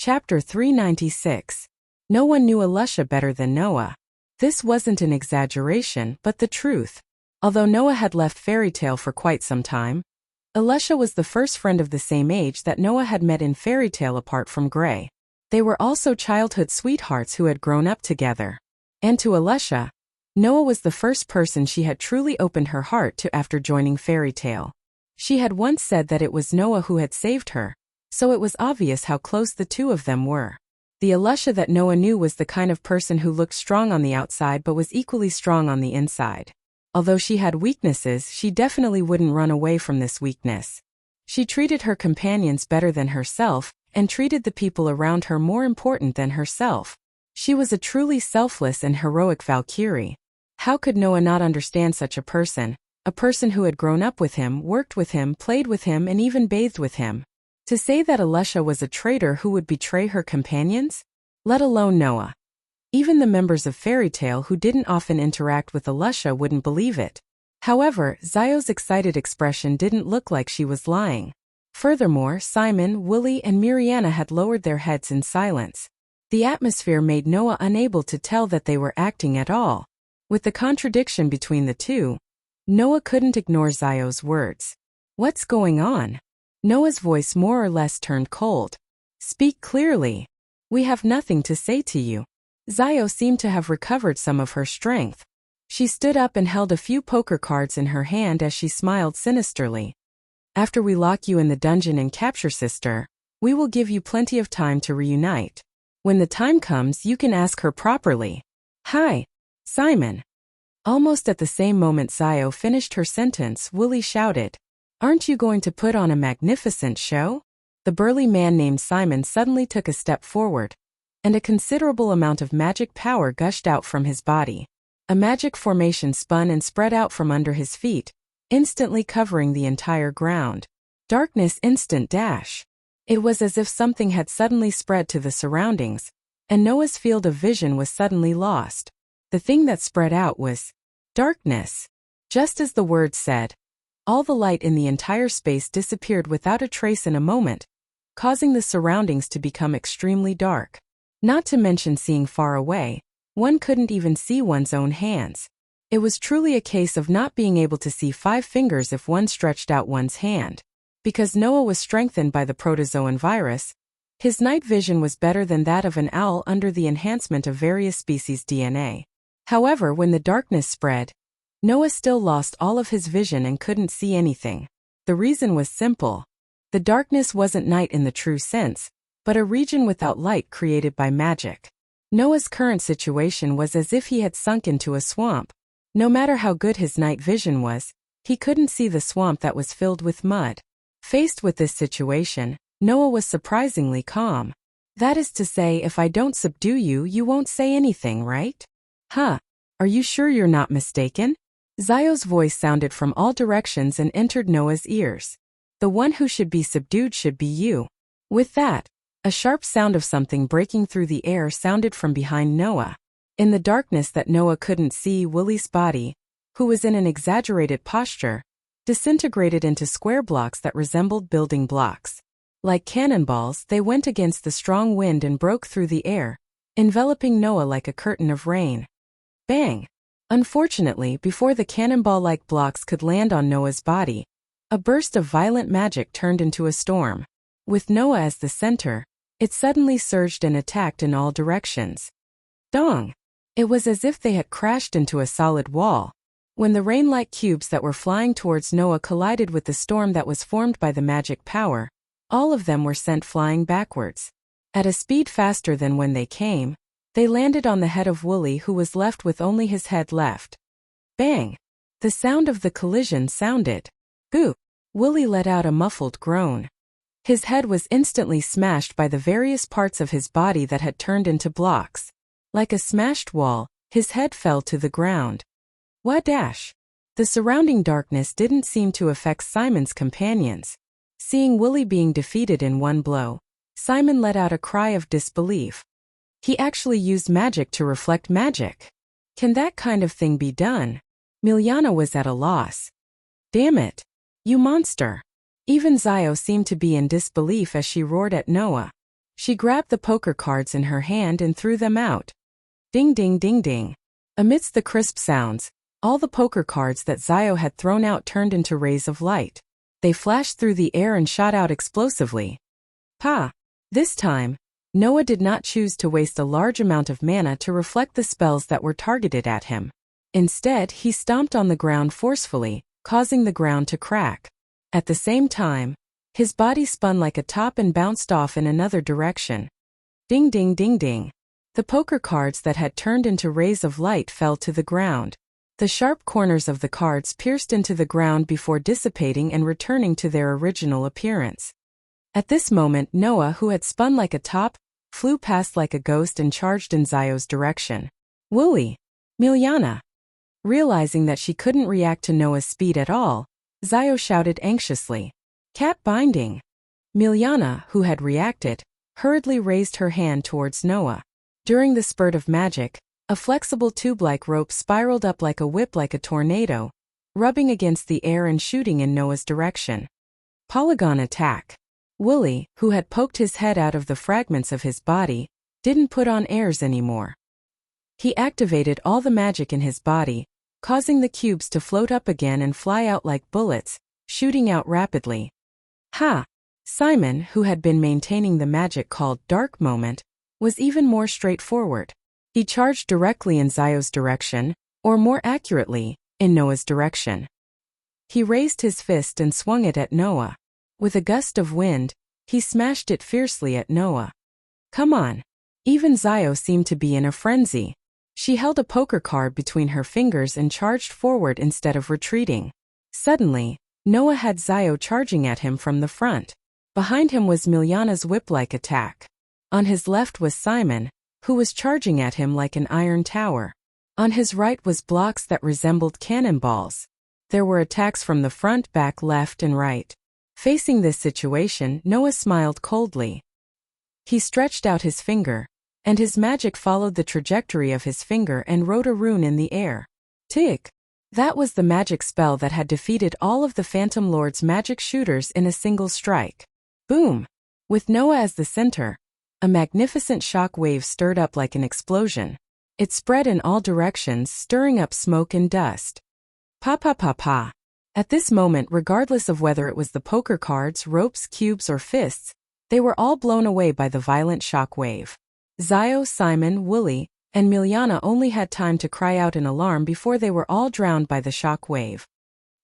Chapter 396. No one knew Alusha better than Noah. This wasn't an exaggeration, but the truth. Although Noah had left Fairy Tale for quite some time, Alusha was the first friend of the same age that Noah had met in Fairy Tale apart from Gray. They were also childhood sweethearts who had grown up together. And to Alusha, Noah was the first person she had truly opened her heart to after joining Fairy Tale. She had once said that it was Noah who had saved her, so it was obvious how close the two of them were. The Alusha that Noah knew was the kind of person who looked strong on the outside but was equally strong on the inside. Although she had weaknesses, she definitely wouldn't run away from this weakness. She treated her companions better than herself, and treated the people around her more important than herself. She was a truly selfless and heroic Valkyrie. How could Noah not understand such a person who had grown up with him, worked with him, played with him, and even bathed with him? To say that Alusha was a traitor who would betray her companions? Let alone Noah. Even the members of Fairy Tale who didn't often interact with Alusha wouldn't believe it. However, Zio's excited expression didn't look like she was lying. Furthermore, Simon, Willie, and Mariana had lowered their heads in silence. The atmosphere made Noah unable to tell that they were acting at all. With the contradiction between the two, Noah couldn't ignore Zio's words. "What's going on?" Noah's voice more or less turned cold. "Speak clearly. We have nothing to say to you." Zio seemed to have recovered some of her strength. She stood up and held a few poker cards in her hand as she smiled sinisterly. "After we lock you in the dungeon and capture Sister, we will give you plenty of time to reunite. When the time comes, you can ask her properly." "Hi, Simon." Almost at the same moment Zio finished her sentence, Willie shouted, "Aren't you going to put on a magnificent show?" The burly man named Simon suddenly took a step forward, and a considerable amount of magic power gushed out from his body. A magic formation spun and spread out from under his feet, instantly covering the entire ground. Darkness instant dash. It was as if something had suddenly spread to the surroundings, and Noah's field of vision was suddenly lost. The thing that spread out was darkness. Just as the word said, all the light in the entire space disappeared without a trace in a moment, causing the surroundings to become extremely dark. Not to mention seeing far away, one couldn't even see one's own hands. It was truly a case of not being able to see 5 fingers if one stretched out one's hand. Because Noah was strengthened by the protozoan virus, his night vision was better than that of an owl under the enhancement of various species' DNA. However, when the darkness spread, Noah still lost all of his vision and couldn't see anything. The reason was simple. The darkness wasn't night in the true sense, but a region without light created by magic. Noah's current situation was as if he had sunk into a swamp. No matter how good his night vision was, he couldn't see the swamp that was filled with mud. Faced with this situation, Noah was surprisingly calm. "That is to say, if I don't subdue you, you won't say anything, right?" "Huh? Are you sure you're not mistaken?" Zio's voice sounded from all directions and entered Noah's ears. "The one who should be subdued should be you." With that, a sharp sound of something breaking through the air sounded from behind Noah. In the darkness that Noah couldn't see, Willie's body, who was in an exaggerated posture, disintegrated into square blocks that resembled building blocks. Like cannonballs, they went against the strong wind and broke through the air, enveloping Noah like a curtain of rain. Bang! Unfortunately, before the cannonball-like blocks could land on Noah's body, a burst of violent magic turned into a storm. With Noah as the center, it suddenly surged and attacked in all directions. Dong! It was as if they had crashed into a solid wall. When the rain-like cubes that were flying towards Noah collided with the storm that was formed by the magic power, all of them were sent flying backwards. At a speed faster than when they came, they landed on the head of Willie, who was left with only his head left. Bang! The sound of the collision sounded. Boo! Willie let out a muffled groan. His head was instantly smashed by the various parts of his body that had turned into blocks. Like a smashed wall, his head fell to the ground. Wadash! The surrounding darkness didn't seem to affect Simon's companions. Seeing Willie being defeated in one blow, Simon let out a cry of disbelief. He actually used magic to reflect magic. Can that kind of thing be done? Miliana was at a loss. Damn it! You monster! Even Zio seemed to be in disbelief as she roared at Noah. She grabbed the poker cards in her hand and threw them out. Ding ding ding ding. Amidst the crisp sounds, all the poker cards that Zio had thrown out turned into rays of light. They flashed through the air and shot out explosively. Pa! This time, Noah did not choose to waste a large amount of mana to reflect the spells that were targeted at him. Instead, he stomped on the ground forcefully, causing the ground to crack. At the same time, his body spun like a top and bounced off in another direction. Ding ding ding ding. The poker cards that had turned into rays of light fell to the ground. The sharp corners of the cards pierced into the ground before dissipating and returning to their original appearance. At this moment, Noah, who had spun like a top, flew past like a ghost and charged in Zio's direction. Wooly! Milyana! Realizing that she couldn't react to Noah's speed at all, Zio shouted anxiously. Cat binding! Milyana, who had reacted, hurriedly raised her hand towards Noah. During the spurt of magic, a flexible tube-like rope spiraled up like a whip like a tornado, rubbing against the air and shooting in Noah's direction. Polygon attack. Wooly, who had poked his head out of the fragments of his body, didn't put on airs anymore. He activated all the magic in his body, causing the cubes to float up again and fly out like bullets, shooting out rapidly. Ha! Simon, who had been maintaining the magic called Dark Moment, was even more straightforward. He charged directly in Zio's direction, or more accurately, in Noah's direction. He raised his fist and swung it at Noah. With a gust of wind, he smashed it fiercely at Noah. Come on! Even Zio seemed to be in a frenzy. She held a poker card between her fingers and charged forward instead of retreating. Suddenly, Noah had Zio charging at him from the front. Behind him was Milyana's whip-like attack. On his left was Simon, who was charging at him like an iron tower. On his right was blocks that resembled cannonballs. There were attacks from the front, back, left, and right. Facing this situation, Noah smiled coldly. He stretched out his finger, and his magic followed the trajectory of his finger and wrote a rune in the air. Tick! That was the magic spell that had defeated all of the Phantom Lord's magic shooters in a single strike. Boom! With Noah as the center, a magnificent shock wave stirred up like an explosion. It spread in all directions, stirring up smoke and dust. Pa pa pa pa. At this moment, regardless of whether it was the poker cards, ropes, cubes, or fists, they were all blown away by the violent shock wave. Zio, Simon, Wooly, and Milyana only had time to cry out in alarm before they were all drowned by the shock wave.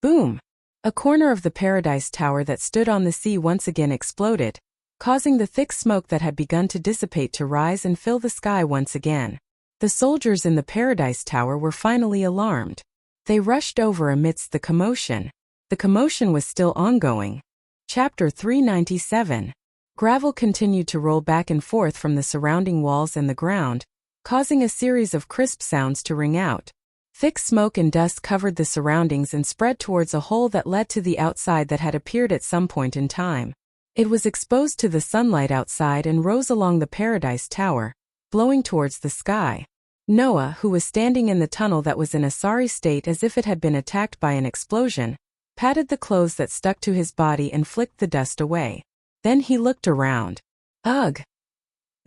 Boom! A corner of the Paradise Tower that stood on the sea once again exploded, causing the thick smoke that had begun to dissipate to rise and fill the sky once again. The soldiers in the Paradise Tower were finally alarmed. They rushed over amidst the commotion. The commotion was still ongoing. Chapter 397. Gravel continued to roll back and forth from the surrounding walls and the ground, causing a series of crisp sounds to ring out. Thick smoke and dust covered the surroundings and spread towards a hole that led to the outside that had appeared at some point in time. It was exposed to the sunlight outside and rose along the Paradise Tower, blowing towards the sky. Noah, who was standing in the tunnel that was in a sorry state as if it had been attacked by an explosion, patted the clothes that stuck to his body and flicked the dust away. Then he looked around. Ugh!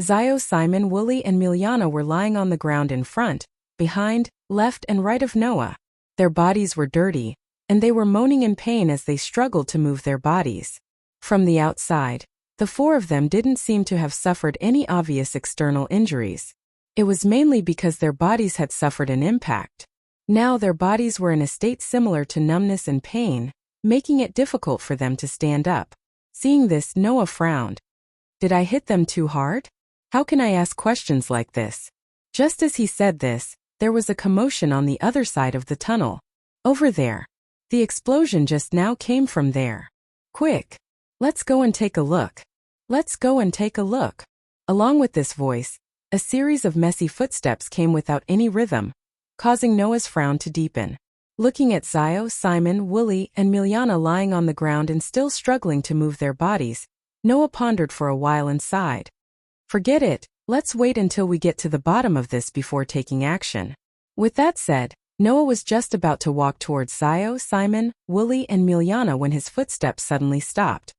Zio, Simon, Wooly, and Milyana were lying on the ground in front, behind, left, and right of Noah. Their bodies were dirty, and they were moaning in pain as they struggled to move their bodies. From the outside, the four of them didn't seem to have suffered any obvious external injuries. It was mainly because their bodies had suffered an impact. Now their bodies were in a state similar to numbness and pain, making it difficult for them to stand up. Seeing this, Noah frowned. Did I hit them too hard? How can I ask questions like this? Just as he said this, there was a commotion on the other side of the tunnel. Over there. The explosion just now came from there. Quick! Let's go and take a look. Let's go and take a look. Along with this voice, a series of messy footsteps came without any rhythm, causing Noah's frown to deepen. Looking at Zio, Simon, Wooly, and Milyana lying on the ground and still struggling to move their bodies, Noah pondered for a while and sighed. Forget it, let's wait until we get to the bottom of this before taking action. With that said, Noah was just about to walk towards Zio, Simon, Wooly, and Milyana when his footsteps suddenly stopped.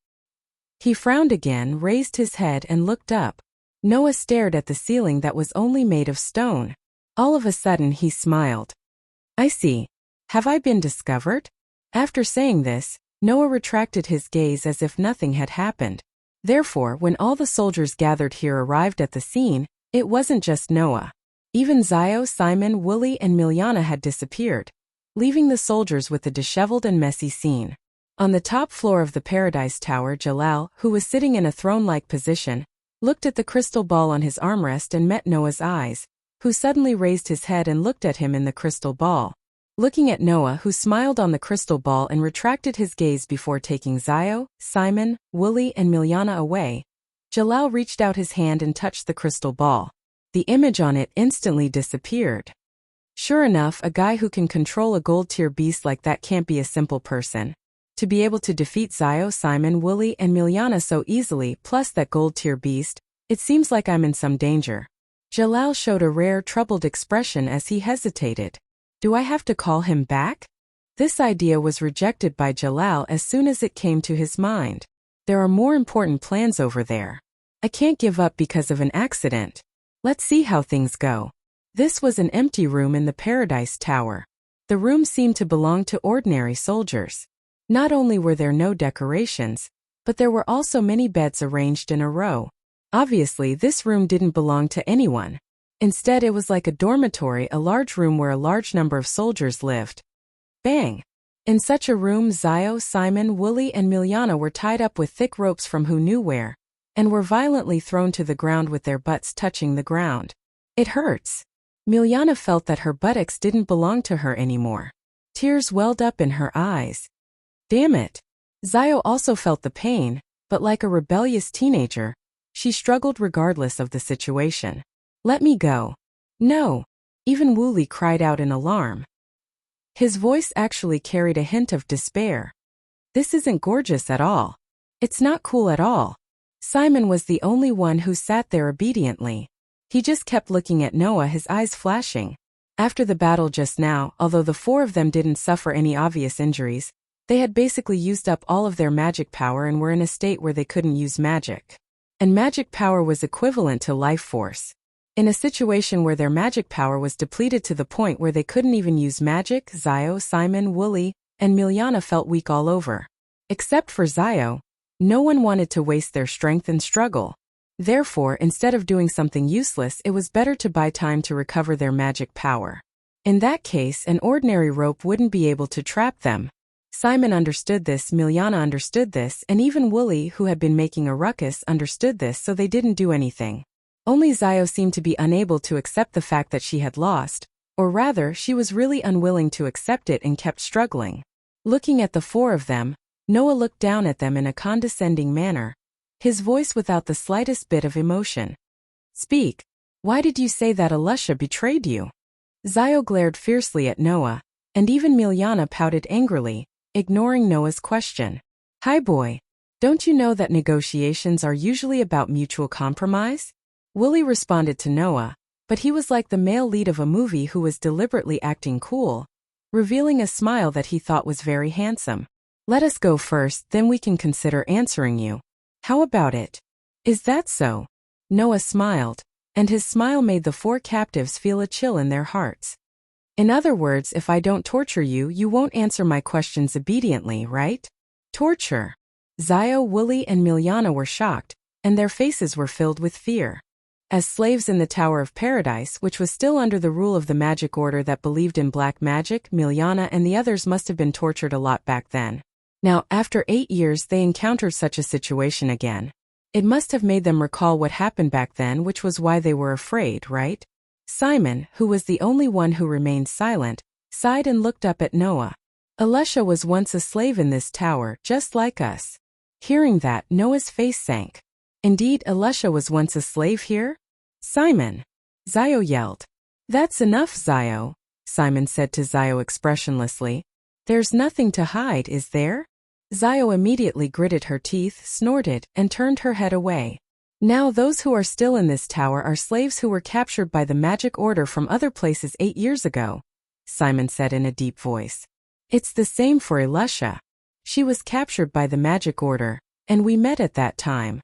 He frowned again, raised his head and looked up. Noah stared at the ceiling that was only made of stone. All of a sudden he smiled. I see. Have I been discovered? After saying this, Noah retracted his gaze as if nothing had happened. Therefore, when all the soldiers gathered here arrived at the scene, it wasn't just Noah. Even Zio, Simon, Wooly, and Miliana had disappeared, leaving the soldiers with the disheveled and messy scene. On the top floor of the Paradise Tower, Jalal, who was sitting in a throne-like position, looked at the crystal ball on his armrest and met Noah's eyes, who suddenly raised his head and looked at him in the crystal ball. Looking at Noah, who smiled on the crystal ball and retracted his gaze before taking Zio, Simon, Wooly, and Miliana away, Jalal reached out his hand and touched the crystal ball. The image on it instantly disappeared. Sure enough, a guy who can control a gold-tier beast like that can't be a simple person. To be able to defeat Zio, Simon, Wooly, and Miliana so easily, plus that gold-tier beast, it seems like I'm in some danger. Jalal showed a rare, troubled expression as he hesitated. Do I have to call him back? This idea was rejected by Jalal as soon as it came to his mind. There are more important plans over there. I can't give up because of an accident. Let's see how things go. This was an empty room in the Paradise Tower. The room seemed to belong to ordinary soldiers. Not only were there no decorations, but there were also many beds arranged in a row. Obviously, this room didn't belong to anyone. Instead, it was like a dormitory, a large room where a large number of soldiers lived. Bang! In such a room, Zio, Simon, Wooly, and Miliana were tied up with thick ropes from who knew where, and were violently thrown to the ground with their butts touching the ground. It hurts. Miliana felt that her buttocks didn't belong to her anymore. Tears welled up in her eyes. Damn it. Zio also felt the pain, but like a rebellious teenager, she struggled regardless of the situation. Let me go. No. Even Wooly cried out in alarm. His voice actually carried a hint of despair. This isn't gorgeous at all. It's not cool at all. Simon was the only one who sat there obediently. He just kept looking at Noah, his eyes flashing. After the battle just now, although the four of them didn't suffer any obvious injuries, they had basically used up all of their magic power and were in a state where they couldn't use magic. And magic power was equivalent to life force. In a situation where their magic power was depleted to the point where they couldn't even use magic, Zio, Simon, Wooly, and Miliana felt weak all over. Except for Zio, no one wanted to waste their strength and struggle. Therefore, instead of doing something useless, it was better to buy time to recover their magic power. In that case, an ordinary rope wouldn't be able to trap them. Simon understood this, Miliana understood this, and even Wooly, who had been making a ruckus, understood this, so they didn't do anything. Only Zio seemed to be unable to accept the fact that she had lost, or rather, she was really unwilling to accept it and kept struggling. Looking at the four of them, Noah looked down at them in a condescending manner, his voice without the slightest bit of emotion. Speak. Why did you say that Alusha betrayed you? Zio glared fiercely at Noah, and even Miliana pouted angrily, ignoring Noah's question. Hi boy. Don't you know that negotiations are usually about mutual compromise? Wooly responded to Noah, but he was like the male lead of a movie who was deliberately acting cool, revealing a smile that he thought was very handsome. Let us go first, then we can consider answering you. How about it? Is that so? Noah smiled, and his smile made the four captives feel a chill in their hearts. In other words, if I don't torture you, you won't answer my questions obediently, right? Torture. Zio, Wooly, and Miliana were shocked, and their faces were filled with fear. As slaves in the Tower of Paradise, which was still under the rule of the magic order that believed in black magic, Miliana and the others must have been tortured a lot back then. Now, after 8 years, they encountered such a situation again. It must have made them recall what happened back then, which was why they were afraid, right? Simon, who was the only one who remained silent, sighed and looked up at Noah. Alusha was once a slave in this tower, just like us. Hearing that, Noah's face sank. Indeed, Alusha was once a slave here? Simon! Zio yelled. That's enough, Zio, Simon said to Zio expressionlessly. There's nothing to hide, is there? Zio immediately gritted her teeth, snorted, and turned her head away. Now those who are still in this tower are slaves who were captured by the magic order from other places 8 years ago, Simon said in a deep voice. It's the same for Alusha. She was captured by the magic order, and we met at that time.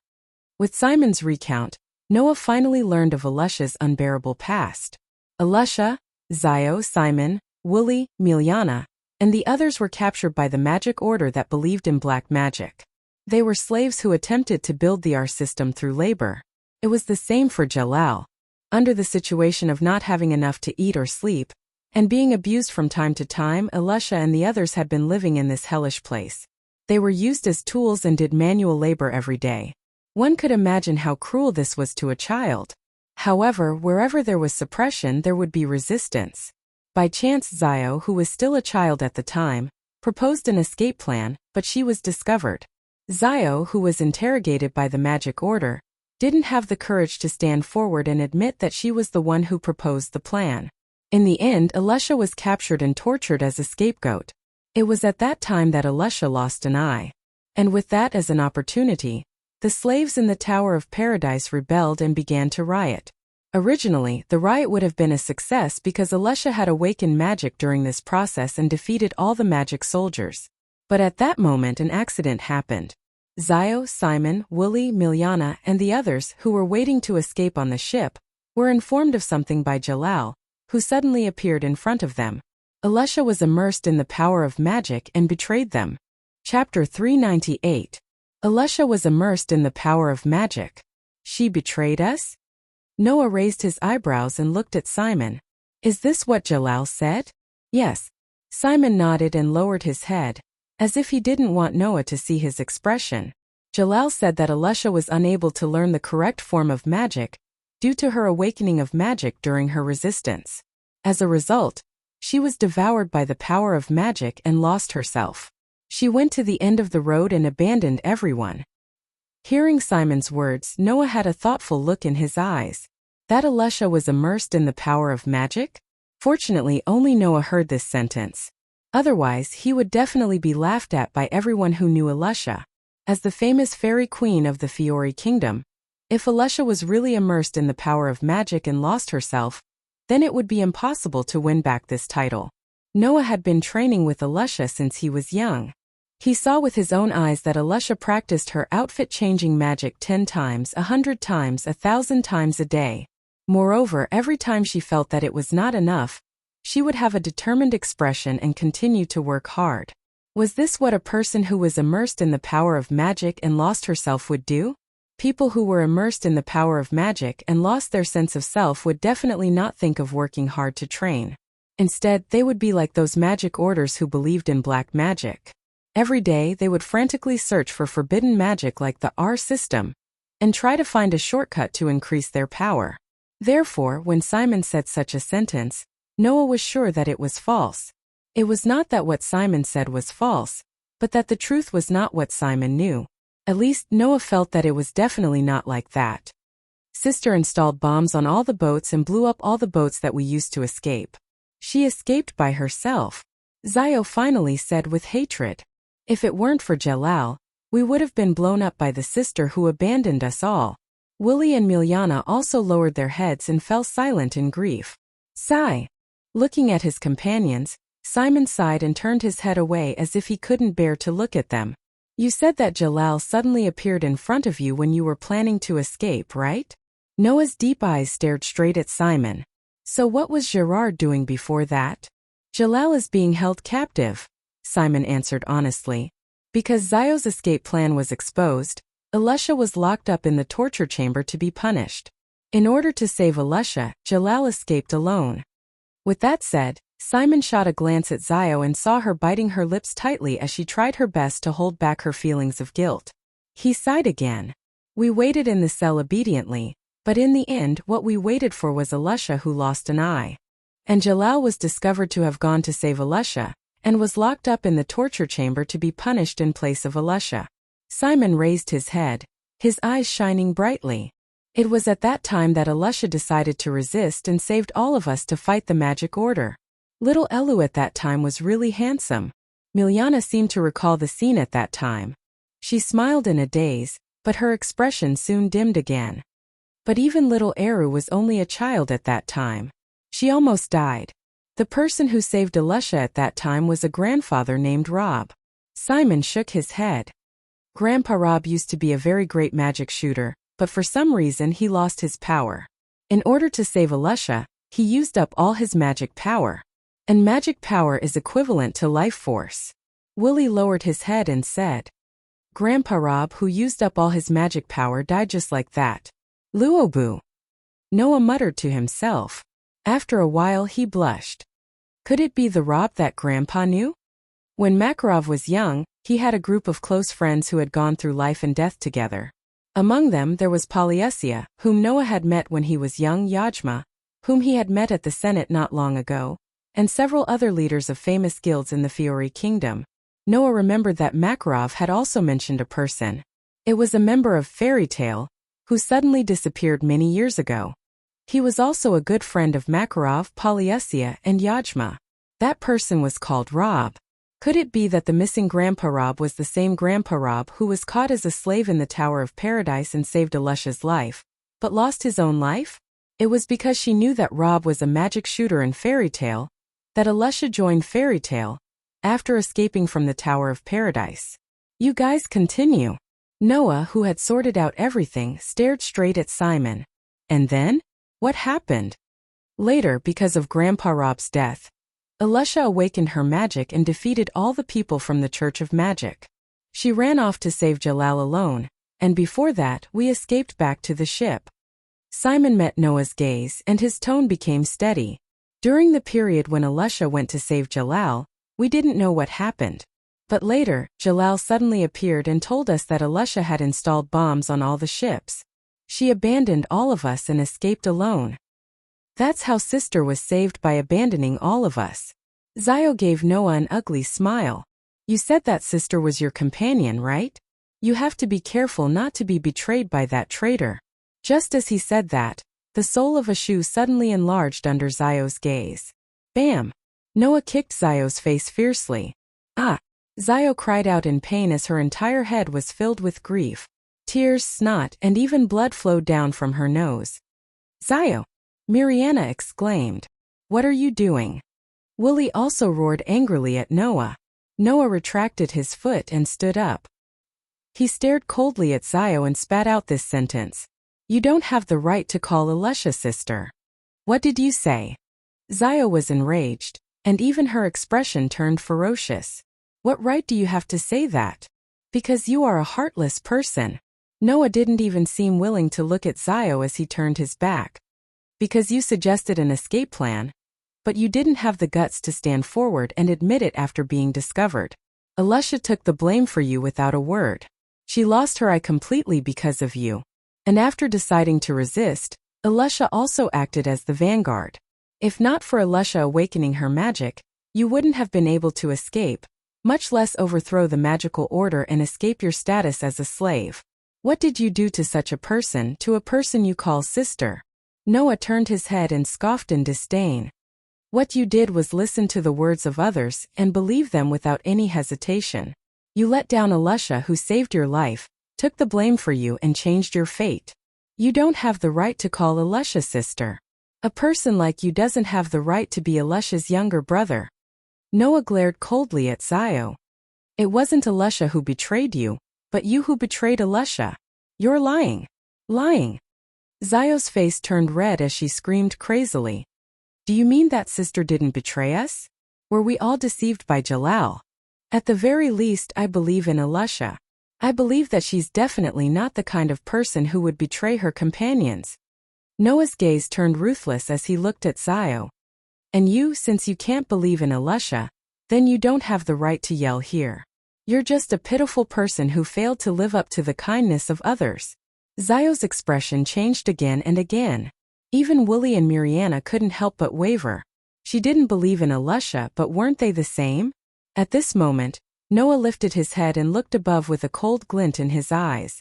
With Simon's recount, Noah finally learned of Alusha's unbearable past. Alusha, Zio, Simon, Wooly, Miliana, and the others were captured by the magic order that believed in black magic. They were slaves who attempted to build the R system through labor. It was the same for Jalal. Under the situation of not having enough to eat or sleep, and being abused from time to time, Alusha and the others had been living in this hellish place. They were used as tools and did manual labor every day. One could imagine how cruel this was to a child. However, wherever there was suppression, there would be resistance. By chance, Zio, who was still a child at the time, proposed an escape plan, but she was discovered. Zio, who was interrogated by the magic order, didn't have the courage to stand forward and admit that she was the one who proposed the plan. In the end, Alusha was captured and tortured as a scapegoat. It was at that time that Alusha lost an eye. And with that as an opportunity, the slaves in the Tower of Paradise rebelled and began to riot. Originally, the riot would have been a success because Alusha had awakened magic during this process and defeated all the magic soldiers. But at that moment an accident happened. Zio, Simon, Wooly, Miliana, and the others, who were waiting to escape on the ship, were informed of something by Jalal, who suddenly appeared in front of them. Alusha was immersed in the power of magic and betrayed them. Chapter 398. Alusha was immersed in the power of magic. She betrayed us? Noah raised his eyebrows and looked at Simon. Is this what Jalal said? Yes. Simon nodded and lowered his head, as if he didn't want Noah to see his expression. Jalal said that Alusha was unable to learn the correct form of magic due to her awakening of magic during her resistance. As a result, she was devoured by the power of magic and lost herself. She went to the end of the road and abandoned everyone. Hearing Simon's words, Noah had a thoughtful look in his eyes. That Alusha was immersed in the power of magic? Fortunately, only Noah heard this sentence. Otherwise, he would definitely be laughed at by everyone who knew Alusha as the famous fairy queen of the Fiori kingdom. If Alusha was really immersed in the power of magic and lost herself, then it would be impossible to win back this title. Noah had been training with Alusha since he was young. He saw with his own eyes that Alusha practiced her outfit-changing magic 10 times, 100 times, 1,000 times a day. Moreover, every time she felt that it was not enough, she would have a determined expression and continue to work hard. Was this what a person who was immersed in the power of magic and lost herself would do? People who were immersed in the power of magic and lost their sense of self would definitely not think of working hard to train. Instead, they would be like those magic orders who believed in black magic. Every day, they would frantically search for forbidden magic like the R system and try to find a shortcut to increase their power. Therefore, when Simon said such a sentence, Noah was sure that it was false. It was not that what Simon said was false, but that the truth was not what Simon knew. At least, Noah felt that it was definitely not like that. Sister installed bombs on all the boats and blew up all the boats that we used to escape. She escaped by herself, Zio finally said with hatred. If it weren't for Jalal, we would have been blown up by the sister who abandoned us all. Wooly and Miliana also lowered their heads and fell silent in grief. Sigh. Looking at his companions, Simon sighed and turned his head away as if he couldn't bear to look at them. You said that Jalal suddenly appeared in front of you when you were planning to escape, right? Noah's deep eyes stared straight at Simon. So what was Gerard doing before that? Jalal is being held captive, Simon answered honestly. Because Zio's escape plan was exposed, Alusha was locked up in the torture chamber to be punished. In order to save Alusha, Jalal escaped alone. With that said, Simon shot a glance at Zio and saw her biting her lips tightly as she tried her best to hold back her feelings of guilt. He sighed again. We waited in the cell obediently, but in the end what we waited for was Alusha who lost an eye. And Jalal was discovered to have gone to save Alusha, and was locked up in the torture chamber to be punished in place of Alusha. Simon raised his head, his eyes shining brightly. It was at that time that Alusha decided to resist and saved all of us to fight the magic order. Little Elu at that time was really handsome. Miliana seemed to recall the scene at that time. She smiled in a daze, but her expression soon dimmed again. But even little Eru was only a child at that time. She almost died. The person who saved Alusha at that time was a grandfather named Rob. Simon shook his head. Grandpa Rob used to be a very great magic shooter, but for some reason he lost his power. In order to save Elisha, he used up all his magic power. And magic power is equivalent to life force. Willie lowered his head and said, Grandpa Rob, who used up all his magic power, died just like that. Luobu. Noah muttered to himself. After a while he blushed. Could it be the Rob that Grandpa knew? When Makarov was young, he had a group of close friends who had gone through life and death together. Among them there was Polyusia, whom Noah had met when he was young, Yajma, whom he had met at the Senate not long ago, and several other leaders of famous guilds in the Fiori kingdom. Noah remembered that Makarov had also mentioned a person. It was a member of Fairy Tale, who suddenly disappeared many years ago. He was also a good friend of Makarov, Polyusia, and Yajma. That person was called Rob. Could it be that the missing Grandpa Rob was the same Grandpa Rob who was caught as a slave in the Tower of Paradise and saved Elisha's life, but lost his own life? It was because she knew that Rob was a magic shooter in Fairy Tale that Elisha joined Fairy Tale after escaping from the Tower of Paradise. You guys continue. Noah, who had sorted out everything, stared straight at Simon. And then? What happened? Later, because of Grandpa Rob's death, Elisha awakened her magic and defeated all the people from the Church of Magic. She ran off to save Jalal alone, and before that, we escaped back to the ship. Simon met Noah's gaze and his tone became steady. During the period when Elisha went to save Jalal, we didn't know what happened. But later, Jalal suddenly appeared and told us that Elisha had installed bombs on all the ships. She abandoned all of us and escaped alone. That's how Sister was saved, by abandoning all of us. Zio gave Noah an ugly smile. You said that Sister was your companion, right? You have to be careful not to be betrayed by that traitor. Just as he said that, the sole of a shoe suddenly enlarged under Zio's gaze. Bam! Noah kicked Zio's face fiercely. Ah! Zio cried out in pain as her entire head was filled with grief. Tears, snot, and even blood flowed down from her nose. Zio! Mariana exclaimed. What are you doing? Willie also roared angrily at Noah. Noah retracted his foot and stood up. He stared coldly at Zio and spat out this sentence. You don't have the right to call Elisha sister. What did you say? Zio was enraged, and even her expression turned ferocious. What right do you have to say that? Because you are a heartless person. Noah didn't even seem willing to look at Zio as he turned his back. Because you suggested an escape plan. But you didn't have the guts to stand forward and admit it after being discovered. Elisha took the blame for you without a word. She lost her eye completely because of you. And after deciding to resist, Elisha also acted as the vanguard. If not for Elisha awakening her magic, you wouldn't have been able to escape, much less overthrow the magical order and escape your status as a slave. What did you do to such a person you call sister? Noah turned his head and scoffed in disdain. What you did was listen to the words of others and believe them without any hesitation. You let down Elisha, who saved your life, took the blame for you, and changed your fate. You don't have the right to call Elisha sister. A person like you doesn't have the right to be Elisha's younger brother. Noah glared coldly at Zio. It wasn't Elisha who betrayed you, but you who betrayed Elisha. You're lying. Lying. Zio's face turned red as she screamed crazily. Do you mean that sister didn't betray us? Were we all deceived by Jalal? At the very least, I believe in Elisha. I believe that she's definitely not the kind of person who would betray her companions. Noah's gaze turned ruthless as he looked at Zio. And you, since you can't believe in Elisha, then you don't have the right to yell here. You're just a pitiful person who failed to live up to the kindness of others. Zio's expression changed again and again. Even Willie and Mariana couldn't help but waver. She didn't believe in Elisha, but weren't they the same? At this moment, Noah lifted his head and looked above with a cold glint in his eyes.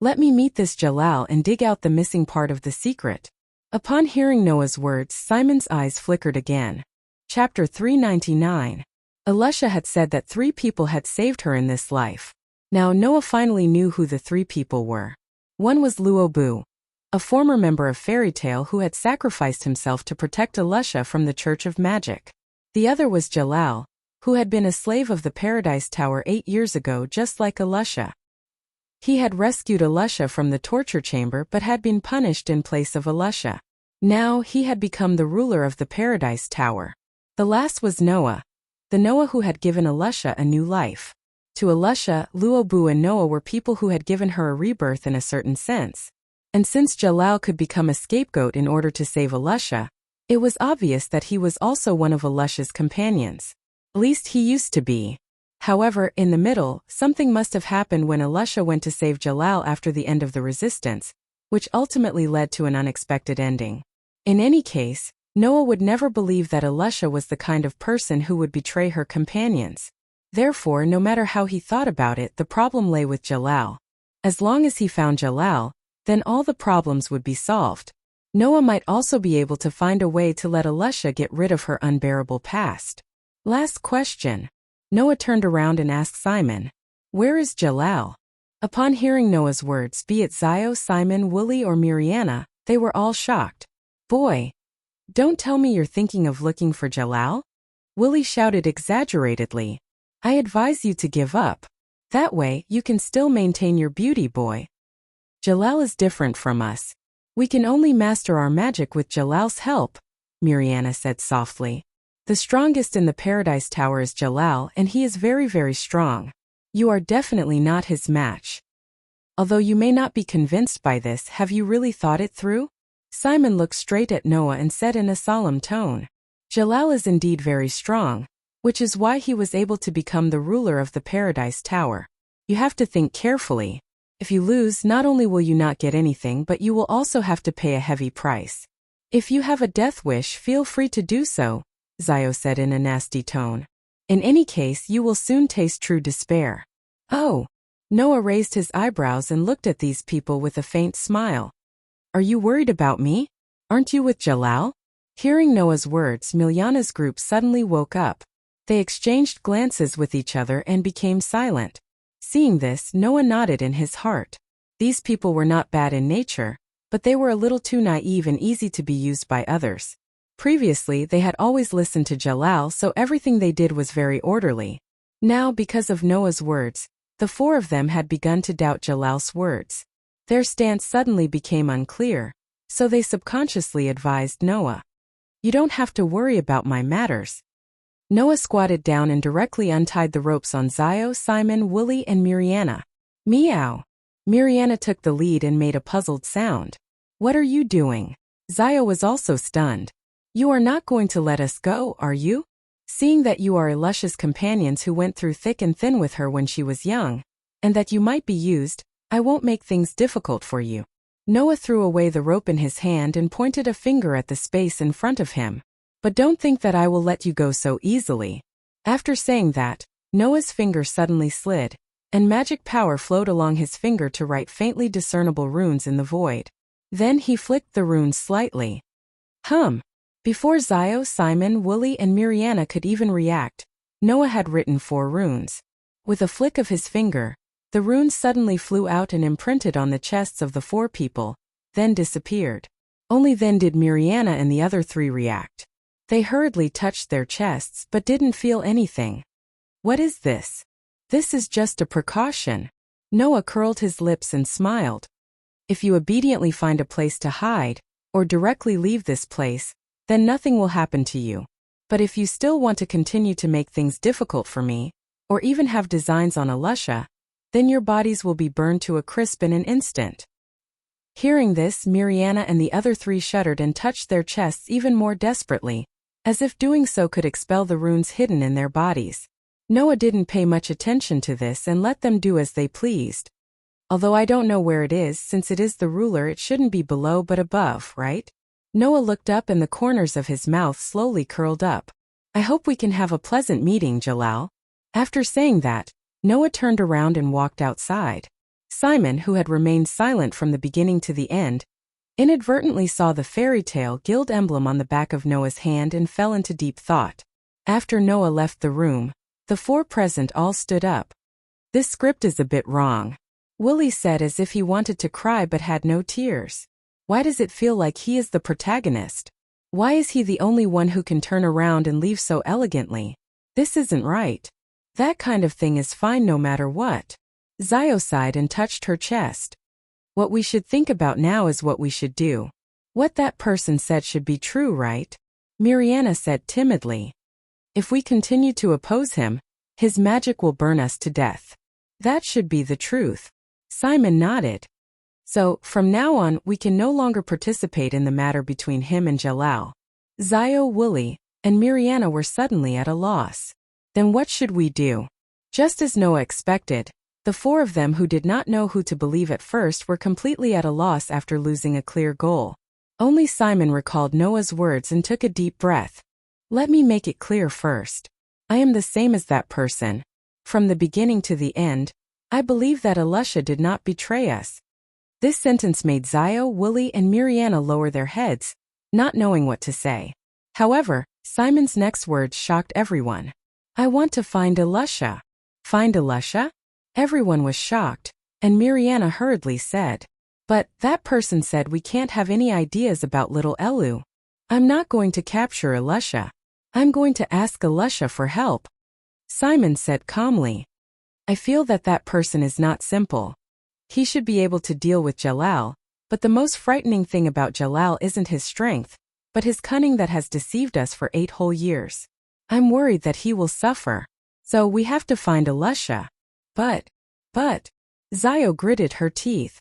Let me meet this Jalal and dig out the missing part of the secret. Upon hearing Noah's words, Simon's eyes flickered again. Chapter 399. Elisha had said that 3 people had saved her in this life. Now Noah finally knew who the 3 people were. One was Luobu, a former member of Fairy Tale who had sacrificed himself to protect Elisha from the Church of Magic. The other was Jalal, who had been a slave of the Paradise Tower 8 years ago, just like Elisha. He had rescued Alusha from the torture chamber but had been punished in place of Alusha. Now he had become the ruler of the Paradise Tower. The last was Noah, the Noah who had given Alusha a new life. To Alusha, Luobu and Noah were people who had given her a rebirth in a certain sense. And since Jalal could become a scapegoat in order to save Alusha, it was obvious that he was also one of Alusha's companions. At least he used to be. However, in the middle, something must have happened when Alusha went to save Jalal after the end of the resistance, which ultimately led to an unexpected ending. In any case, Noah would never believe that Alusha was the kind of person who would betray her companions. Therefore, no matter how he thought about it, the problem lay with Jalal. As long as he found Jalal, then all the problems would be solved. Noah might also be able to find a way to let Alusha get rid of her unbearable past. Last question. Noah turned around and asked Simon, "Where is Jalal?" Upon hearing Noah's words, be it Zio, Simon, Wooly, or Mariana, they were all shocked. "Boy, don't tell me you're thinking of looking for Jalal?" Wooly shouted exaggeratedly. "I advise you to give up. That way, you can still maintain your beauty, boy. Jalal is different from us. We can only master our magic with Jalal's help," Mariana said softly. "The strongest in the Paradise Tower is Jalal, and he is very, very strong. You are definitely not his match. Although you may not be convinced by this, have you really thought it through?" Simon looked straight at Noah and said in a solemn tone, "Jalal is indeed very strong, which is why he was able to become the ruler of the Paradise Tower. You have to think carefully. If you lose, not only will you not get anything, but you will also have to pay a heavy price. If you have a death wish, feel free to do so," Zio said in a nasty tone. "In any case, you will soon taste true despair." "Oh." Noah raised his eyebrows and looked at these people with a faint smile. "Are you worried about me? Aren't you with Jalal?" Hearing Noah's words, Milyana's group suddenly woke up. They exchanged glances with each other and became silent. Seeing this, Noah nodded in his heart. These people were not bad in nature, but they were a little too naive and easy to be used by others. Previously, they had always listened to Jalal, so everything they did was very orderly. Now, because of Noah's words, the four of them had begun to doubt Jalal's words. Their stance suddenly became unclear, so they subconsciously advised Noah, "You don't have to worry about my matters." Noah squatted down and directly untied the ropes on Zio, Simon, Wooly, and Mariana. "Meow." Mariana took the lead and made a puzzled sound. "What are you doing?" Zio was also stunned. "You are not going to let us go, are you? Seeing that you are Alusha's companions who went through thick and thin with her when she was young, and that you might be used, I won't make things difficult for you." Noah threw away the rope in his hand and pointed a finger at the space in front of him. "But don't think that I will let you go so easily." After saying that, Noah's finger suddenly slid, and magic power flowed along his finger to write faintly discernible runes in the void. Then he flicked the runes slightly. Before Zio, Simon, Wooly, and Mariana could even react, Noah had written 4 runes. With a flick of his finger, the runes suddenly flew out and imprinted on the chests of the 4 people, then disappeared. Only then did Mariana and the other 3 react. They hurriedly touched their chests but didn't feel anything. "What is this?" "This is just a precaution." Noah curled his lips and smiled. "If you obediently find a place to hide, or directly leave this place, then nothing will happen to you. But if you still want to continue to make things difficult for me, or even have designs on Alusha, then your bodies will be burned to a crisp in an instant." Hearing this, Mariana and the other 3 shuddered and touched their chests even more desperately, as if doing so could expel the runes hidden in their bodies. Noah didn't pay much attention to this and let them do as they pleased. "Although I don't know where it is, since it is the ruler, it shouldn't be below but above, right?" Noah looked up and the corners of his mouth slowly curled up. "I hope we can have a pleasant meeting, Jalal." After saying that, Noah turned around and walked outside. Simon, who had remained silent from the beginning to the end, inadvertently saw the fairy tale guild emblem on the back of Noah's hand and fell into deep thought. After Noah left the room, the 4 present all stood up. "This script is a bit wrong," Wooly said as if he wanted to cry but had no tears. "Why does it feel like he is the protagonist? Why is he the only one who can turn around and leave so elegantly? This isn't right. That kind of thing is fine no matter what." Zio sighed and touched her chest. What we should think about now is what we should do. What that person said should be true, right? Mariana said timidly. If we continue to oppose him, his magic will burn us to death. That should be the truth. Simon nodded. So, from now on, we can no longer participate in the matter between him and Jalal. Zio, Wooly, and Mariana were suddenly at a loss. Then what should we do? Just as Noah expected, the four of them who did not know who to believe at first were completely at a loss after losing a clear goal. Only Simon recalled Noah's words and took a deep breath. Let me make it clear first. I am the same as that person. From the beginning to the end, I believe that Alusha did not betray us. This sentence made Zio, Wooly, and Mariana lower their heads, not knowing what to say. However, Simon's next words shocked everyone. I want to find Alusha. Find Alusha? Everyone was shocked, and Mariana hurriedly said. But that person said we can't have any ideas about little Elu. I'm not going to capture Alusha. I'm going to ask Alusha for help. Simon said calmly. I feel that that person is not simple. He should be able to deal with Jalal, but the most frightening thing about Jalal isn't his strength, but his cunning that has deceived us for 8 whole years. I'm worried that he will suffer. So we have to find Alusha. But, Zio gritted her teeth.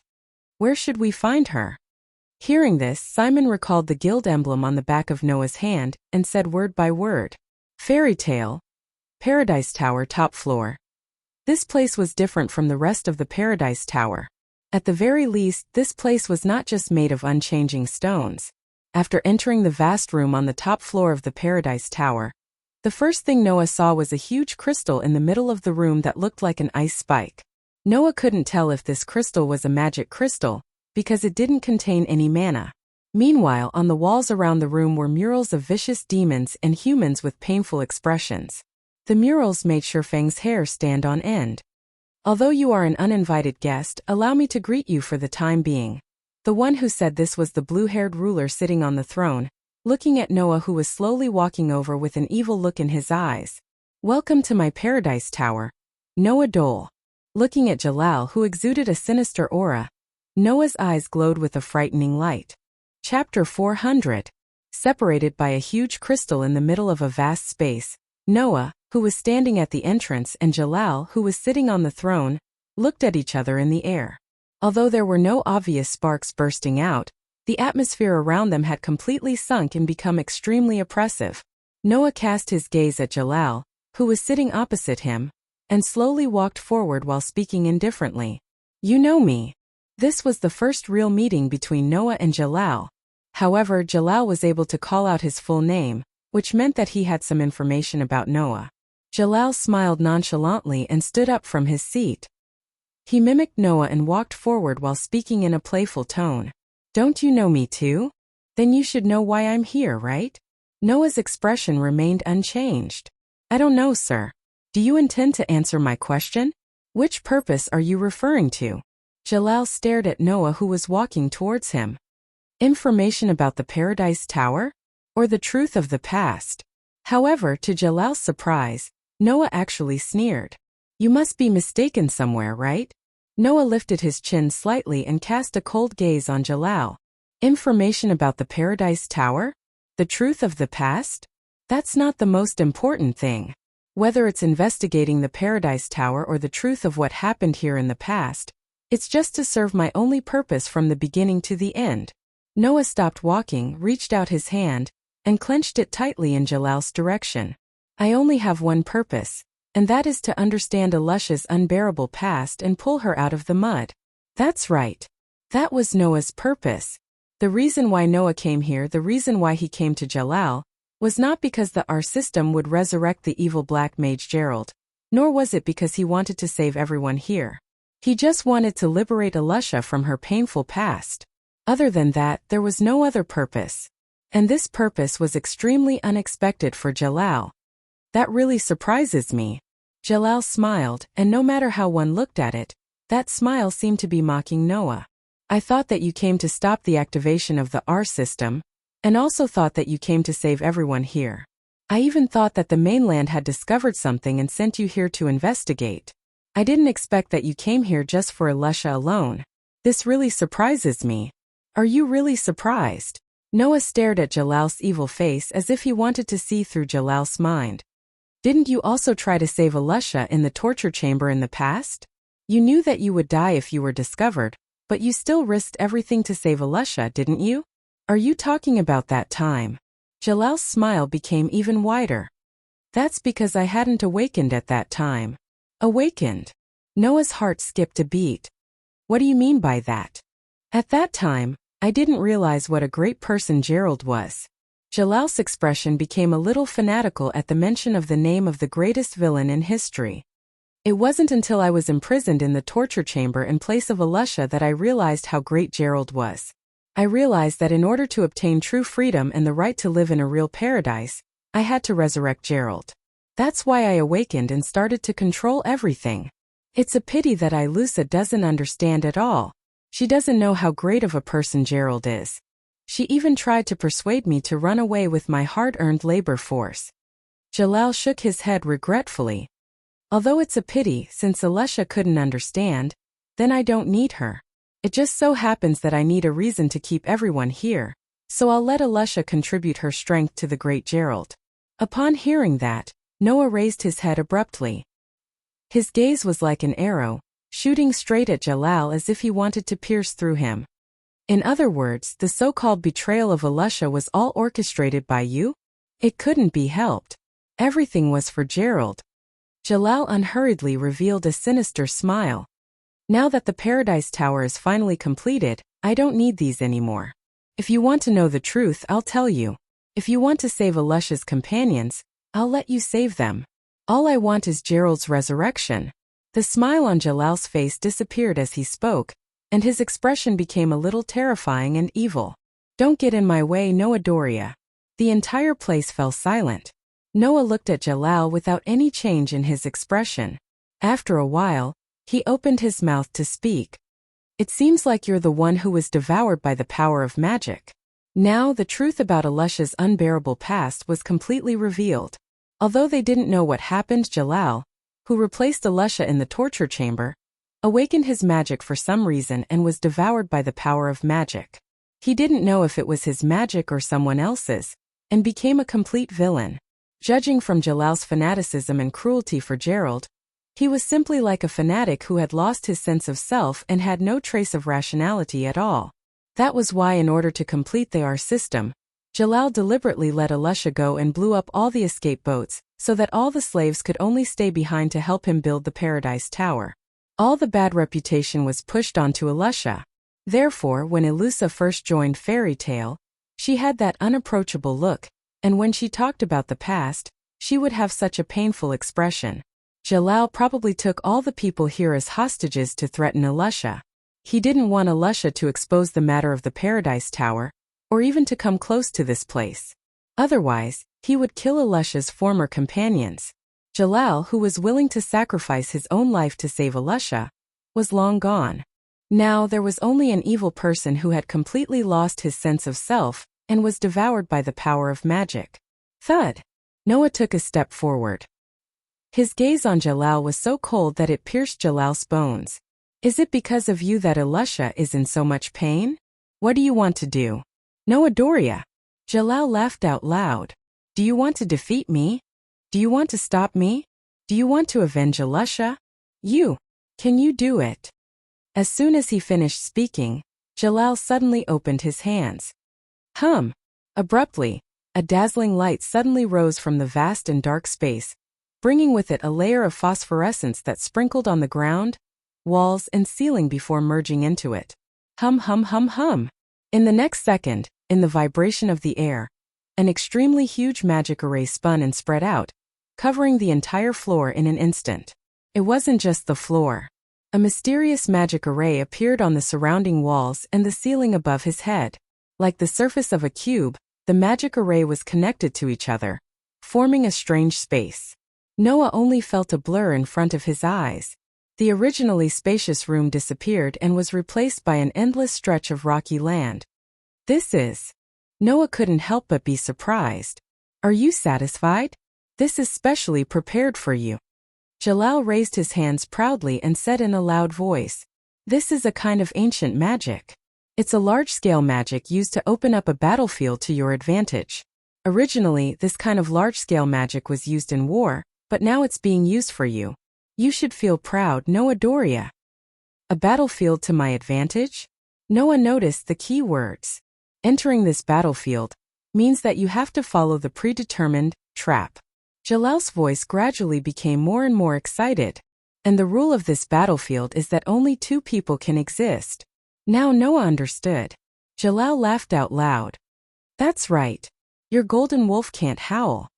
Where should we find her? Hearing this, Simon recalled the guild emblem on the back of Noah's hand and said word by word. Fairy tale. Paradise Tower, top floor. This place was different from the rest of the Paradise Tower. At the very least, this place was not just made of unchanging stones. After entering the vast room on the top floor of the Paradise Tower, the first thing Noah saw was a huge crystal in the middle of the room that looked like an ice spike. Noah couldn't tell if this crystal was a magic crystal, because it didn't contain any mana. Meanwhile, on the walls around the room were murals of vicious demons and humans with painful expressions. The murals made Shurfang's hair stand on end. Although you are an uninvited guest, allow me to greet you for the time being. The one who said this was the blue-haired ruler sitting on the throne, looking at Noah, who was slowly walking over with an evil look in his eyes. Welcome to my Paradise Tower, Noah Dole. Looking at Jalal, who exuded a sinister aura, Noah's eyes glowed with a frightening light. Chapter 400. Separated by a huge crystal in the middle of a vast space, Noah, who was standing at the entrance, and Jalal, who was sitting on the throne, looked at each other in the air. Although there were no obvious sparks bursting out, the atmosphere around them had completely sunk and become extremely oppressive. Noah cast his gaze at Jalal, who was sitting opposite him, and slowly walked forward while speaking indifferently. You know me. This was the first real meeting between Noah and Jalal. However, Jalal was able to call out his full name, which meant that he had some information about Noah. Jalal smiled nonchalantly and stood up from his seat. He mimicked Noah and walked forward while speaking in a playful tone. Don't you know me too? Then you should know why I'm here, right? Noah's expression remained unchanged. I don't know, sir. Do you intend to answer my question? Which purpose are you referring to? Jalal stared at Noah, who was walking towards him. Information about the Paradise Tower? Or the truth of the past? However, to Jalal's surprise, Noah actually sneered. You must be mistaken somewhere, right? Noah lifted his chin slightly and cast a cold gaze on Jalal. Information about the Paradise Tower? The truth of the past? That's not the most important thing. Whether it's investigating the Paradise Tower or the truth of what happened here in the past, it's just to serve my only purpose from the beginning to the end. Noah stopped walking, reached out his hand, and clenched it tightly in Jalal's direction. I only have one purpose, and that is to understand Alusha's unbearable past and pull her out of the mud. That's right. That was Noah's purpose. The reason why Noah came here, the reason why he came to Jalal, was not because the R system would resurrect the evil black mage Gerald, nor was it because he wanted to save everyone here. He just wanted to liberate Alusha from her painful past. Other than that, there was no other purpose. And this purpose was extremely unexpected for Jalal. That really surprises me. Jalal smiled, and no matter how one looked at it, that smile seemed to be mocking Noah. I thought that you came to stop the activation of the R system, and also thought that you came to save everyone here. I even thought that the mainland had discovered something and sent you here to investigate. I didn't expect that you came here just for Elisha alone. This really surprises me. Are you really surprised? Noah stared at Jalal's evil face as if he wanted to see through Jalal's mind. Didn't you also try to save Elisha in the torture chamber in the past? You knew that you would die if you were discovered, but you still risked everything to save Elisha, didn't you? Are you talking about that time? Jalal's smile became even wider. That's because I hadn't awakened at that time. Awakened? Noah's heart skipped a beat. What do you mean by that? At that time, I didn't realize what a great person Gerald was. Jalal's expression became a little fanatical at the mention of the name of the greatest villain in history. It wasn't until I was imprisoned in the torture chamber in place of Elisha that I realized how great Gerald was. I realized that in order to obtain true freedom and the right to live in a real paradise, I had to resurrect Gerald. That's why I awakened and started to control everything. It's a pity that Ilusa doesn't understand at all. She doesn't know how great of a person Gerald is. She even tried to persuade me to run away with my hard-earned labor force. Jalal shook his head regretfully. Although it's a pity since Elisha couldn't understand, then I don't need her. It just so happens that I need a reason to keep everyone here, so I'll let Elisha contribute her strength to the great Gerald. Upon hearing that, Noah raised his head abruptly. His gaze was like an arrow, shooting straight at Jalal as if he wanted to pierce through him. In other words, the so-called betrayal of Elisha was all orchestrated by you? It couldn't be helped. Everything was for Gerald. Jalal unhurriedly revealed a sinister smile. Now that the Paradise Tower is finally completed, I don't need these anymore. If you want to know the truth, I'll tell you. If you want to save Elisha's companions, I'll let you save them. All I want is Gerald's resurrection. The smile on Jalal's face disappeared as he spoke, and his expression became a little terrifying and evil. Don't get in my way, Noah Doria. The entire place fell silent. Noah looked at Jalal without any change in his expression. After a while, he opened his mouth to speak. It seems like you're the one who was devoured by the power of magic. Now the truth about Elisha's unbearable past was completely revealed. Although they didn't know what happened, Jalal, who replaced Elisha in the torture chamber, awakened his magic for some reason and was devoured by the power of magic. He didn't know if it was his magic or someone else's, and became a complete villain. Judging from Jalal's fanaticism and cruelty for Gerald, he was simply like a fanatic who had lost his sense of self and had no trace of rationality at all. That was why, in order to complete the R system, Jalal deliberately let Elisha go and blew up all the escape boats, so that all the slaves could only stay behind to help him build the Paradise Tower. All the bad reputation was pushed onto Elisha. Therefore, when Elusa first joined Fairy Tale, she had that unapproachable look, and when she talked about the past, she would have such a painful expression. Jalal probably took all the people here as hostages to threaten Elisha. He didn't want Elisha to expose the matter of the Paradise Tower, or even to come close to this place. Otherwise, he would kill Elisha's former companions. Jalal, who was willing to sacrifice his own life to save Elisha, was long gone. Now there was only an evil person who had completely lost his sense of self and was devoured by the power of magic. Thud! Noah took a step forward. His gaze on Jalal was so cold that it pierced Jalal's bones. Is it because of you that Elisha is in so much pain? What do you want to do? Noah Doria. Jalal laughed out loud. Do you want to defeat me? Do you want to stop me? Do you want to avenge Elisha? Can you do it? As soon as he finished speaking, Jalal suddenly opened his hands. Abruptly, a dazzling light suddenly rose from the vast and dark space, bringing with it a layer of phosphorescence that sprinkled on the ground, walls, and ceiling before merging into it. Hum hum hum hum. In the next second, in the vibration of the air, an extremely huge magic array spun and spread out, covering the entire floor in an instant. It wasn't just the floor. A mysterious magic array appeared on the surrounding walls and the ceiling above his head. Like the surface of a cube, the magic array was connected to each other, forming a strange space. Noah only felt a blur in front of his eyes. The originally spacious room disappeared and was replaced by an endless stretch of rocky land. Noah couldn't help but be surprised. Are you satisfied? This is specially prepared for you. Jalal raised his hands proudly and said in a loud voice, "This is a kind of ancient magic. It's a large-scale magic used to open up a battlefield to your advantage. Originally, this kind of large-scale magic was used in war, but now it's being used for you. You should feel proud, Noah Doria." A battlefield to my advantage? Noah noticed the key words. Entering this battlefield means that you have to follow the predetermined trap. Jalal's voice gradually became more and more excited. And the rule of this battlefield is that only 2 people can exist. Now Noah understood. Jalal laughed out loud. "That's right. Your golden wolf can't howl."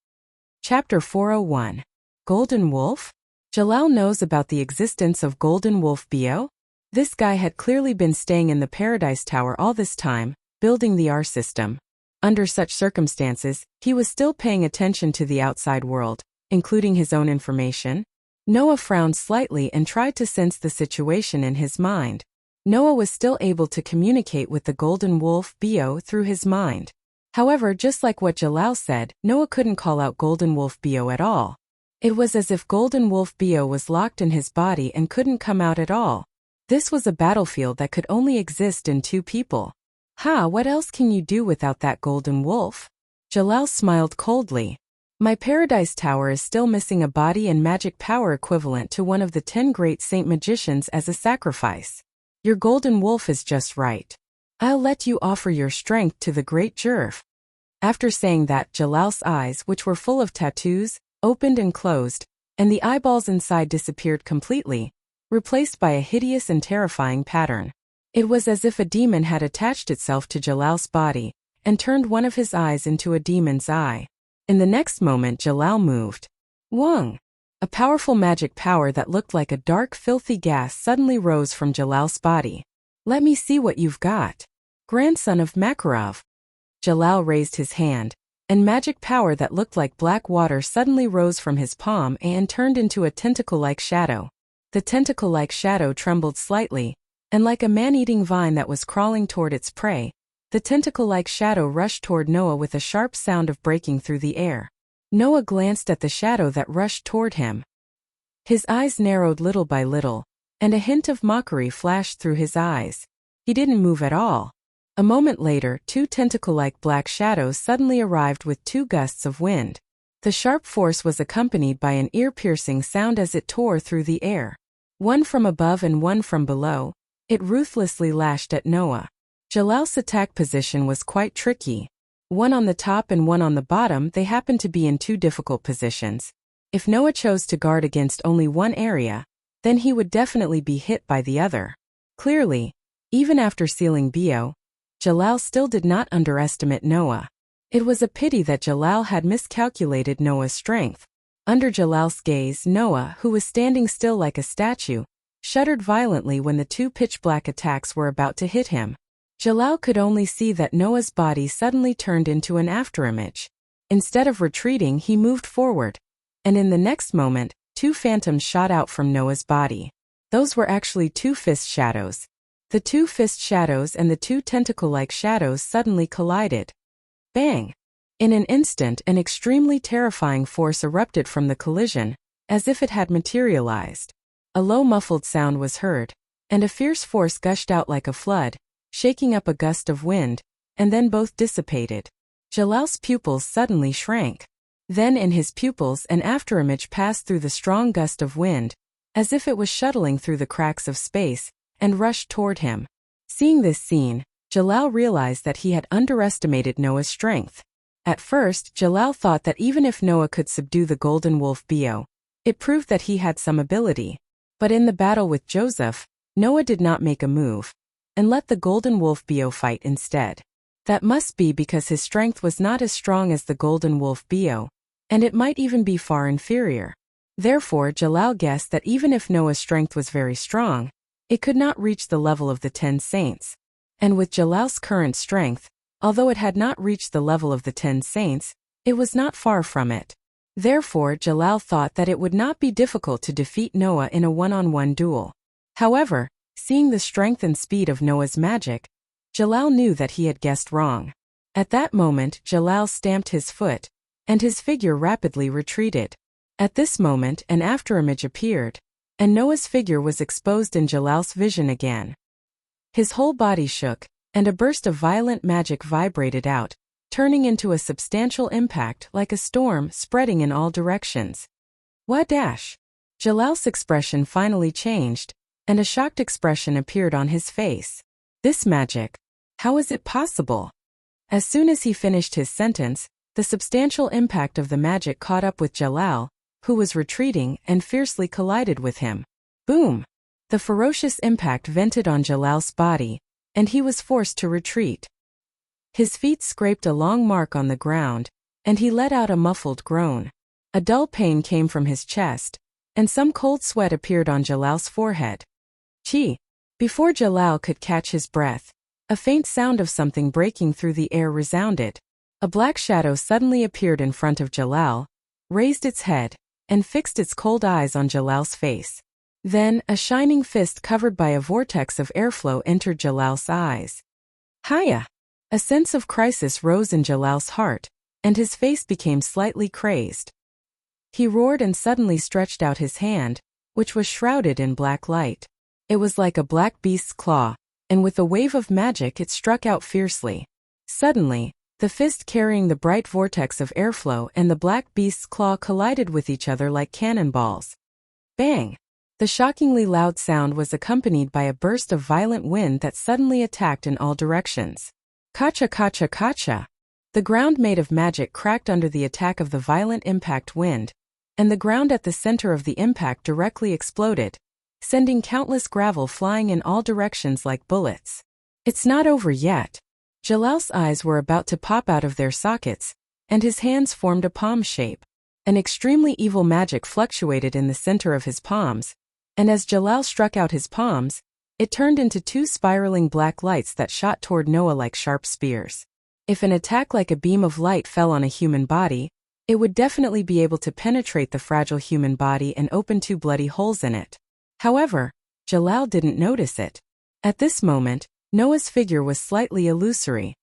Chapter 401. Golden Wolf? Jalal knows about the existence of Golden Wolf Bio? This guy had clearly been staying in the Paradise Tower all this time, building the R system. Under such circumstances, he was still paying attention to the outside world, including his own information. Noah frowned slightly and tried to sense the situation in his mind. Noah was still able to communicate with the Golden Wolf Bio through his mind. However, just like what Jalal said, Noah couldn't call out Golden Wolf Bio at all. It was as if Golden Wolf Bio was locked in his body and couldn't come out at all. This was a battlefield that could only exist in 2 people. What else can you do without that golden wolf? Jalal smiled coldly. My Paradise Tower is still missing a body and magic power equivalent to one of the 10 great saint magicians as a sacrifice. Your golden wolf is just right. I'll let you offer your strength to the great Jerf. After saying that, Jalal's eyes, which were full of tattoos, opened and closed, and the eyeballs inside disappeared completely, replaced by a hideous and terrifying pattern. It was as if a demon had attached itself to Jalal's body and turned one of his eyes into a demon's eye. In the next moment, Jalal moved. Wong! A powerful magic power that looked like a dark, filthy gas suddenly rose from Jalal's body. Let me see what you've got. Grandson of Makarov. Jalal raised his hand, and magic power that looked like black water suddenly rose from his palm and turned into a tentacle-like shadow. The tentacle-like shadow trembled slightly, and like a man-eating vine that was crawling toward its prey, the tentacle-like shadow rushed toward Noah with a sharp sound of breaking through the air. Noah glanced at the shadow that rushed toward him. His eyes narrowed little by little, and a hint of mockery flashed through his eyes. He didn't move at all. A moment later, 2 tentacle-like black shadows suddenly arrived with 2 gusts of wind. The sharp force was accompanied by an ear-piercing sound as it tore through the air. One from above and one from below, it ruthlessly lashed at Noah. Jalal's attack position was quite tricky. One on the top and one on the bottom, they happened to be in 2 difficult positions. If Noah chose to guard against only one area, then he would definitely be hit by the other. Clearly, even after sealing Bio, Jalal still did not underestimate Noah. It was a pity that Jalal had miscalculated Noah's strength. Under Jalal's gaze, Noah, who was standing still like a statue, shuddered violently when the 2 pitch-black attacks were about to hit him. Jalal could only see that Noah's body suddenly turned into an afterimage. Instead of retreating, he moved forward. And in the next moment, 2 phantoms shot out from Noah's body. Those were actually 2 fist shadows. The 2 fist shadows and the 2 tentacle-like shadows suddenly collided. Bang! In an instant, an extremely terrifying force erupted from the collision, as if it had materialized. A low muffled sound was heard, and a fierce force gushed out like a flood, shaking up a gust of wind, and then both dissipated. Jalal's pupils suddenly shrank. Then in his pupils an afterimage passed through the strong gust of wind, as if it was shuttling through the cracks of space, and rushed toward him. Seeing this scene, Jalal realized that he had underestimated Noah's strength. At first, Jalal thought that even if Noah could subdue the Golden Wolf Bio, it proved that he had some ability. But in the battle with Joseph, Noah did not make a move, and let the Golden Wolf Bio fight instead. That must be because his strength was not as strong as the Golden Wolf Bio, and it might even be far inferior. Therefore, Jalal guessed that even if Noah's strength was very strong, it could not reach the level of the 10 saints. And with Jalal's current strength, although it had not reached the level of the 10 saints, it was not far from it. Therefore, Jalal thought that it would not be difficult to defeat Noah in a one-on-one duel. However, seeing the strength and speed of Noah's magic, Jalal knew that he had guessed wrong. At that moment, Jalal stamped his foot, and his figure rapidly retreated. At this moment an afterimage appeared, and Noah's figure was exposed in Jalal's vision again. His whole body shook, and a burst of violent magic vibrated out, turning into a substantial impact like a storm spreading in all directions. Wadash! Jalal's expression finally changed, and a shocked expression appeared on his face. This magic! How is it possible? As soon as he finished his sentence, the substantial impact of the magic caught up with Jalal, who was retreating, and fiercely collided with him. Boom! The ferocious impact vented on Jalal's body, and he was forced to retreat. His feet scraped a long mark on the ground, and he let out a muffled groan. A dull pain came from his chest, and some cold sweat appeared on Jalal's forehead. Chi! Before Jalal could catch his breath, a faint sound of something breaking through the air resounded. A black shadow suddenly appeared in front of Jalal, raised its head, and fixed its cold eyes on Jalal's face. Then, a shining fist covered by a vortex of airflow entered Jalal's eyes. Hiya! A sense of crisis rose in Jalal's heart, and his face became slightly crazed. He roared and suddenly stretched out his hand, which was shrouded in black light. It was like a black beast's claw, and with a wave of magic it struck out fiercely. Suddenly, the fist carrying the bright vortex of airflow and the black beast's claw collided with each other like cannonballs. Bang! The shockingly loud sound was accompanied by a burst of violent wind that suddenly attacked in all directions. Kacha kacha kacha! The ground made of magic cracked under the attack of the violent impact wind, and the ground at the center of the impact directly exploded, sending countless gravel flying in all directions like bullets. It's not over yet. Jalal's eyes were about to pop out of their sockets, and his hands formed a palm shape. An extremely evil magic fluctuated in the center of his palms, and as Jalal struck out his palms, it turned into two spiraling black lights that shot toward Noah like sharp spears. If an attack like a beam of light fell on a human body, it would definitely be able to penetrate the fragile human body and open two bloody holes in it. However, Jalal didn't notice it. At this moment, Noah's figure was slightly illusory.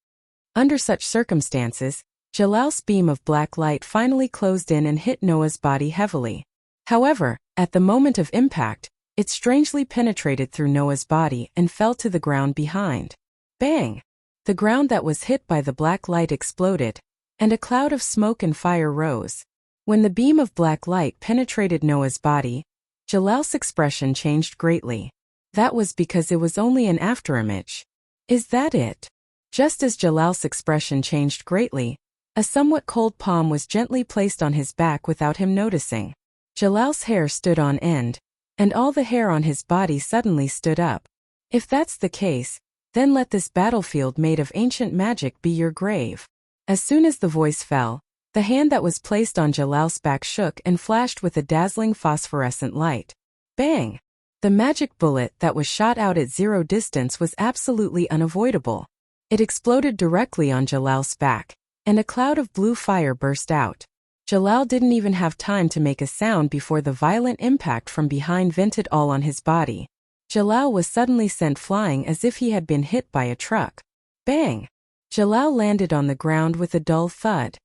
Under such circumstances, Jalal's beam of black light finally closed in and hit Noah's body heavily. However, at the moment of impact, it strangely penetrated through Noah's body and fell to the ground behind. Bang! The ground that was hit by the black light exploded, and a cloud of smoke and fire rose. When the beam of black light penetrated Noah's body, Jalal's expression changed greatly. That was because it was only an afterimage. Is that it? Just as Jalal's expression changed greatly, a somewhat cold palm was gently placed on his back without him noticing. Jalal's hair stood on end, and all the hair on his body suddenly stood up. If that's the case, then let this battlefield made of ancient magic be your grave. As soon as the voice fell, the hand that was placed on Jalal's back shook and flashed with a dazzling phosphorescent light. Bang! The magic bullet that was shot out at zero distance was absolutely unavoidable. It exploded directly on Jalal's back, and a cloud of blue fire burst out. Jalal didn't even have time to make a sound before the violent impact from behind vented all on his body. Jalal was suddenly sent flying as if he had been hit by a truck. Bang! Jalal landed on the ground with a dull thud.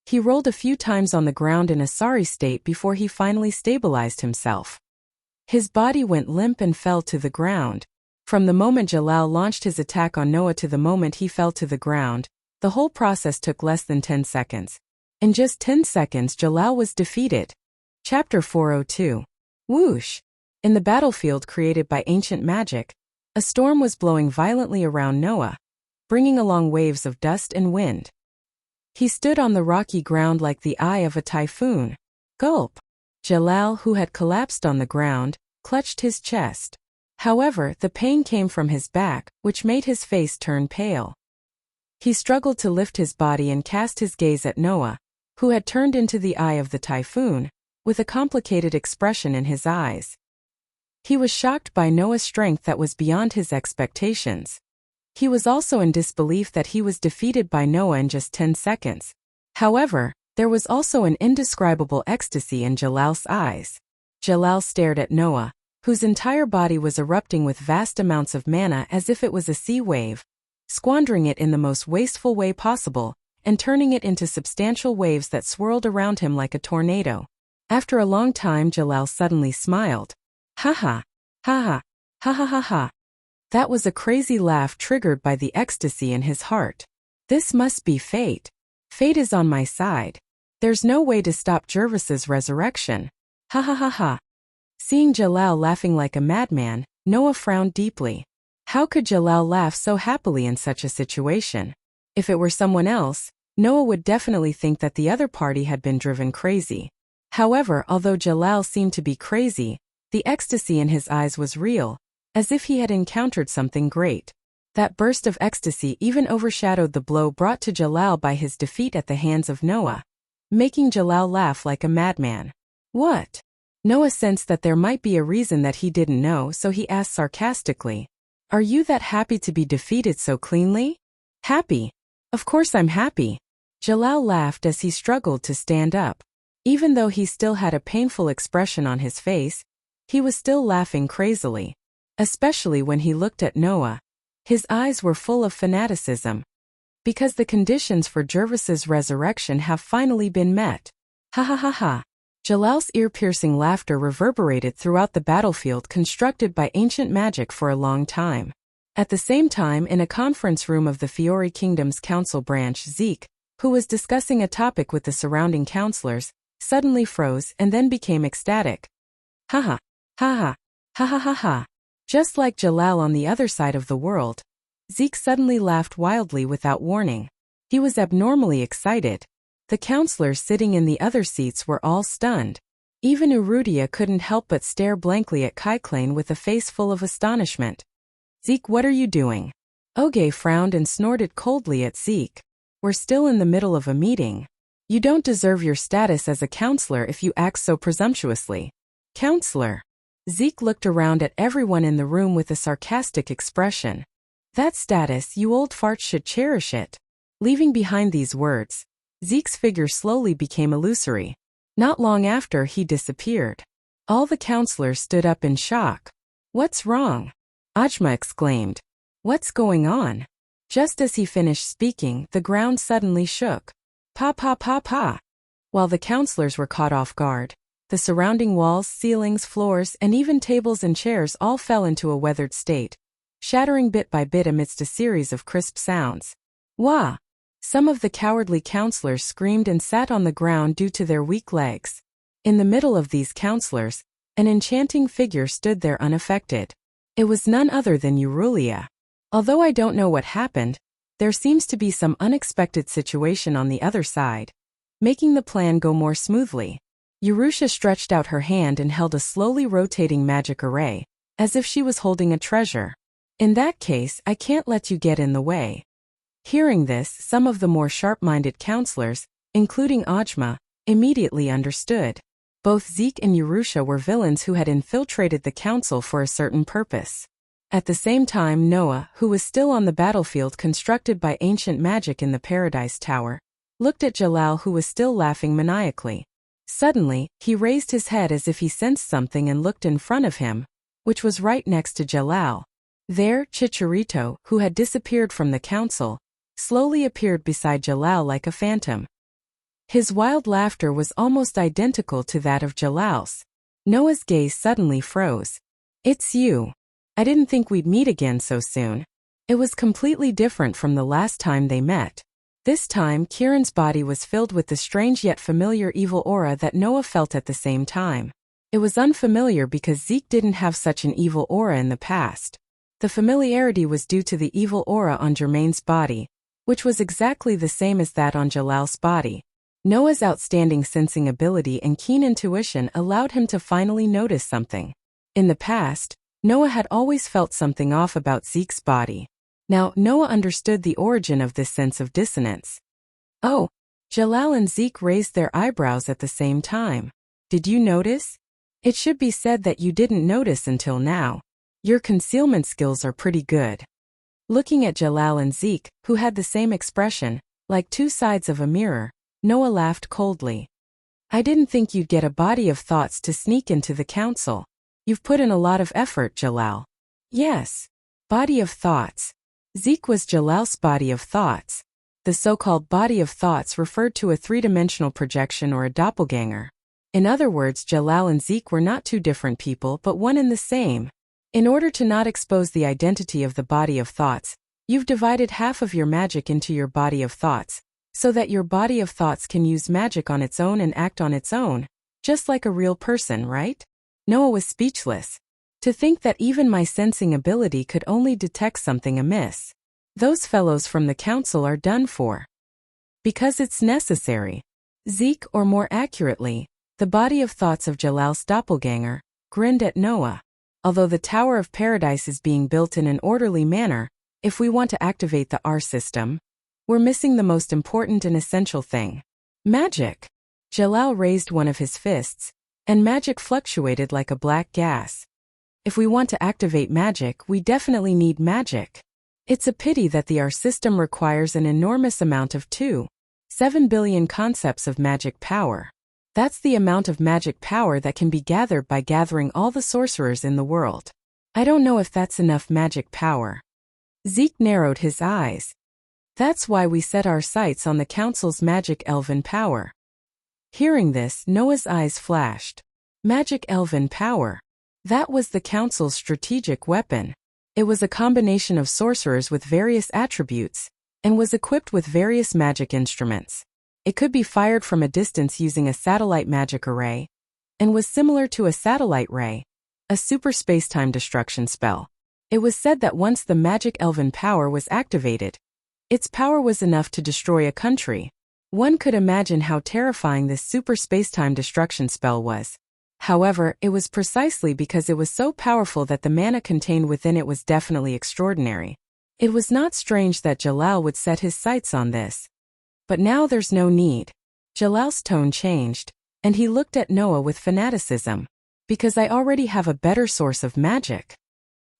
He rolled a few times on the ground in a sorry state before he finally stabilized himself. His body went limp and fell to the ground. From the moment Jalal launched his attack on Noah to the moment he fell to the ground, the whole process took less than 10 seconds. In just 10 seconds Jalal was defeated. Chapter 402. Whoosh! In the battlefield created by ancient magic, a storm was blowing violently around Noah, bringing along waves of dust and wind. He stood on the rocky ground like the eye of a typhoon. Gulp! Jalal, who had collapsed on the ground, clutched his chest. However, the pain came from his back, which made his face turn pale. He struggled to lift his body and cast his gaze at Noah, who had turned into the eye of the typhoon, with a complicated expression in his eyes. He was shocked by Noah's strength that was beyond his expectations. He was also in disbelief that he was defeated by Noah in just 10 seconds. However, there was also an indescribable ecstasy in Jalal's eyes. Jalal stared at Noah, whose entire body was erupting with vast amounts of mana as if it was a sea wave, squandering it in the most wasteful way possible, and turning it into substantial waves that swirled around him like a tornado. After a long time, Jalal suddenly smiled. Ha ha. Ha ha. Ha ha ha ha. That was a crazy laugh triggered by the ecstasy in his heart. This must be fate. Fate is on my side. There's no way to stop Jervis's resurrection. Ha ha ha ha. Seeing Jalal laughing like a madman, Noah frowned deeply. How could Jalal laugh so happily in such a situation? If it were someone else, Noah would definitely think that the other party had been driven crazy. However, although Jalal seemed to be crazy, the ecstasy in his eyes was real, as if he had encountered something great. That burst of ecstasy even overshadowed the blow brought to Jalal by his defeat at the hands of Noah, making Jalal laugh like a madman. What? Noah sensed that there might be a reason that he didn't know, so he asked sarcastically, "Are you that happy to be defeated so cleanly?" "Happy? Of course I'm happy." Jalal laughed as he struggled to stand up. Even though he still had a painful expression on his face, he was still laughing crazily. Especially when he looked at Noah. His eyes were full of fanaticism. Because the conditions for Jervis's resurrection have finally been met. Ha ha ha ha. Jalal's ear-piercing laughter reverberated throughout the battlefield constructed by ancient magic for a long time. At the same time, in a conference room of the Fiori Kingdom's council branch, Zeke, who was discussing a topic with the surrounding counselors, suddenly froze and then became ecstatic. Ha ha. Ha ha. Ha ha ha ha. Just like Jalal on the other side of the world, Zeke suddenly laughed wildly without warning. He was abnormally excited. The counselors sitting in the other seats were all stunned. Even Urudia couldn't help but stare blankly at Kaiklane with a face full of astonishment. "Zeke, what are you doing?" Oge frowned and snorted coldly at Zeke. "We're still in the middle of a meeting. You don't deserve your status as a counselor if you act so presumptuously." "Counselor?" Zeke looked around at everyone in the room with a sarcastic expression. "That status, you old farts should cherish it." Leaving behind these words, Zeke's figure slowly became illusory. Not long after, he disappeared. All the counselors stood up in shock. "What's wrong?" Ajma exclaimed. "What's going on?" Just as he finished speaking, the ground suddenly shook. Pa pa pa pa. While the counselors were caught off guard, the surrounding walls, ceilings, floors, and even tables and chairs all fell into a weathered state, shattering bit by bit amidst a series of crisp sounds. Wah! Some of the cowardly counselors screamed and sat on the ground due to their weak legs. In the middle of these counselors, an enchanting figure stood there unaffected. It was none other than Urulia. Although I don't know what happened, there seems to be some unexpected situation on the other side, making the plan go more smoothly. Urusha stretched out her hand and held a slowly rotating magic array, as if she was holding a treasure. "In that case, I can't let you get in the way." Hearing this, some of the more sharp-minded counselors, including Ajma, immediately understood. Both Zeke and Urusha were villains who had infiltrated the council for a certain purpose. At the same time, Noah, who was still on the battlefield constructed by ancient magic in the Paradise Tower, looked at Jalal, who was still laughing maniacally. Suddenly, he raised his head as if he sensed something and looked in front of him, which was right next to Jalal. There, Chicharito, who had disappeared from the council, slowly appeared beside Jalal like a phantom. His wild laughter was almost identical to that of Jalal's. Noah's gaze suddenly froze. "It's you. I didn't think we'd meet again so soon." It was completely different from the last time they met. This time, Kieran's body was filled with the strange yet familiar evil aura that Noah felt at the same time. It was unfamiliar because Zeke didn't have such an evil aura in the past. The familiarity was due to the evil aura on Jermaine's body, which was exactly the same as that on Jalal's body. Noah's outstanding sensing ability and keen intuition allowed him to finally notice something. In the past, Noah had always felt something off about Zeke's body. Now, Noah understood the origin of this sense of dissonance. "Oh!" Jalal and Zeke raised their eyebrows at the same time. "Did you notice?" "It should be said that you didn't notice until now. Your concealment skills are pretty good." Looking at Jalal and Zeke, who had the same expression, like two sides of a mirror, Noah laughed coldly. "I didn't think you'd get a body of thoughts to sneak into the council. You've put in a lot of effort, Jalal." "Yes. Body of thoughts." Zeke was Jalal's body of thoughts. The so-called body of thoughts referred to a three-dimensional projection or a doppelganger. In other words, Jalal and Zeke were not two different people but one and the same. In order to not expose the identity of the body of thoughts, you've divided half of your magic into your body of thoughts, so that your body of thoughts can use magic on its own and act on its own, just like a real person, right? Noah was speechless. To think that even my sensing ability could only detect something amiss. Those fellows from the council are done for. Because it's necessary. Zeke, or more accurately, the body of thoughts of Jalal's doppelganger, grinned at Noah. Although the Tower of Paradise is being built in an orderly manner, if we want to activate the R system, we're missing the most important and essential thing. Magic. Jalal raised one of his fists, and magic fluctuated like a black gas. If we want to activate magic, we definitely need magic. It's a pity that the R system requires an enormous amount of 7 billion concepts of magic power. That's the amount of magic power that can be gathered by gathering all the sorcerers in the world. I don't know if that's enough magic power. Zeke narrowed his eyes. That's why we set our sights on the council's magic elven power. Hearing this, Noah's eyes flashed. Magic elven power. That was the council's strategic weapon. It was a combination of sorcerers with various attributes, and was equipped with various magic instruments. It could be fired from a distance using a satellite magic array, and was similar to a satellite ray, a super space-time destruction spell. It was said that once the magic elven power was activated, its power was enough to destroy a country. One could imagine how terrifying this super space-time destruction spell was. However, it was precisely because it was so powerful that the mana contained within it was definitely extraordinary. It was not strange that Jalal would set his sights on this. But now there's no need. Jalal's tone changed, and he looked at Noah with fanaticism. Because I already have a better source of magic.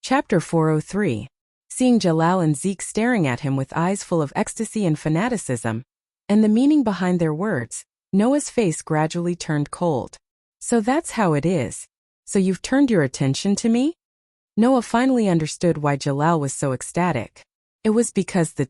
Chapter 403. Seeing Jalal and Zeke staring at him with eyes full of ecstasy and fanaticism, and the meaning behind their words, Noah's face gradually turned cold. So that's how it is. So you've turned your attention to me? Noah finally understood why Jalal was so ecstatic. It was because the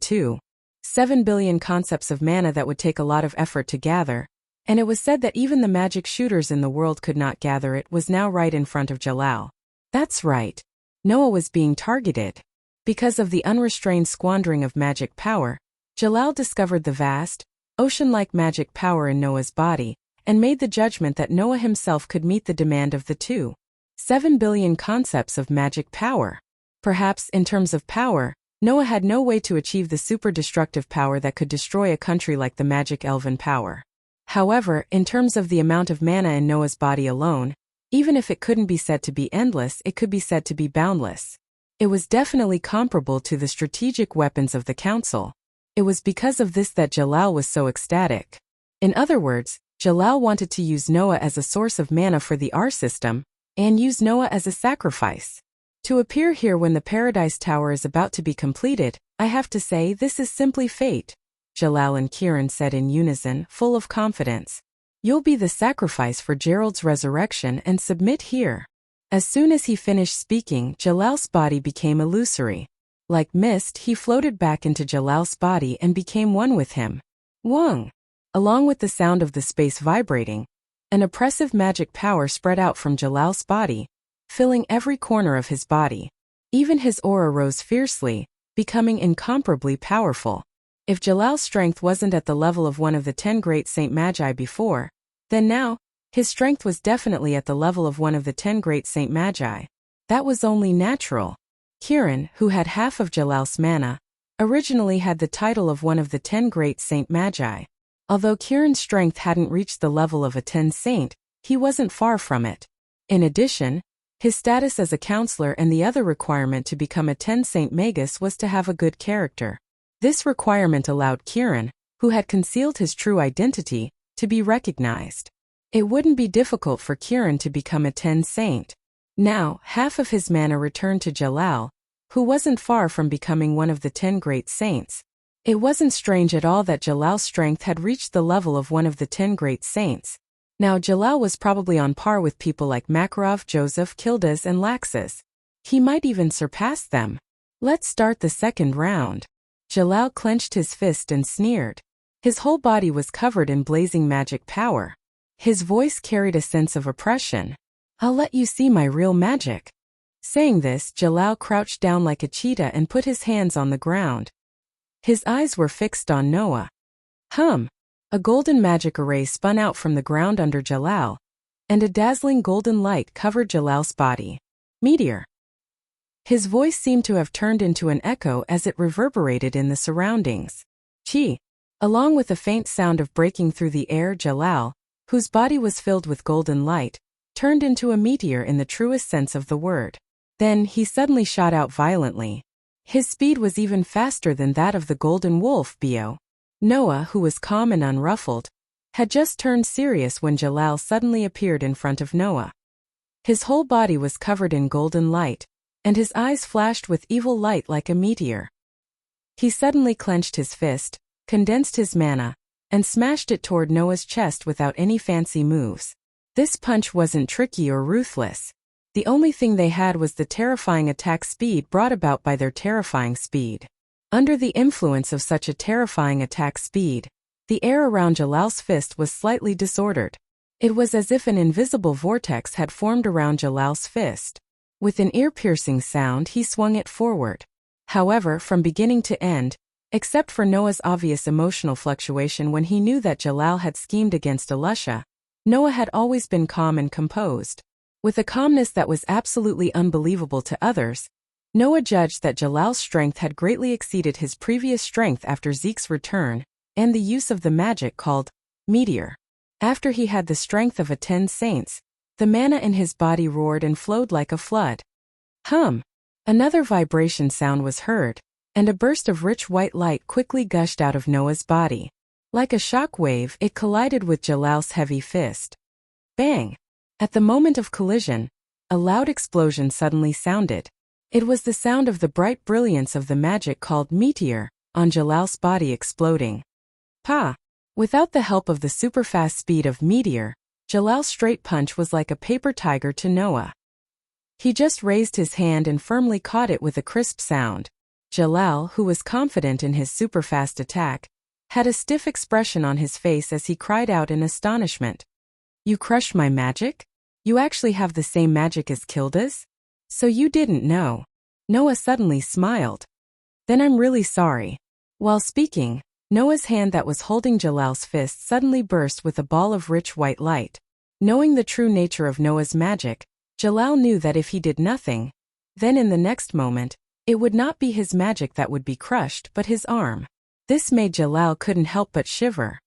7 billion concepts of mana that would take a lot of effort to gather, and it was said that even the magic shooters in the world could not gather it, was now right in front of Jalal. That's right. Noah was being targeted. Because of the unrestrained squandering of magic power, Jalal discovered the vast, ocean-like magic power in Noah's body, and made the judgment that Noah himself could meet the demand of the 7 billion concepts of magic power. Perhaps, in terms of power, Noah had no way to achieve the super-destructive power that could destroy a country like the magic elven power. However, in terms of the amount of mana in Noah's body alone, even if it couldn't be said to be endless, it could be said to be boundless. It was definitely comparable to the strategic weapons of the council. It was because of this that Jalal was so ecstatic. In other words, Jalal wanted to use Noah as a source of mana for the R system, and use Noah as a sacrifice. To appear here when the Paradise Tower is about to be completed, I have to say this is simply fate, Jalal and Kieran said in unison, full of confidence. You'll be the sacrifice for Gerald's resurrection and submit here. As soon as he finished speaking, Jalal's body became illusory. Like mist, he floated back into Jalal's body and became one with him. Wong! Along with the sound of the space vibrating, an oppressive magic power spread out from Jalal's body, filling every corner of his body. Even his aura rose fiercely, becoming incomparably powerful. If Jalal's strength wasn't at the level of one of the 10 great Saint Magi before, then now, his strength was definitely at the level of one of the 10 great Saint Magi. That was only natural. Kieran, who had half of Jalal's mana, originally had the title of one of the 10 great Saint Magi. Although Kieran's strength hadn't reached the level of a 10 saint, he wasn't far from it. In addition, his status as a counselor and the other requirement to become a 10 Saint Magus was to have a good character. This requirement allowed Kieran, who had concealed his true identity, to be recognized. It wouldn't be difficult for Kieran to become a 10 Saint. Now, half of his mana returned to Jalal, who wasn't far from becoming one of the 10 great saints. It wasn't strange at all that Jalal's strength had reached the level of one of the 10 great saints. Now Jalal was probably on par with people like Makarov, Joseph, Kildas and Laxus. He might even surpass them. Let's start the second round. Jalal clenched his fist and sneered. His whole body was covered in blazing magic power. His voice carried a sense of oppression. "I'll let you see my real magic." Saying this, Jalal crouched down like a cheetah and put his hands on the ground. His eyes were fixed on Noah. A golden magic array spun out from the ground under Jalal, and a dazzling golden light covered Jalal's body. "Meteor." His voice seemed to have turned into an echo as it reverberated in the surroundings. "Chi." Along with a faint sound of breaking through the air, Jalal, whose body was filled with golden light, turned into a meteor in the truest sense of the word. Then he suddenly shot out violently. His speed was even faster than that of the golden wolf Bio. Noah, who was calm and unruffled, had just turned serious when Jalal suddenly appeared in front of Noah. His whole body was covered in golden light, and his eyes flashed with evil light like a meteor. He suddenly clenched his fist, condensed his mana, and smashed it toward Noah's chest without any fancy moves. This punch wasn't tricky or ruthless. The only thing they had was the terrifying attack speed brought about by their terrifying speed. Under the influence of such a terrifying attack speed, the air around Jalal's fist was slightly disordered. It was as if an invisible vortex had formed around Jalal's fist. With an ear-piercing sound, he swung it forward. However, from beginning to end, except for Noah's obvious emotional fluctuation when he knew that Jalal had schemed against Alusha, Noah had always been calm and composed. With a calmness that was absolutely unbelievable to others, Noah judged that Jalal's strength had greatly exceeded his previous strength after Zeke's return and the use of the magic called Meteor. After he had the strength of 10 saints, the mana in his body roared and flowed like a flood. Another vibration sound was heard, and a burst of rich white light quickly gushed out of Noah's body. Like a shock wave, it collided with Jalal's heavy fist. Bang! At the moment of collision, a loud explosion suddenly sounded. It was the sound of the bright brilliance of the magic called Meteor on Jalal's body exploding. Pa! Without the help of the super-fast speed of Meteor, Jalal's straight punch was like a paper tiger to Noah. He just raised his hand and firmly caught it with a crisp sound. Jalal, who was confident in his super-fast attack, had a stiff expression on his face as he cried out in astonishment. "You crushed my magic? You actually have the same magic as Kilda's? So you didn't know." Noah suddenly smiled. "Then I'm really sorry." While speaking, Noah's hand that was holding Jalal's fist suddenly burst with a ball of rich white light. Knowing the true nature of Noah's magic, Jalal knew that if he did nothing, then in the next moment, it would not be his magic that would be crushed but his arm. This made Jalal couldn't help but shiver.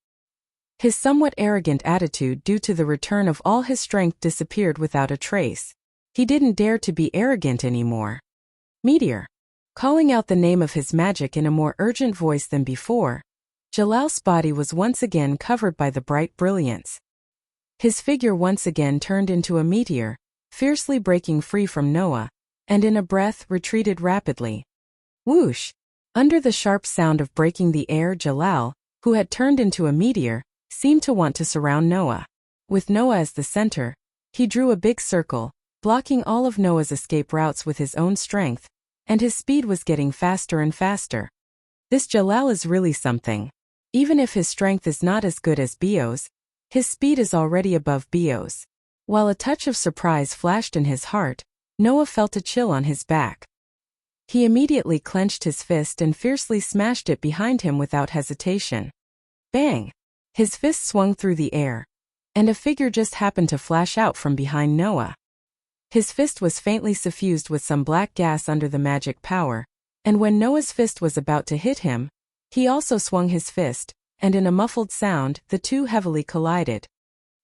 His somewhat arrogant attitude due to the return of all his strength disappeared without a trace. He didn't dare to be arrogant anymore. "Meteor." Calling out the name of his magic in a more urgent voice than before, Jalal's body was once again covered by the bright brilliance. His figure once again turned into a meteor, fiercely breaking free from Noah, and in a breath retreated rapidly. Whoosh! Under the sharp sound of breaking the air, Jalal, who had turned into a meteor, seemed to want to surround Noah. With Noah as the center, he drew a big circle, blocking all of Noah's escape routes with his own strength, and his speed was getting faster and faster. This Jalal is really something. Even if his strength is not as good as Bio's, his speed is already above Bio's. While a touch of surprise flashed in his heart, Noah felt a chill on his back. He immediately clenched his fist and fiercely smashed it behind him without hesitation. Bang! His fist swung through the air, and a figure just happened to flash out from behind Noah. His fist was faintly suffused with some black gas under the magic power, and when Noah's fist was about to hit him, he also swung his fist, and in a muffled sound, the two heavily collided.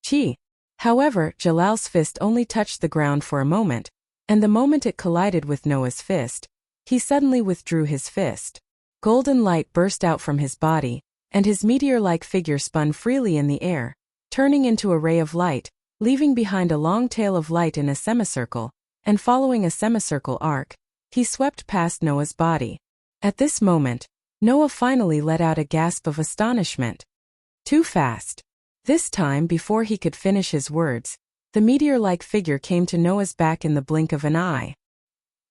Chi! However, Jalal's fist only touched the ground for a moment, and the moment it collided with Noah's fist, he suddenly withdrew his fist. Golden light burst out from his body, and his meteor-like figure spun freely in the air, turning into a ray of light, leaving behind a long tail of light in a semicircle, and following a semicircle arc, he swept past Noah's body. At this moment, Noah finally let out a gasp of astonishment. Too fast. This time, before he could finish his words, the meteor-like figure came to Noah's back in the blink of an eye.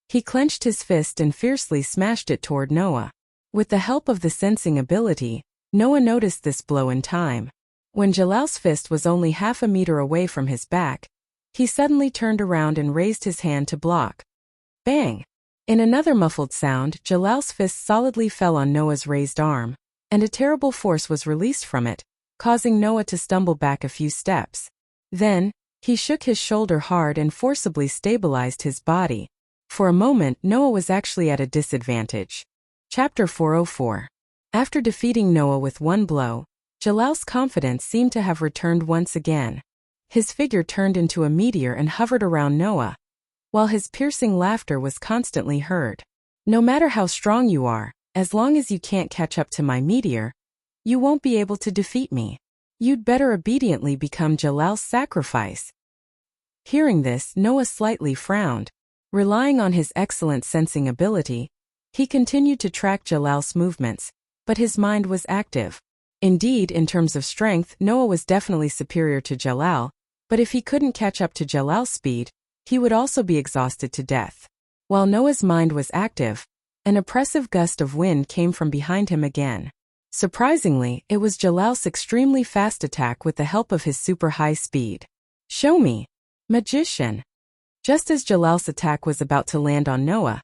He clenched his fist and fiercely smashed it toward Noah. With the help of the sensing ability, Noah noticed this blow in time. When Jalal's fist was only half a meter away from his back, he suddenly turned around and raised his hand to block. Bang! In another muffled sound, Jalal's fist solidly fell on Noah's raised arm, and a terrible force was released from it, causing Noah to stumble back a few steps. Then, he shook his shoulder hard and forcibly stabilized his body. For a moment, Noah was actually at a disadvantage. Chapter 404. After defeating Noah with one blow, Jalal's confidence seemed to have returned once again. His figure turned into a meteor and hovered around Noah, while his piercing laughter was constantly heard. No matter how strong you are, as long as you can't catch up to my meteor, you won't be able to defeat me. You'd better obediently become Jalal's sacrifice. Hearing this, Noah slightly frowned. Relying on his excellent sensing ability, he continued to track Jalal's movements, but his mind was active. Indeed, in terms of strength, Noah was definitely superior to Jalal, but if he couldn't catch up to Jalal's speed, he would also be exhausted to death. While Noah's mind was active, an oppressive gust of wind came from behind him again. Surprisingly, it was Jalal's extremely fast attack with the help of his super high speed. Show me, magician. Just as Jalal's attack was about to land on Noah,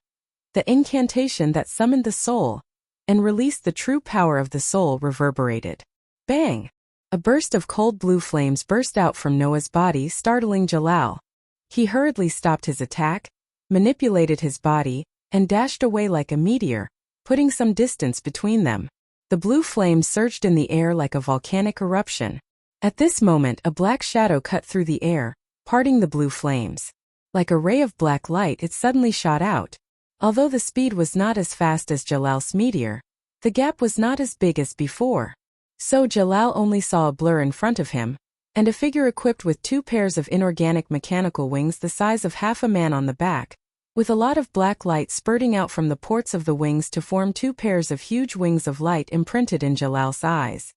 the incantation that summoned the soul and released the true power of the soul reverberated. Bang! A burst of cold blue flames burst out from Noah's body, startling Jalal. He hurriedly stopped his attack, manipulated his body, and dashed away like a meteor, putting some distance between them. The blue flames surged in the air like a volcanic eruption. At this moment, a black shadow cut through the air, parting the blue flames. Like a ray of black light, it suddenly shot out. Although the speed was not as fast as Jalal's meteor, the gap was not as big as before. So Jalal only saw a blur in front of him, and a figure equipped with 2 pairs of inorganic mechanical wings the size of half a man on the back, with a lot of black light spurting out from the ports of the wings to form 2 pairs of huge wings of light imprinted in Jalal's eyes.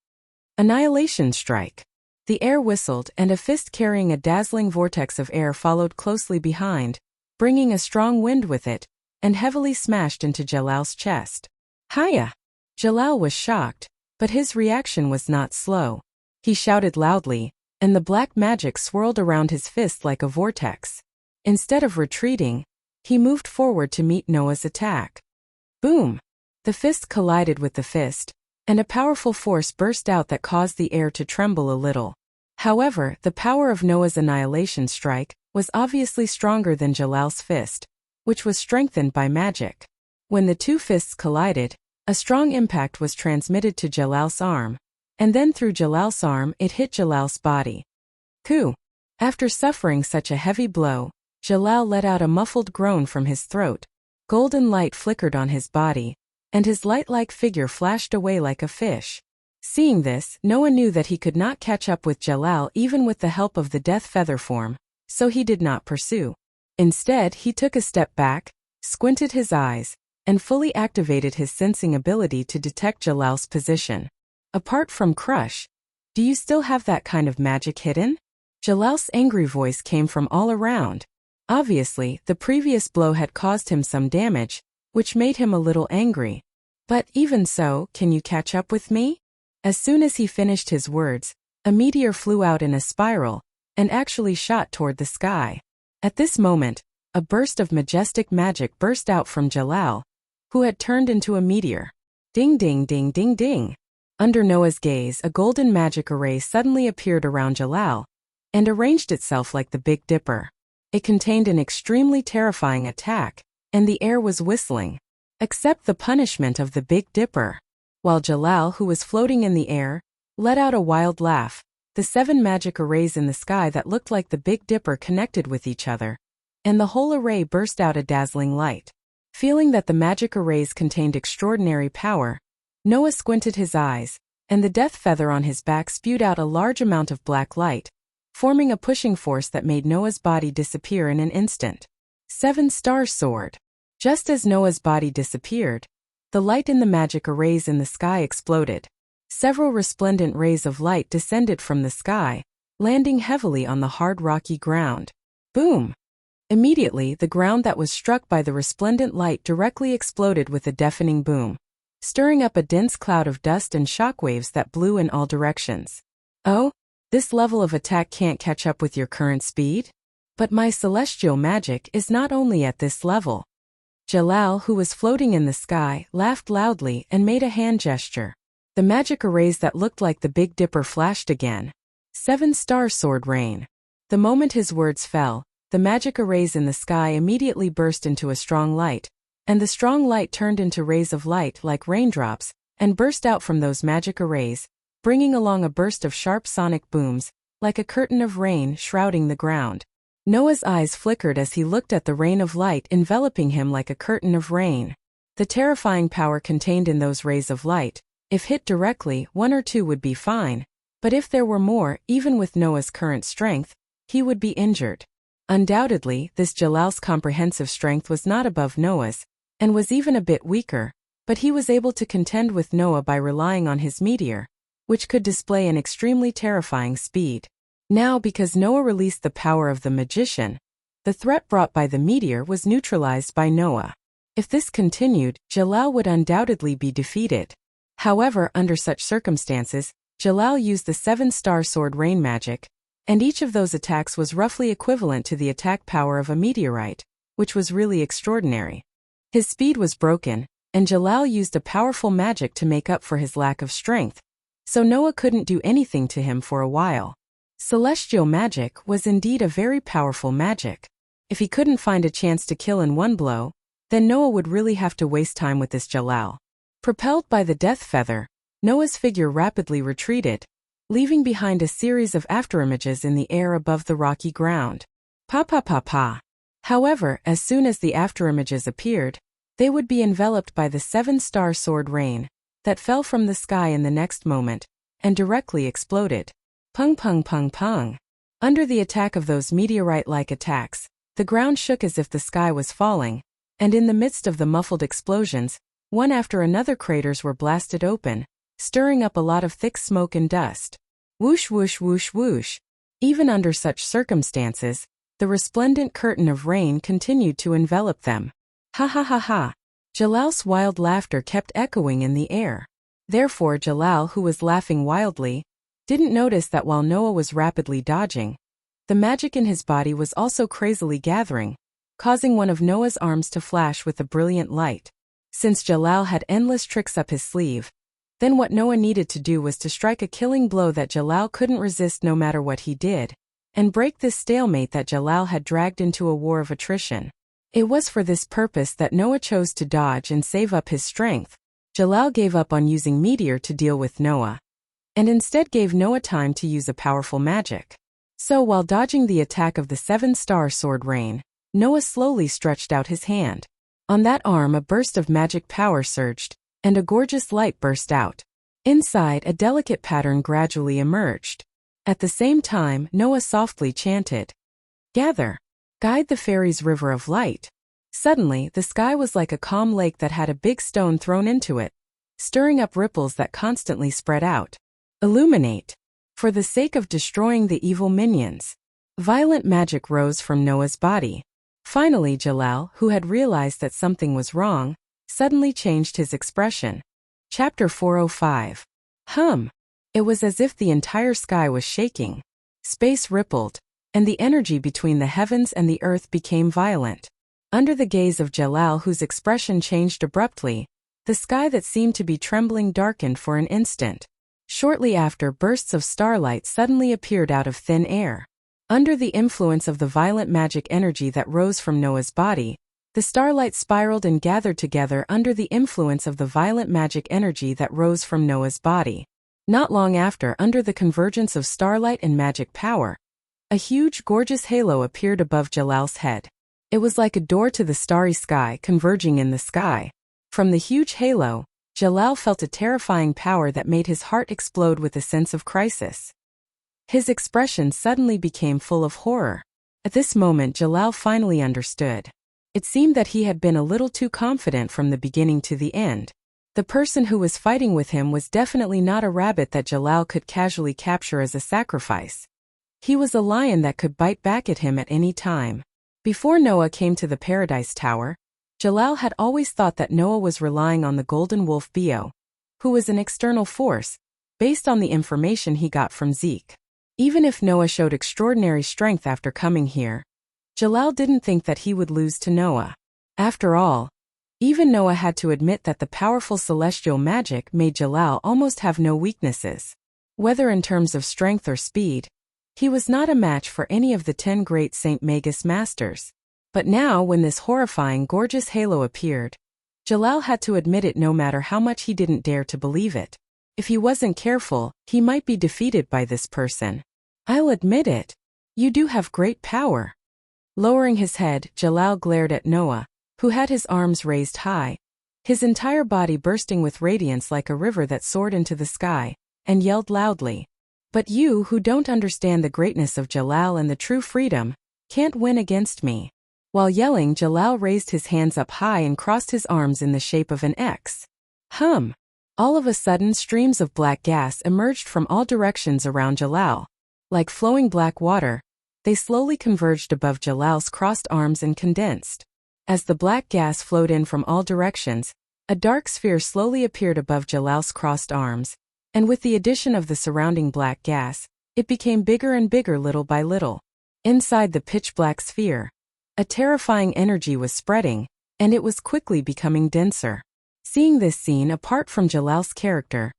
Annihilation strike. The air whistled, and a fist carrying a dazzling vortex of air followed closely behind, bringing a strong wind with it, and heavily smashed into Jalal's chest. Hiya! Jalal was shocked, but his reaction was not slow. He shouted loudly, and the black magic swirled around his fist like a vortex. Instead of retreating, he moved forward to meet Noah's attack. Boom! The fist collided with the fist, and a powerful force burst out that caused the air to tremble a little. However, the power of Noah's annihilation strike was obviously stronger than Jalal's fist, which was strengthened by magic. When the 2 fists collided, a strong impact was transmitted to Jalal's arm, and then through Jalal's arm it hit Jalal's body. Coo! After suffering such a heavy blow, Jalal let out a muffled groan from his throat. Golden light flickered on his body, and his light-like figure flashed away like a fish. Seeing this, Noah knew that he could not catch up with Jalal even with the help of the death feather form, so he did not pursue. Instead, he took a step back, squinted his eyes, and fully activated his sensing ability to detect Jalal's position. Apart from Crush, do you still have that kind of magic hidden? Jalal's angry voice came from all around. Obviously, the previous blow had caused him some damage, which made him a little angry. But even so, can you catch up with me? As soon as he finished his words, a meteor flew out in a spiral, and actually shot toward the sky. At this moment, a burst of majestic magic burst out from Jalal, who had turned into a meteor. Ding ding ding ding ding. Under Noah's gaze, a golden magic array suddenly appeared around Jalal, and arranged itself like the Big Dipper. It contained an extremely terrifying attack, and the air was whistling. Accept the punishment of the Big Dipper. While Jalal, who was floating in the air, let out a wild laugh, the 7 magic arrays in the sky that looked like the Big Dipper connected with each other, and the whole array burst out a dazzling light. Feeling that the magic arrays contained extraordinary power, Noah squinted his eyes, and the death feather on his back spewed out a large amount of black light, forming a pushing force that made Noah's body disappear in an instant. 7-star sword. Just as Noah's body disappeared, the light in the magic arrays in the sky exploded. Several resplendent rays of light descended from the sky, landing heavily on the hard rocky ground. Boom! Immediately, the ground that was struck by the resplendent light directly exploded with a deafening boom, stirring up a dense cloud of dust and shockwaves that blew in all directions. Oh, this level of attack can't catch up with your current speed? But my celestial magic is not only at this level. Jalal, who was floating in the sky, laughed loudly and made a hand gesture. The magic arrays that looked like the Big Dipper flashed again. 7-star sword rain. The moment his words fell, the magic arrays in the sky immediately burst into a strong light, and the strong light turned into rays of light like raindrops, and burst out from those magic arrays, bringing along a burst of sharp sonic booms, like a curtain of rain shrouding the ground. Noah's eyes flickered as he looked at the rain of light enveloping him like a curtain of rain. The terrifying power contained in those rays of light. If hit directly, 1 or 2 would be fine, but if there were more, even with Noah's current strength, he would be injured. Undoubtedly, this Jalal's comprehensive strength was not above Noah's, and was even a bit weaker, but he was able to contend with Noah by relying on his meteor, which could display an extremely terrifying speed. Now, because Noah released the power of the magician, the threat brought by the meteor was neutralized by Noah. If this continued, Jalal would undoubtedly be defeated. However, under such circumstances, Jalal used the 7-star sword rain magic, and each of those attacks was roughly equivalent to the attack power of a meteorite, which was really extraordinary. His speed was broken, and Jalal used a powerful magic to make up for his lack of strength, so Noah couldn't do anything to him for a while. Celestial magic was indeed a very powerful magic. If he couldn't find a chance to kill in one blow, then Noah would really have to waste time with this Jalal. Propelled by the death feather, Noah's figure rapidly retreated, leaving behind a series of afterimages in the air above the rocky ground. Pa pa pa pa. However, as soon as the afterimages appeared, they would be enveloped by the 7-star sword rain that fell from the sky in the next moment, and directly exploded. Pung pung pung pung. Under the attack of those meteorite-like attacks, the ground shook as if the sky was falling, and in the midst of the muffled explosions, one after another craters were blasted open, stirring up a lot of thick smoke and dust. Whoosh whoosh whoosh whoosh. Even under such circumstances, the resplendent curtain of rain continued to envelop them. Ha ha ha ha. Jalal's wild laughter kept echoing in the air. Therefore Jalal, who was laughing wildly, didn't notice that while Noah was rapidly dodging, the magic in his body was also crazily gathering, causing one of Noah's arms to flash with a brilliant light. Since Jalal had endless tricks up his sleeve, then what Noah needed to do was to strike a killing blow that Jalal couldn't resist no matter what he did, and break this stalemate that Jalal had dragged into a war of attrition. It was for this purpose that Noah chose to dodge and save up his strength. Jalal gave up on using meteor to deal with Noah, and instead gave Noah time to use a powerful magic. So while dodging the attack of the 7-star sword rain, Noah slowly stretched out his hand. On that arm a burst of magic power surged, and a gorgeous light burst out. Inside, a delicate pattern gradually emerged. At the same time, Noah softly chanted, "Gather, guide the fairies' river of light." Suddenly, the sky was like a calm lake that had a big stone thrown into it, stirring up ripples that constantly spread out. Illuminate. For the sake of destroying the evil minions. Violent magic rose from Noah's body. Finally, Jalal, who had realized that something was wrong, suddenly changed his expression. Chapter 405. It was as if the entire sky was shaking. Space rippled, and the energy between the heavens and the earth became violent. Under the gaze of Jalal, whose expression changed abruptly, the sky that seemed to be trembling darkened for an instant. Shortly after, bursts of starlight suddenly appeared out of thin air. Under the influence of the violent magic energy that rose from Noah's body, the starlight spiraled and gathered together under the influence of the violent magic energy that rose from Noah's body. Not long after, under the convergence of starlight and magic power, a huge, gorgeous halo appeared above Jalal's head. It was like a door to the starry sky converging in the sky. From the huge halo, Jalal felt a terrifying power that made his heart explode with a sense of crisis. His expression suddenly became full of horror. At this moment, Jalal finally understood. It seemed that he had been a little too confident from the beginning to the end. The person who was fighting with him was definitely not a rabbit that Jalal could casually capture as a sacrifice. He was a lion that could bite back at him at any time. Before Noah came to the Paradise Tower, Jalal had always thought that Noah was relying on the golden wolf Bio, who was an external force, based on the information he got from Zeke. Even if Noah showed extraordinary strength after coming here, Jalal didn't think that he would lose to Noah. After all, even Noah had to admit that the powerful celestial magic made Jalal almost have no weaknesses. Whether in terms of strength or speed, he was not a match for any of the 10 great St. Magus masters. But now when this horrifying gorgeous halo appeared, Jalal had to admit it no matter how much he didn't dare to believe it. If he wasn't careful, he might be defeated by this person. I'll admit it. You do have great power. Lowering his head, Jalal glared at Noah, who had his arms raised high, his entire body bursting with radiance like a river that soared into the sky, and yelled loudly. But you who don't understand the greatness of Jalal and the true freedom, can't win against me. While yelling, Jalal raised his hands up high and crossed his arms in the shape of an X. All of a sudden streams of black gas emerged from all directions around Jalal. Like flowing black water, they slowly converged above Jalal's crossed arms and condensed. As the black gas flowed in from all directions, a dark sphere slowly appeared above Jalal's crossed arms, and with the addition of the surrounding black gas, it became bigger and bigger little by little. Inside the pitch-black sphere, a terrifying energy was spreading, and it was quickly becoming denser. Seeing this scene apart from Jalal's character,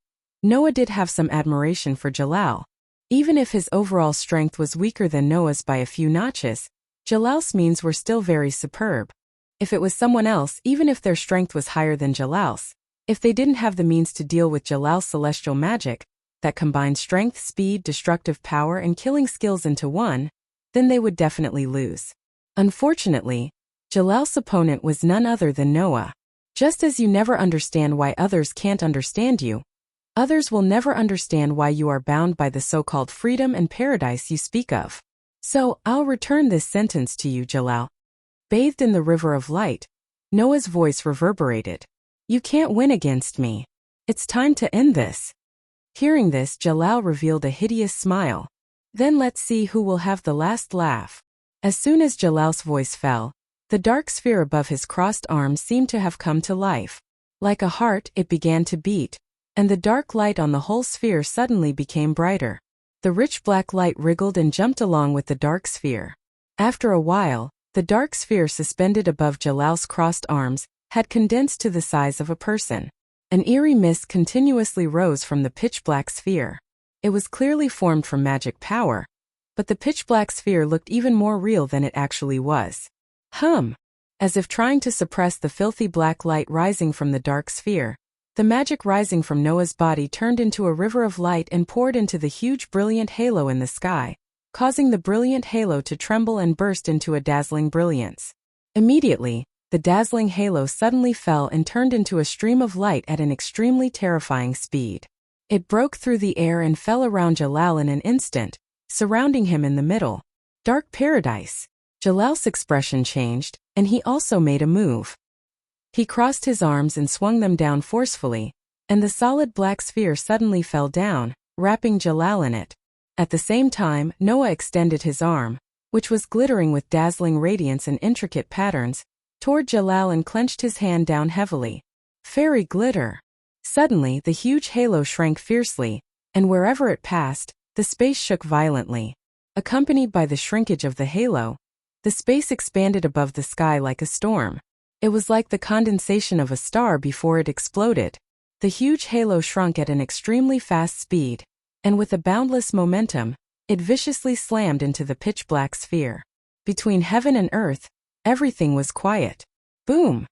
Noah did have some admiration for Jalal. Even if his overall strength was weaker than Noah's by a few notches, Jalal's means were still very superb. If it was someone else, even if their strength was higher than Jalal's, if they didn't have the means to deal with Jalal's celestial magic, that combined strength, speed, destructive power, and killing skills into one, then they would definitely lose. Unfortunately, Jalal's opponent was none other than Noah. Just as you never understand why others can't understand you, others will never understand why you are bound by the so-called freedom and paradise you speak of. So, I'll return this sentence to you, Jalal. Bathed in the river of light, Noah's voice reverberated. You can't win against me. It's time to end this. Hearing this, Jalal revealed a hideous smile. Then let's see who will have the last laugh. As soon as Jalal's voice fell, the dark sphere above his crossed arms seemed to have come to life. Like a heart, it began to beat, and the dark light on the whole sphere suddenly became brighter. The rich black light wriggled and jumped along with the dark sphere. After a while, the dark sphere suspended above Jalal's crossed arms had condensed to the size of a person. An eerie mist continuously rose from the pitch-black sphere. It was clearly formed from magic power, but the pitch-black sphere looked even more real than it actually was. As if trying to suppress the filthy black light rising from the dark sphere, the magic rising from Noah's body turned into a river of light and poured into the huge brilliant halo in the sky, causing the brilliant halo to tremble and burst into a dazzling brilliance. Immediately, the dazzling halo suddenly fell and turned into a stream of light at an extremely terrifying speed. It broke through the air and fell around Jalal in an instant, surrounding him in the middle. Dark paradise. Jalal's expression changed, and he also made a move. He crossed his arms and swung them down forcefully, and the solid black sphere suddenly fell down, wrapping Jalal in it. At the same time, Noah extended his arm, which was glittering with dazzling radiance and intricate patterns, toward Jalal and clenched his hand down heavily. Fairy glitter. Suddenly, the huge halo shrank fiercely, and wherever it passed, the space shook violently. Accompanied by the shrinkage of the halo, the space expanded above the sky like a storm. It was like the condensation of a star before it exploded. The huge halo shrunk at an extremely fast speed, and with a boundless momentum, it viciously slammed into the pitch-black sphere. Between heaven and earth, everything was quiet. Boom!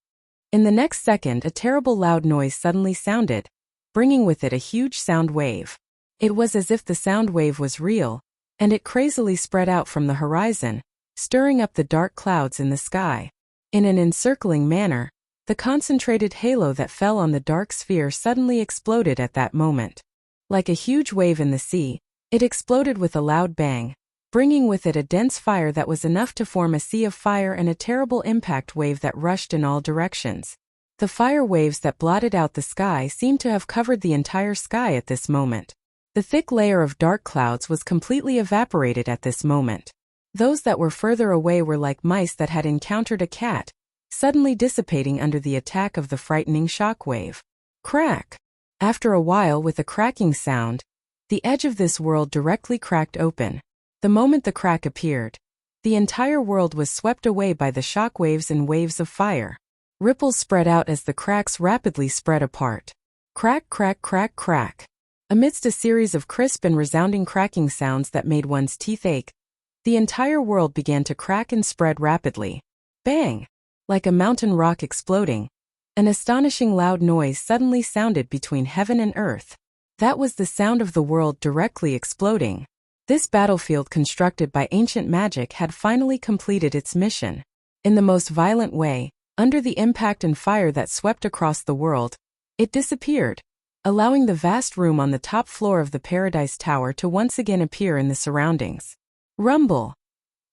In the next second, a terrible loud noise suddenly sounded, bringing with it a huge sound wave. It was as if the sound wave was real, and it crazily spread out from the horizon, stirring up the dark clouds in the sky. In an encircling manner, the concentrated halo that fell on the dark sphere suddenly exploded at that moment. Like a huge wave in the sea, it exploded with a loud bang, bringing with it a dense fire that was enough to form a sea of fire and a terrible impact wave that rushed in all directions. The fire waves that blotted out the sky seemed to have covered the entire sky at this moment. The thick layer of dark clouds was completely evaporated at this moment. Those that were further away were like mice that had encountered a cat, suddenly dissipating under the attack of the frightening shock wave. Crack! After a while, with a cracking sound, the edge of this world directly cracked open. The moment the crack appeared, the entire world was swept away by the shock waves and waves of fire. Ripples spread out as the cracks rapidly spread apart. Crack, crack, crack, crack. Amidst a series of crisp and resounding cracking sounds that made one's teeth ache, the entire world began to crack and spread rapidly. Bang! Like a mountain rock exploding, an astonishing loud noise suddenly sounded between heaven and earth. That was the sound of the world directly exploding. This battlefield constructed by ancient magic had finally completed its mission. In the most violent way, under the impact and fire that swept across the world, it disappeared, allowing the vast room on the top floor of the Paradise Tower to once again appear in the surroundings. Rumble!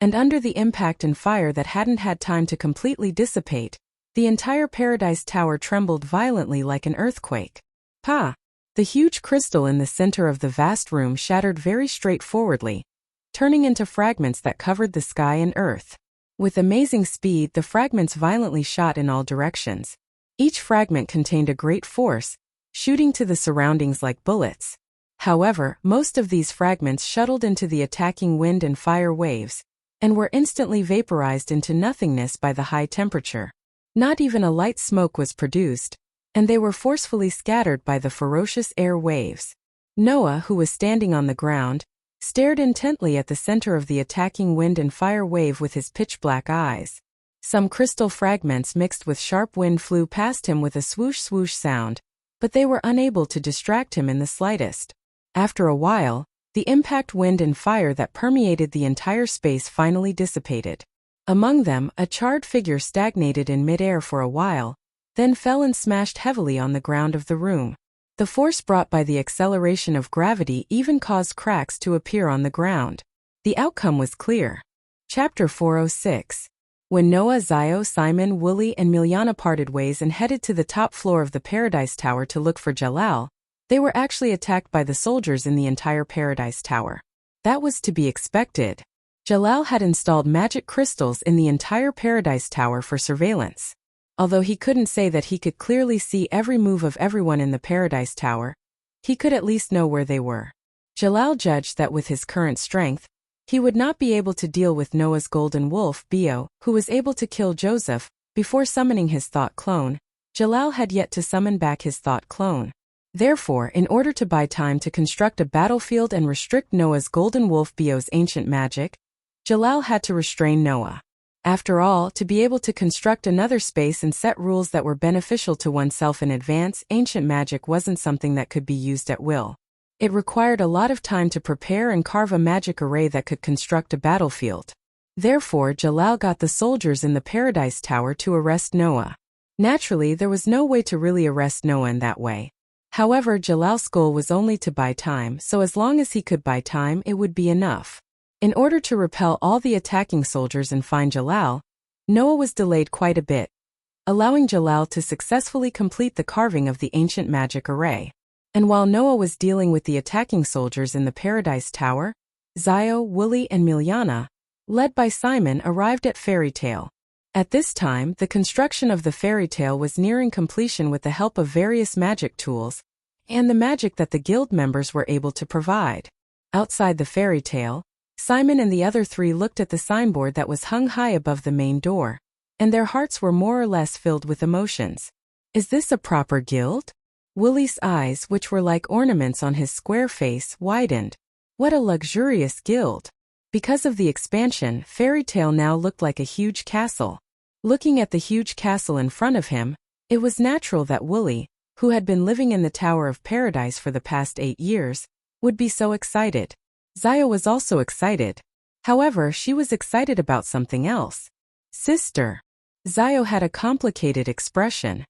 And under the impact and fire that hadn't had time to completely dissipate, the entire Paradise Tower trembled violently like an earthquake. Pa! The huge crystal in the center of the vast room shattered very straightforwardly, turning into fragments that covered the sky and earth. With amazing speed, the fragments violently shot in all directions. Each fragment contained a great force, shooting to the surroundings like bullets. However, most of these fragments shuttled into the attacking wind and fire waves, and were instantly vaporized into nothingness by the high temperature. Not even a light smoke was produced, and they were forcefully scattered by the ferocious air waves. Noah, who was standing on the ground, stared intently at the center of the attacking wind and fire wave with his pitch-black eyes. Some crystal fragments mixed with sharp wind flew past him with a swoosh-swoosh sound, but they were unable to distract him in the slightest. After a while, the impact wind and fire that permeated the entire space finally dissipated. Among them, a charred figure stagnated in midair for a while, then fell and smashed heavily on the ground of the room. The force brought by the acceleration of gravity even caused cracks to appear on the ground. The outcome was clear. Chapter 406. When Noah, Zio, Simon, Wooly, and Miliana parted ways and headed to the top floor of the Paradise Tower to look for Jalal, they were actually attacked by the soldiers in the entire Paradise Tower. That was to be expected. Jalal had installed magic crystals in the entire Paradise Tower for surveillance. Although he couldn't say that he could clearly see every move of everyone in the Paradise Tower, he could at least know where they were. Jalal judged that with his current strength, he would not be able to deal with Noah's golden wolf, Bio, who was able to kill Joseph. Before summoning his thought clone, Jalal had yet to summon back his thought clone. Therefore, in order to buy time to construct a battlefield and restrict Noah's golden wolf Bio's ancient magic, Jalal had to restrain Noah. After all, to be able to construct another space and set rules that were beneficial to oneself in advance, ancient magic wasn't something that could be used at will. It required a lot of time to prepare and carve a magic array that could construct a battlefield. Therefore, Jalal got the soldiers in the Paradise Tower to arrest Noah. Naturally, there was no way to really arrest Noah in that way. However, Jalal's goal was only to buy time, so as long as he could buy time, it would be enough. In order to repel all the attacking soldiers and find Jalal, Noah was delayed quite a bit, allowing Jalal to successfully complete the carving of the ancient magic array. And while Noah was dealing with the attacking soldiers in the Paradise Tower, Zio, Wooly, and Miliana, led by Simon, arrived at Fairy Tale. At this time, the construction of the fairy tale was nearing completion with the help of various magic tools, and the magic that the guild members were able to provide. Outside the fairy tale, Simon and the other three looked at the signboard that was hung high above the main door, and their hearts were more or less filled with emotions. Is this a proper guild? Wooly's eyes, which were like ornaments on his square face, widened. What a luxurious guild! Because of the expansion, Fairy Tale now looked like a huge castle. Looking at the huge castle in front of him, it was natural that Wooly, who had been living in the Tower of Paradise for the past 8 years, would be so excited. Zio was also excited. However, she was excited about something else. Sister. Zio had a complicated expression.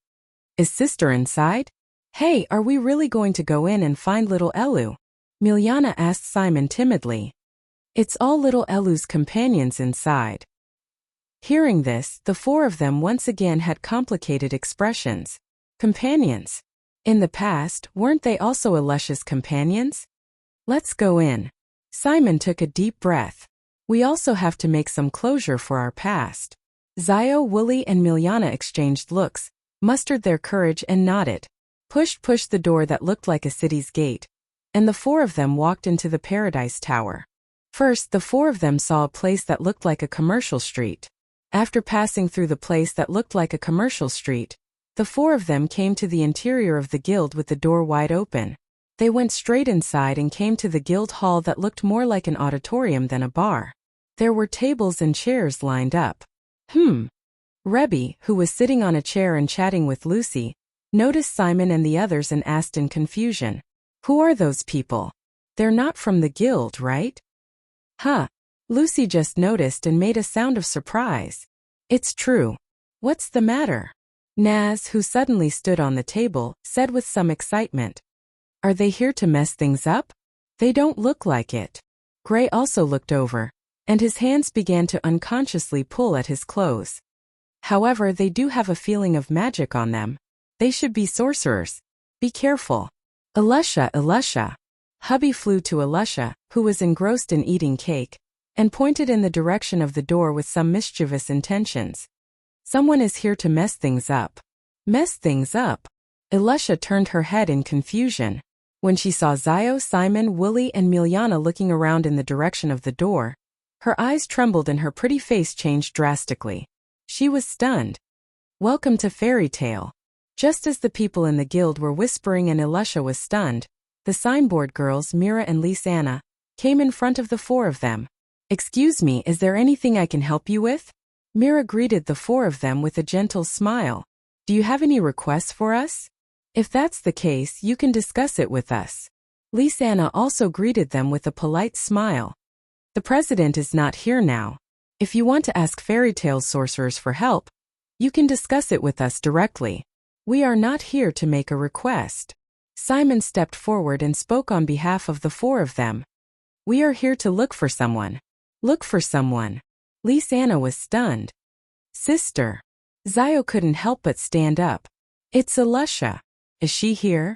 Is Sister inside? Hey, are we really going to go in and find little Elu? Miliana asked Simon timidly. It's all little Elu's companions inside. Hearing this, the four of them once again had complicated expressions. Companions. In the past, weren't they also Elisha's companions? Let's go in. Simon took a deep breath. We also have to make some closure for our past. Zio, Wooly, and Miliana exchanged looks, mustered their courage and nodded. pushed the door that looked like a city's gate, and the four of them walked into the Paradise Tower. First, the four of them saw a place that looked like a commercial street. After passing through the place that looked like a commercial street, the four of them came to the interior of the guild with the door wide open. They went straight inside and came to the guild hall that looked more like an auditorium than a bar. There were tables and chairs lined up. Rebbe, who was sitting on a chair and chatting with Lucy, noticed Simon and the others and asked in confusion, "Who are those people? They're not from the guild, right?" "Huh." Lucy just noticed and made a sound of surprise. "It's true. What's the matter?" Naz, who suddenly stood on the table, said with some excitement, "Are they here to mess things up? They don't look like it." Gray also looked over, and his hands began to unconsciously pull at his clothes. "However, they do have a feeling of magic on them. They should be sorcerers. Be careful." Elisha. Hubby flew to Elisha, who was engrossed in eating cake, and pointed in the direction of the door with some mischievous intentions. "Someone is here to mess things up." Mess things up? Elisha turned her head in confusion. When she saw Zio, Simon, Willie, and Miliana looking around in the direction of the door, her eyes trembled and her pretty face changed drastically. She was stunned. "Welcome to Fairy Tale." Just as the people in the guild were whispering and Elisha was stunned, the signboard girls, Mira and Lisanna, came in front of the four of them. "Excuse me, is there anything I can help you with?" Mira greeted the four of them with a gentle smile. "Do you have any requests for us? If that's the case, you can discuss it with us." Lisanna also greeted them with a polite smile. "The president is not here now. If you want to ask Fairy Tale sorcerers for help, you can discuss it with us directly. We are not here to make a request." Simon stepped forward and spoke on behalf of the four of them. "We are here to look for someone." "Look for someone?" Lisanna was stunned. "Sister." Zio couldn't help but stand up. "It's Elisha. Is she here?"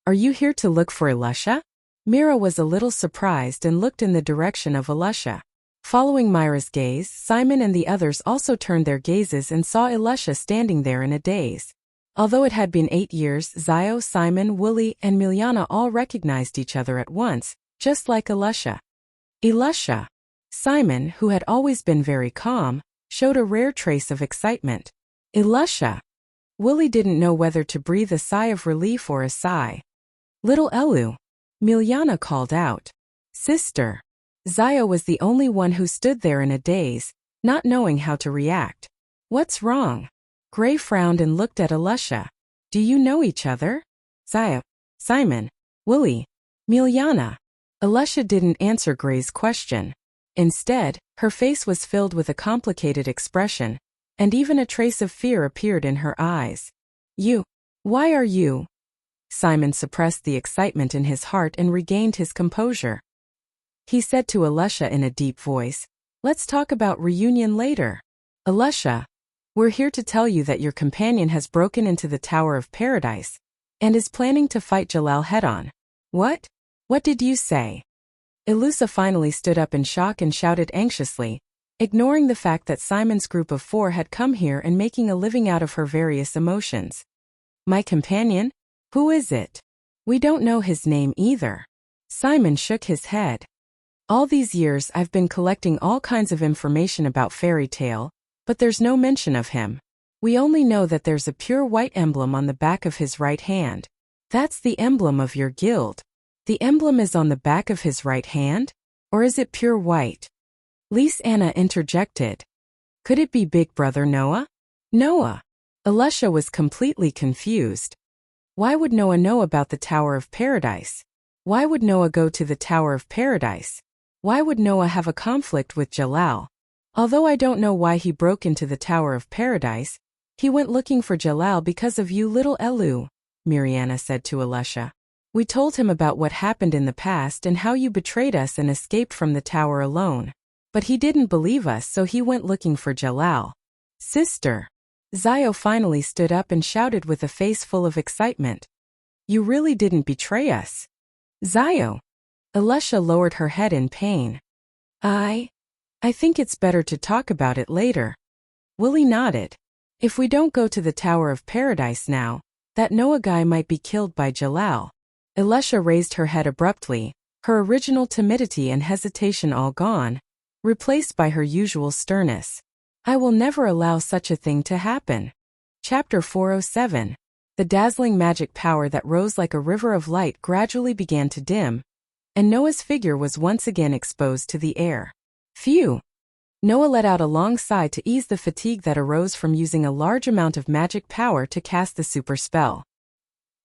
"Are you here to look for Elisha?" Mira was a little surprised and looked in the direction of Elisha. Following Myra's gaze, Simon and the others also turned their gazes and saw Elisha standing there in a daze. Although it had been 8 years, Zio, Simon, Willie, and Miliana all recognized each other at once, just like Elisha. Elisha. Simon, who had always been very calm, showed a rare trace of excitement. "Elisha." Willie didn't know whether to breathe a sigh of relief or a sigh. "Little Elu." Miliana called out. "Sister." Zio was the only one who stood there in a daze, not knowing how to react. "What's wrong?" Gray frowned and looked at Elisha. "Do you know each other?" Zio, Simon, Willie, Miliana. Elisha didn't answer Gray's question. Instead, her face was filled with a complicated expression, and even a trace of fear appeared in her eyes. Why are you?" Simon suppressed the excitement in his heart and regained his composure. He said to Elisha in a deep voice, "Let's talk about reunion later." "Elisha, we're here to tell you that your companion has broken into the Tower of Paradise and is planning to fight Jalal head-on." "What? What did you say?" Elisha finally stood up in shock and shouted anxiously, ignoring the fact that Simon's group of 4 had come here and making a living out of her various emotions. "My companion? Who is it?" "We don't know his name either." Simon shook his head. "All these years I've been collecting all kinds of information about Fairy Tale, but there's no mention of him. We only know that there's a pure white emblem on the back of his right hand. That's the emblem of your guild. The emblem is on the back of his right hand? Or is it pure white?" Lisanna interjected. "Could it be Big Brother Noah?" "Noah?" Elisha was completely confused. Why would Noah know about the Tower of Paradise? Why would Noah go to the Tower of Paradise? Why would Noah have a conflict with Jalal? "Although I don't know why he broke into the Tower of Paradise, he went looking for Jalal because of you, little Elu," Miriana said to Elisha. "We told him about what happened in the past and how you betrayed us and escaped from the tower alone. But he didn't believe us, so he went looking for Jalal." "Sister." Zio finally stood up and shouted with a face full of excitement. "You really didn't betray us." "Zio." Elisha lowered her head in pain. I think it's better to talk about it later." Willie nodded. "If we don't go to the Tower of Paradise now, That Noah guy might be killed by Jalal. Elisha raised her head abruptly, her original timidity and hesitation all gone, replaced by her usual sternness. I will never allow such a thing to happen. Chapter 407. The dazzling magic power that rose like a river of light gradually began to dim, and Noah's figure was once again exposed to the air. Phew! Noah let out a long sigh to ease the fatigue that arose from using a large amount of magic power to cast the super spell.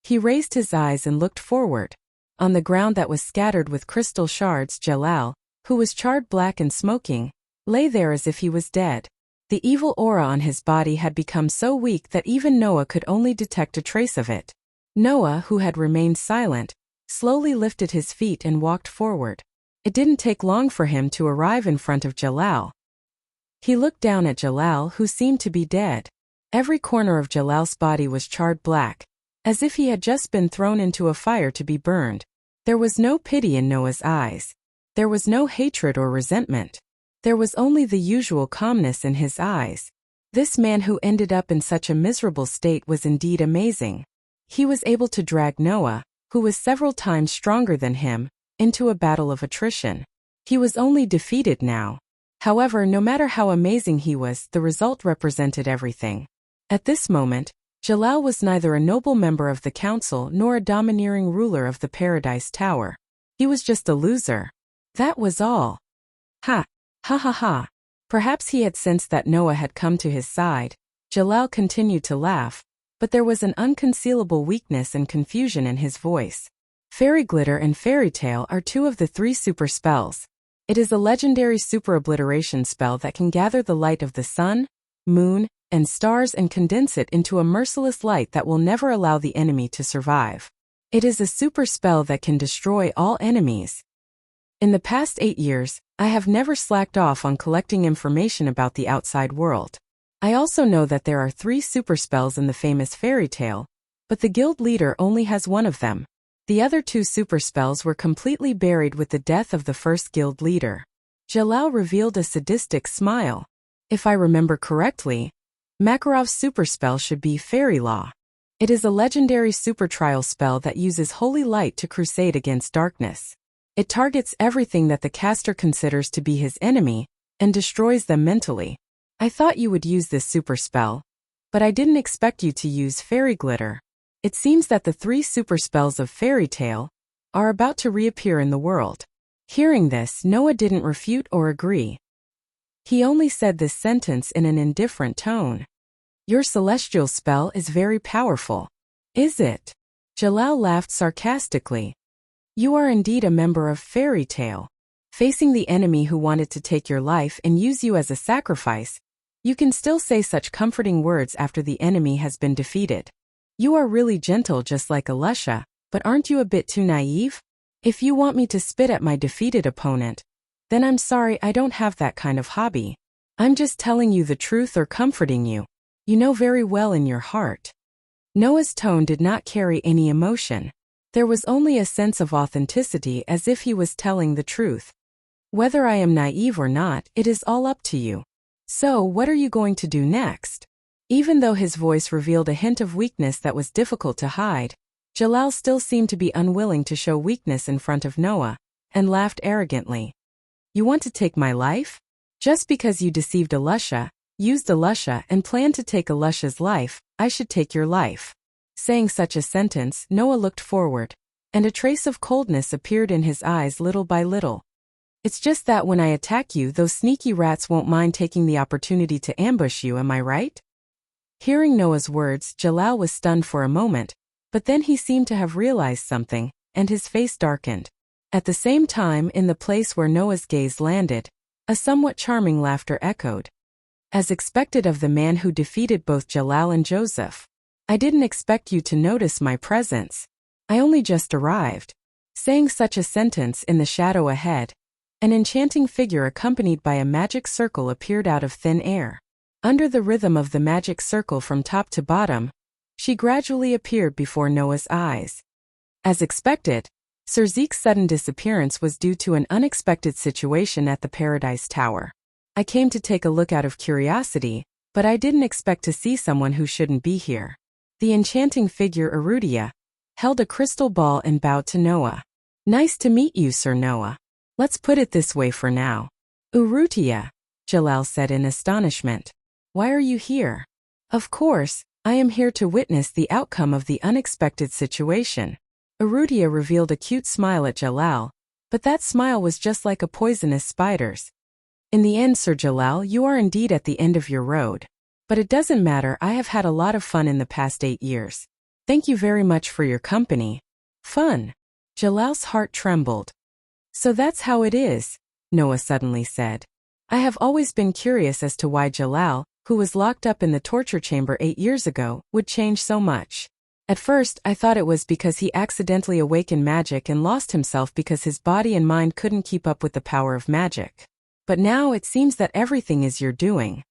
He raised his eyes and looked forward. On the ground that was scattered with crystal shards, Jalal, who was charred black and smoking, lay there as if he was dead. The evil aura on his body had become so weak that even Noah could only detect a trace of it. Noah, who had remained silent, slowly lifted his feet and walked forward. It didn't take long for him to arrive in front of Jalal. He looked down at Jalal, who seemed to be dead. Every corner of Jalal's body was charred black, as if he had just been thrown into a fire to be burned. There was no pity in Noah's eyes. There was no hatred or resentment. There was only the usual calmness in his eyes. This man who ended up in such a miserable state was indeed amazing. He was able to drag Noah, who was several times stronger than him, into a battle of attrition. He was only defeated now. However, no matter how amazing he was, the result represented everything. At this moment, Jalal was neither a noble member of the council nor a domineering ruler of the Paradise Tower. He was just a loser. That was all. Ha! Ha ha ha. Perhaps he had sensed that Noah had come to his side. Jalal continued to laugh, but there was an unconcealable weakness and confusion in his voice. Fairy Glitter and Fairy Tale are two of the 3 super spells. It is a legendary super obliteration spell that can gather the light of the sun, moon, and stars and condense it into a merciless light that will never allow the enemy to survive. It is a super spell that can destroy all enemies. In the past 8 years, I have never slacked off on collecting information about the outside world. I also know that there are 3 super spells in the famous fairy tale, but the guild leader only has one of them. The other 2 super spells were completely buried with the death of the first guild leader. Jalal revealed a sadistic smile. If I remember correctly, Makarov's super spell should be Fairy Law. It is a legendary super trial spell that uses holy light to crusade against darkness. It targets everything that the caster considers to be his enemy, and destroys them mentally. I thought you would use this super spell, but I didn't expect you to use Fairy Glitter. It seems that the 3 super spells of Fairy Tale are about to reappear in the world. Hearing this, Noah didn't refute or agree. He only said this sentence in an indifferent tone. Your celestial spell is very powerful. Is it? Jalal laughed sarcastically. You are indeed a member of Fairy Tale. Facing the enemy who wanted to take your life and use you as a sacrifice, you can still say such comforting words after the enemy has been defeated. You are really gentle just like Elisha, but aren't you a bit too naive? If you want me to spit at my defeated opponent, then I'm sorry, I don't have that kind of hobby. I'm just telling you the truth or comforting you. You know very well in your heart. Noah's tone did not carry any emotion. There was only a sense of authenticity, as if he was telling the truth. Whether I am naive or not, it is all up to you. So, what are you going to do next? Even though his voice revealed a hint of weakness that was difficult to hide, Jalal still seemed to be unwilling to show weakness in front of Noah, and laughed arrogantly. You want to take my life? Just because you deceived Elisha, used Elisha, and planned to take Elisha's life, I should take your life. Saying such a sentence, Noah looked forward, and a trace of coldness appeared in his eyes little by little. It's just that when I attack you, those sneaky rats won't mind taking the opportunity to ambush you, am I right? Hearing Noah's words, Jalal was stunned for a moment, but then he seemed to have realized something, and his face darkened. At the same time, in the place where Noah's gaze landed, a somewhat charming laughter echoed. As expected of the man who defeated both Jalal and Joseph. I didn't expect you to notice my presence. I only just arrived. Saying such a sentence in the shadow ahead, an enchanting figure accompanied by a magic circle appeared out of thin air. Under the rhythm of the magic circle from top to bottom, she gradually appeared before Noah's eyes. As expected, Sir Zeke's sudden disappearance was due to an unexpected situation at the Paradise Tower. I came to take a look out of curiosity, but I didn't expect to see someone who shouldn't be here. The enchanting figure Arutia held a crystal ball and bowed to Noah. "Nice to meet you, Sir Noah. Let's put it this way for now." "Arutia," Jalal said in astonishment. "Why are you here?" "Of course, I am here to witness the outcome of the unexpected situation." Arutia revealed a cute smile at Jalal, but that smile was just like a poisonous spider's. "In the end, Sir Jalal, you are indeed at the end of your road. But it doesn't matter, I have had a lot of fun in the past 8 years. Thank you very much for your company." "Fun?" Jalal's heart trembled. "So that's how it is," Noah suddenly said. "I have always been curious as to why Jalal, who was locked up in the torture chamber 8 years ago, would change so much. At first, I thought it was because he accidentally awakened magic and lost himself because his body and mind couldn't keep up with the power of magic. But now it seems that everything is your doing."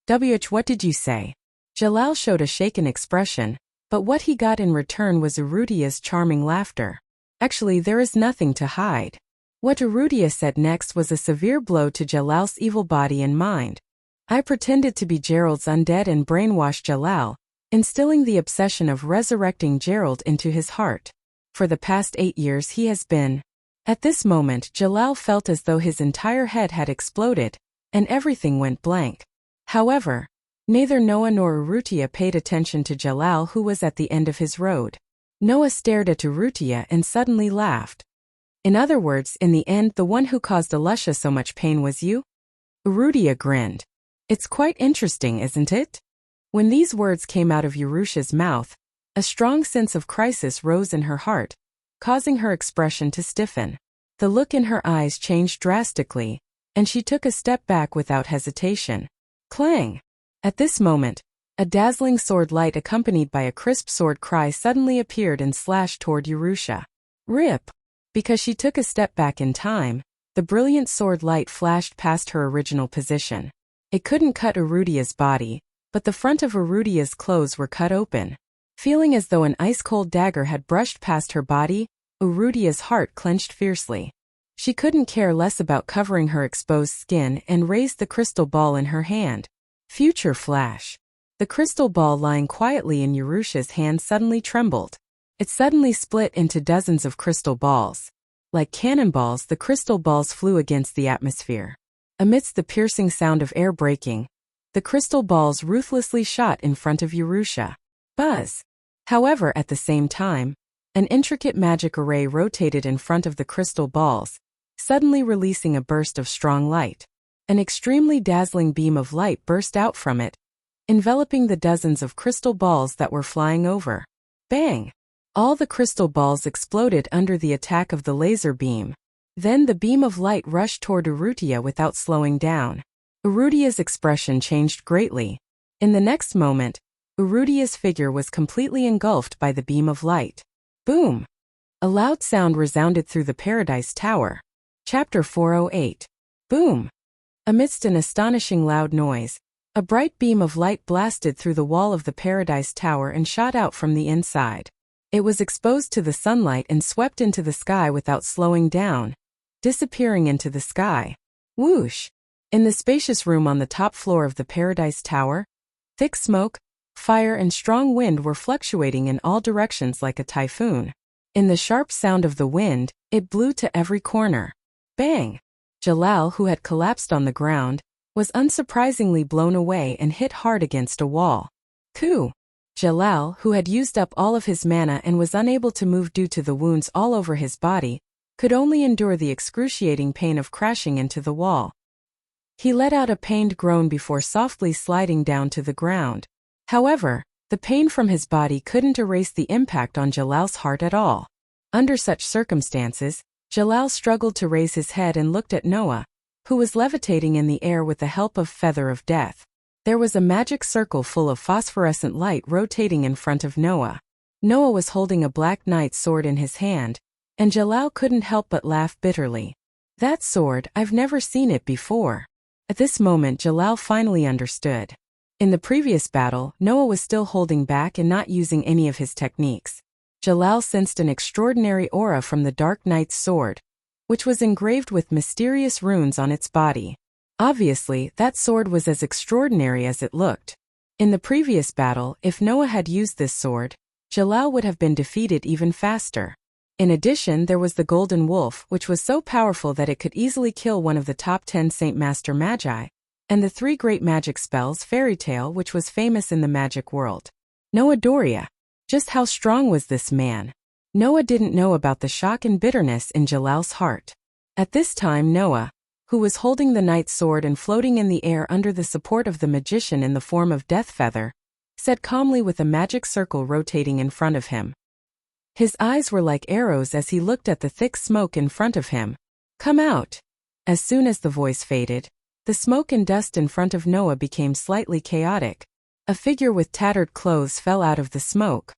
What did you say?" Jalal showed a shaken expression, but what he got in return was Arutia's charming laughter. "Actually, there is nothing to hide." What Arutia said next was a severe blow to Jalal's evil body and mind. "I pretended to be Gerald's undead and brainwashed Jalal, instilling the obsession of resurrecting Gerald into his heart. For the past 8 years he has been—" At this moment Jalal felt as though his entire head had exploded, and everything went blank. However, neither Noah nor Arutia paid attention to Jalal, who was at the end of his road. Noah stared at Arutia and suddenly laughed. "In other words, in the end the one who caused Alusha so much pain was you?" Arutia grinned. "It's quite interesting, isn't it?" When these words came out of Urusha's mouth, a strong sense of crisis rose in her heart, causing her expression to stiffen. The look in her eyes changed drastically, and she took a step back without hesitation. Clang! At this moment, a dazzling sword light accompanied by a crisp sword cry suddenly appeared and slashed toward Urusha. Rip! Because she took a step back in time, the brilliant sword light flashed past her original position. It couldn't cut Arutia's body, but the front of Arutia's clothes were cut open. Feeling as though an ice-cold dagger had brushed past her body, Arutia's heart clenched fiercely. She couldn't care less about covering her exposed skin and raised the crystal ball in her hand. Future flash. The crystal ball lying quietly in Urusha's hand suddenly trembled. It suddenly split into dozens of crystal balls. Like cannonballs, the crystal balls flew against the atmosphere. Amidst the piercing sound of air breaking, the crystal balls ruthlessly shot in front of Urusha. Buzz! However, at the same time, an intricate magic array rotated in front of the crystal balls, suddenly releasing a burst of strong light. An extremely dazzling beam of light burst out from it, enveloping the dozens of crystal balls that were flying over. Bang! All the crystal balls exploded under the attack of the laser beam. Then the beam of light rushed toward Arutia without slowing down. Arutia's expression changed greatly. In the next moment, Arutia's figure was completely engulfed by the beam of light. Boom! A loud sound resounded through the Paradise Tower. Chapter 408. Boom! Amidst an astonishing loud noise, a bright beam of light blasted through the wall of the Paradise Tower and shot out from the inside. It was exposed to the sunlight and swept into the sky without slowing down, disappearing into the sky. Whoosh! In the spacious room on the top floor of the Paradise Tower, thick smoke, fire and strong wind were fluctuating in all directions like a typhoon. In the sharp sound of the wind, it blew to every corner. Bang! Jalal, who had collapsed on the ground, was unsurprisingly blown away and hit hard against a wall. Coo! Jalal, who had used up all of his mana and was unable to move due to the wounds all over his body, could only endure the excruciating pain of crashing into the wall. He let out a pained groan before softly sliding down to the ground. However, the pain from his body couldn't erase the impact on Jalal's heart at all. Under such circumstances, Jalal struggled to raise his head and looked at Noah, who was levitating in the air with the help of Feather of Death. There was a magic circle full of phosphorescent light rotating in front of Noah. Noah was holding a black knight's sword in his hand, and Jalal couldn't help but laugh bitterly. That sword, I've never seen it before. At this moment Jalal finally understood. In the previous battle, Noah was still holding back and not using any of his techniques. Jalal sensed an extraordinary aura from the Dark Knight's sword, which was engraved with mysterious runes on its body. Obviously, that sword was as extraordinary as it looked. In the previous battle, if Noah had used this sword, Jalal would have been defeated even faster. In addition, there was the Golden Wolf, which was so powerful that it could easily kill one of the top 10 Saint Master Magi, and the 3 great magic spells Fairy Tale, which was famous in the magic world. Noah Doria. Just how strong was this man? Noah didn't know about the shock and bitterness in Jalal's heart. At this time Noah, who was holding the knight's sword and floating in the air under the support of the magician in the form of Death Feather, said calmly with a magic circle rotating in front of him. His eyes were like arrows as he looked at the thick smoke in front of him. Come out! As soon as the voice faded, the smoke and dust in front of Noah became slightly chaotic. A figure with tattered clothes fell out of the smoke.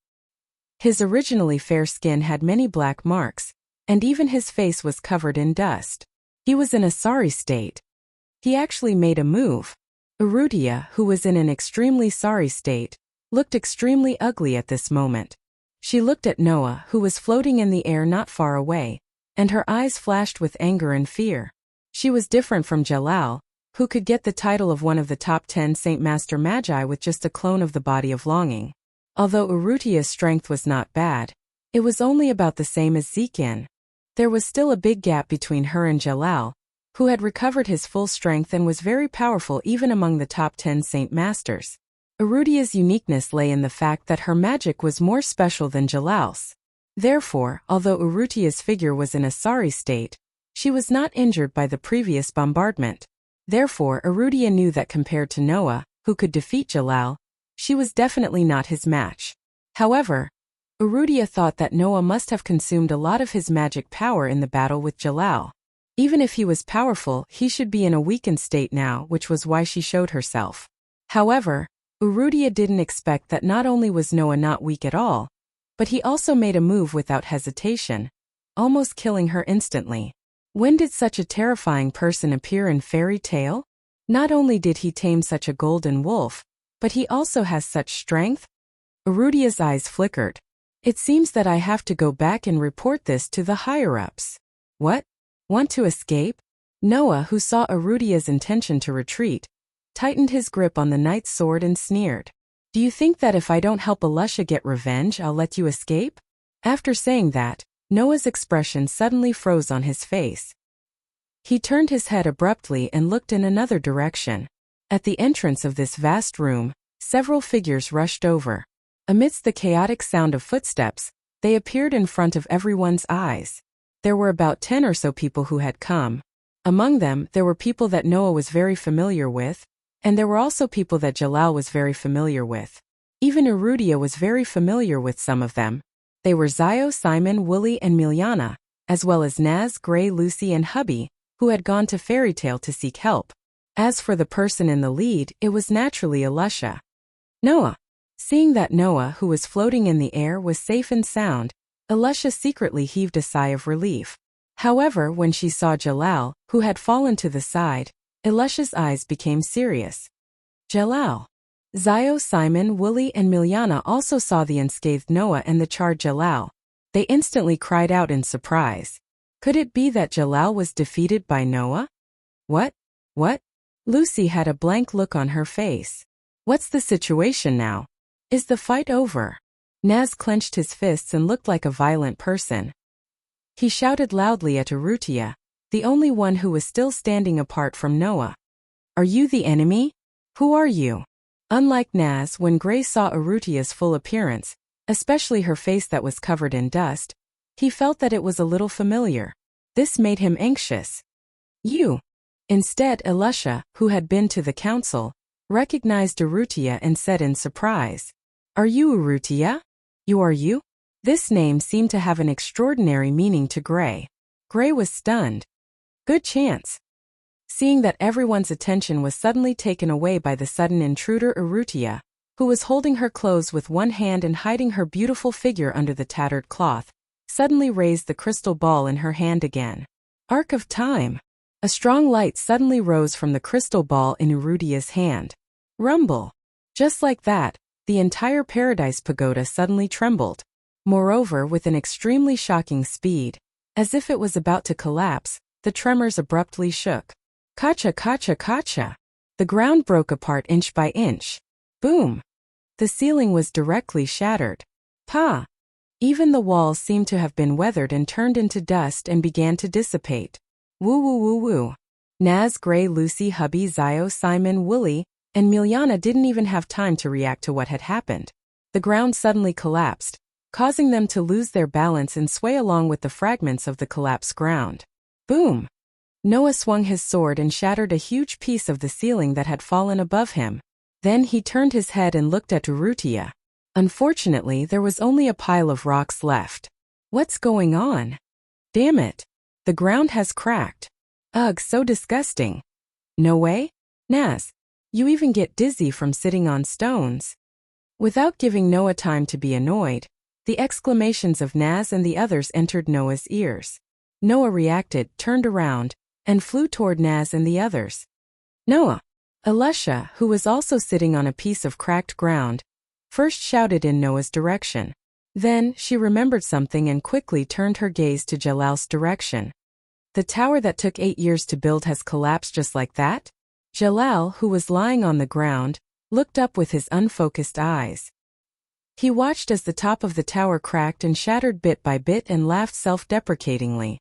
His originally fair skin had many black marks, and even his face was covered in dust. He was in a sorry state. He actually made a move. Urrutia, who was in an extremely sorry state, looked extremely ugly at this moment. She looked at Noah, who was floating in the air not far away, and her eyes flashed with anger and fear. She was different from Jalal, who could get the title of one of the top 10 Saint Master Magi with just a clone of the body of longing. Although Urrutia's strength was not bad, it was only about the same as Zekin. There was still a big gap between her and Jalal, who had recovered his full strength and was very powerful even among the top 10 Saint Masters. Urrutia's uniqueness lay in the fact that her magic was more special than Jalal's. Therefore, although Urrutia's figure was in a sorry state, she was not injured by the previous bombardment. Therefore, Urrutia knew that compared to Noah, who could defeat Jalal, she was definitely not his match. However, Urrutia thought that Noah must have consumed a lot of his magic power in the battle with Jalal. Even if he was powerful, he should be in a weakened state now, which was why she showed herself. However, Urrutia didn't expect that not only was Noah not weak at all, but he also made a move without hesitation, almost killing her instantly. When did such a terrifying person appear in Fairy Tale? Not only did he tame such a golden wolf, but he also has such strength? Urrutia's eyes flickered. It seems that I have to go back and report this to the higher-ups. What? Want to escape? Noah, who saw Urrutia's intention to retreat, tightened his grip on the knight's sword and sneered. Do you think that if I don't help Alusha get revenge, I'll let you escape? After saying that, Noah's expression suddenly froze on his face. He turned his head abruptly and looked in another direction. At the entrance of this vast room, several figures rushed over. Amidst the chaotic sound of footsteps, they appeared in front of everyone's eyes. There were about 10 or so people who had come. Among them, there were people that Noah was very familiar with, and there were also people that Jalal was very familiar with. Even Urrutia was very familiar with some of them. They were Zio, Simon, Willie, and Miliana, as well as Naz, Gray, Lucy, and Hubby, who had gone to Fairy Tale to seek help. As for the person in the lead, it was naturally Alusha. Noah. Seeing that Noah, who was floating in the air, was safe and sound, Alusha secretly heaved a sigh of relief. However, when she saw Jalal, who had fallen to the side, Alusha's eyes became serious. Jalal. Zio, Simon, Willie, and Miliana also saw the unscathed Noah and the charred Jalal. They instantly cried out in surprise. Could it be that Jalal was defeated by Noah? What? What? Lucy had a blank look on her face. What's the situation now? Is the fight over? Naz clenched his fists and looked like a violent person. He shouted loudly at Urrutia, the only one who was still standing apart from Noah. Are you the enemy? Who are you? Unlike Naz, when Gray saw Urrutia's full appearance, especially her face that was covered in dust, he felt that it was a little familiar. This made him anxious. You. Instead, Alusha, who had been to the council, recognized Urrutia and said in surprise, Are you Urrutia? You are you? This name seemed to have an extraordinary meaning to Gray. Gray was stunned. Good chance. Seeing that everyone's attention was suddenly taken away by the sudden intruder Urrutia, who was holding her clothes with one hand and hiding her beautiful figure under the tattered cloth, suddenly raised the crystal ball in her hand again. Arc of time. A strong light suddenly rose from the crystal ball in Urrutia's hand. Rumble. Just like that, the entire Paradise Pagoda suddenly trembled. Moreover, with an extremely shocking speed, as if it was about to collapse, the tremors abruptly shook. Kacha, kacha, kacha. The ground broke apart inch by inch. Boom! The ceiling was directly shattered. Pa! Even the walls seemed to have been weathered and turned into dust and began to dissipate. Woo woo woo woo. Naz, Gray, Lucy, Hubby, Zio, Simon, Willie, and Miliana didn't even have time to react to what had happened. The ground suddenly collapsed, causing them to lose their balance and sway along with the fragments of the collapsed ground. Boom! Noah swung his sword and shattered a huge piece of the ceiling that had fallen above him. Then he turned his head and looked at Urrutia. Unfortunately, there was only a pile of rocks left. What's going on? Damn it! The ground has cracked. Ugh, so disgusting. No way? Naz, you even get dizzy from sitting on stones. Without giving Noah time to be annoyed, the exclamations of Naz and the others entered Noah's ears. Noah reacted, turned around, and flew toward Naz and the others. Noah! Alusha, who was also sitting on a piece of cracked ground, first shouted in Noah's direction. Then, she remembered something and quickly turned her gaze to Jalal's direction. The tower that took 8 years to build has collapsed just like that? Jalal, who was lying on the ground, looked up with his unfocused eyes. He watched as the top of the tower cracked and shattered bit by bit and laughed self-deprecatingly.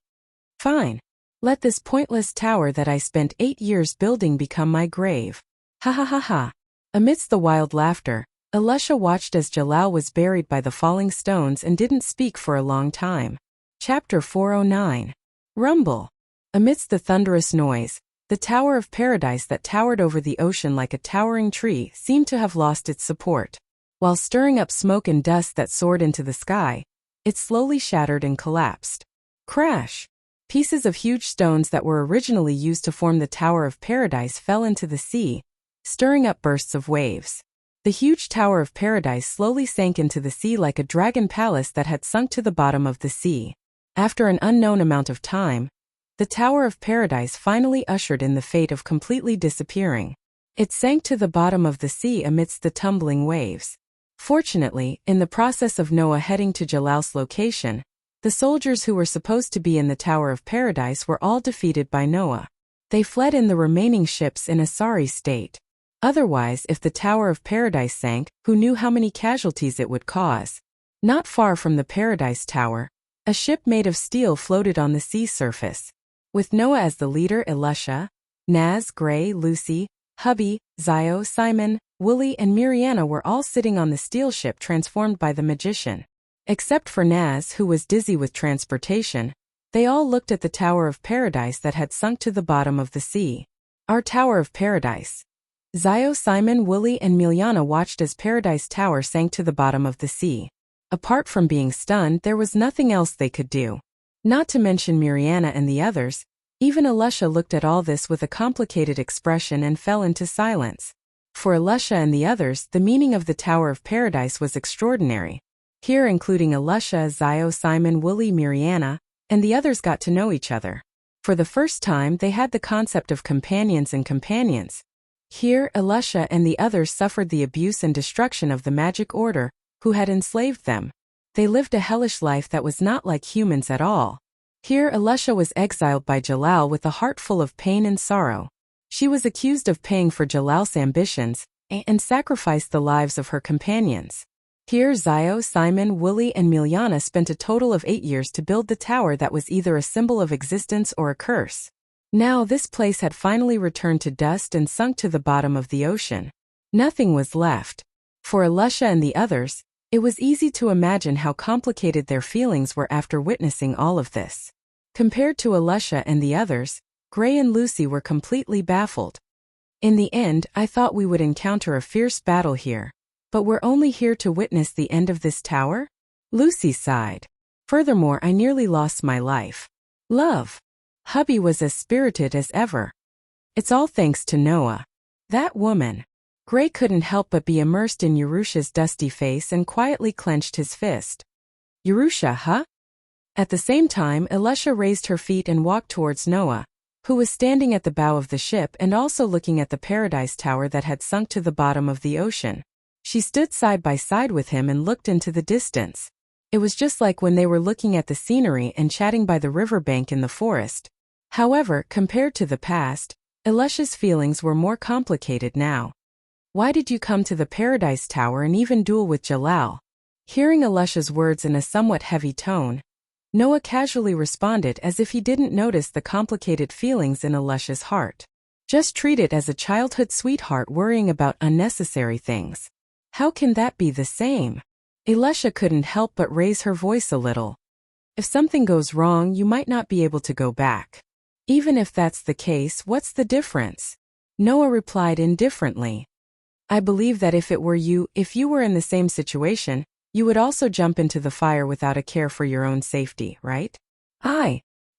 Fine. Let this pointless tower that I spent 8 years building become my grave. Ha ha ha ha. Amidst the wild laughter, Alusha watched as Jalal was buried by the falling stones and didn't speak for a long time. Chapter 409. Rumble. Amidst the thunderous noise, the Tower of Paradise that towered over the ocean like a towering tree seemed to have lost its support. While stirring up smoke and dust that soared into the sky, it slowly shattered and collapsed. Crash! Pieces of huge stones that were originally used to form the Tower of Paradise fell into the sea, stirring up bursts of waves. The huge Tower of Paradise slowly sank into the sea like a dragon palace that had sunk to the bottom of the sea. After an unknown amount of time, the Tower of Paradise finally ushered in the fate of completely disappearing. It sank to the bottom of the sea amidst the tumbling waves. Fortunately, in the process of Noah heading to Jalal's location, the soldiers who were supposed to be in the Tower of Paradise were all defeated by Noah. They fled in the remaining ships in a sorry state. Otherwise, if the Tower of Paradise sank, who knew how many casualties it would cause? Not far from the Paradise Tower, a ship made of steel floated on the sea surface. With Noah as the leader, Alusha, Naz, Gray, Lucy, Hubby, Zio, Simon, Willie and Miriana were all sitting on the steel ship transformed by the magician. Except for Naz, who was dizzy with transportation, they all looked at the Tower of Paradise that had sunk to the bottom of the sea. Our Tower of Paradise. Zio, Simon, Willie and Miliana watched as Paradise Tower sank to the bottom of the sea. Apart from being stunned, there was nothing else they could do. Not to mention Miriana and the others, even Alusha looked at all this with a complicated expression and fell into silence. For Alusha and the others, the meaning of the Tower of Paradise was extraordinary. Here, including Alusha, Zio, Simon, Willie, Miriana, and the others got to know each other. For the first time, they had the concept of companions and companions. Here, Alusha and the others suffered the abuse and destruction of the magic order, who had enslaved them. They lived a hellish life that was not like humans at all. Here, Alusha was exiled by Jalal with a heart full of pain and sorrow. She was accused of paying for Jalal's ambitions and sacrificed the lives of her companions. Here, Zio, Simon, Willie, and Miliana spent a total of 8 years to build the tower that was either a symbol of existence or a curse. Now, this place had finally returned to dust and sunk to the bottom of the ocean. Nothing was left. For Alusha and the others, it was easy to imagine how complicated their feelings were after witnessing all of this. Compared to Alusha and the others, Gray and Lucy were completely baffled. In the end, I thought we would encounter a fierce battle here. But we're only here to witness the end of this tower? Lucy sighed. Furthermore, I nearly lost my life. Love. Hubby was as spirited as ever. It's all thanks to Noah. That woman. Gray couldn't help but be immersed in Urusha's dusty face and quietly clenched his fist. Urusha, huh? At the same time, Alusha raised her feet and walked towards Noah, who was standing at the bow of the ship and also looking at the Paradise Tower that had sunk to the bottom of the ocean. She stood side by side with him and looked into the distance. It was just like when they were looking at the scenery and chatting by the riverbank in the forest. However, compared to the past, Alusha's feelings were more complicated now. Why did you come to the Paradise Tower and even duel with Jalal? Hearing Elisha's words in a somewhat heavy tone, Noah casually responded as if he didn't notice the complicated feelings in Elisha's heart. Just treat it as a childhood sweetheart worrying about unnecessary things. How can that be the same? Elisha couldn't help but raise her voice a little. If something goes wrong, you might not be able to go back. Even if that's the case, what's the difference? Noah replied indifferently. I believe that if you were in the same situation, you would also jump into the fire without a care for your own safety, right?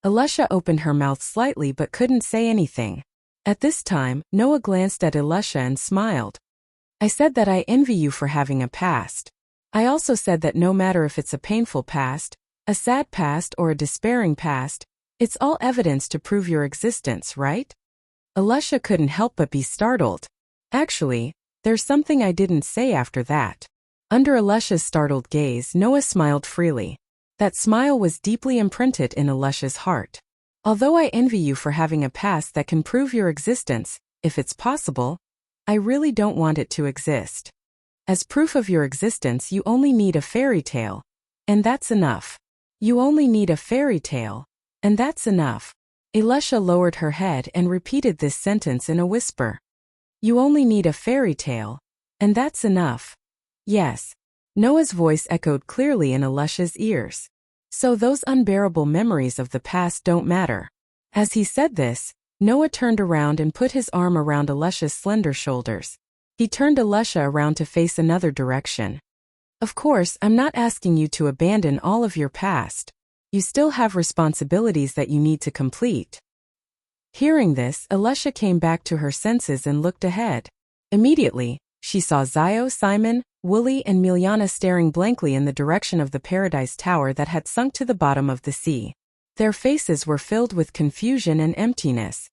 Elisha opened her mouth slightly but couldn't say anything. At this time, Noah glanced at Elisha and smiled. I said that I envy you for having a past. I also said that no matter if it's a painful past, a sad past, or a despairing past, it's all evidence to prove your existence, right? Elisha couldn't help but be startled. Actually, there's something I didn't say after that. Under Elisha's startled gaze, Noah smiled freely. That smile was deeply imprinted in Elisha's heart. Although I envy you for having a past that can prove your existence, if it's possible, I really don't want it to exist. As proof of your existence, you only need a fairy tale. And that's enough. You only need a fairy tale. And that's enough. Elisha lowered her head and repeated this sentence in a whisper. You only need a fairy tale. And that's enough. Yes. Noah's voice echoed clearly in Elisha's ears. So those unbearable memories of the past don't matter. As he said this, Noah turned around and put his arm around Elisha's slender shoulders. He turned Elisha around to face another direction. Of course, I'm not asking you to abandon all of your past. You still have responsibilities that you need to complete. Hearing this, Elisha came back to her senses and looked ahead. Immediately, she saw Zio, Simon, Wooly, and Miliana staring blankly in the direction of the Paradise Tower that had sunk to the bottom of the sea. Their faces were filled with confusion and emptiness.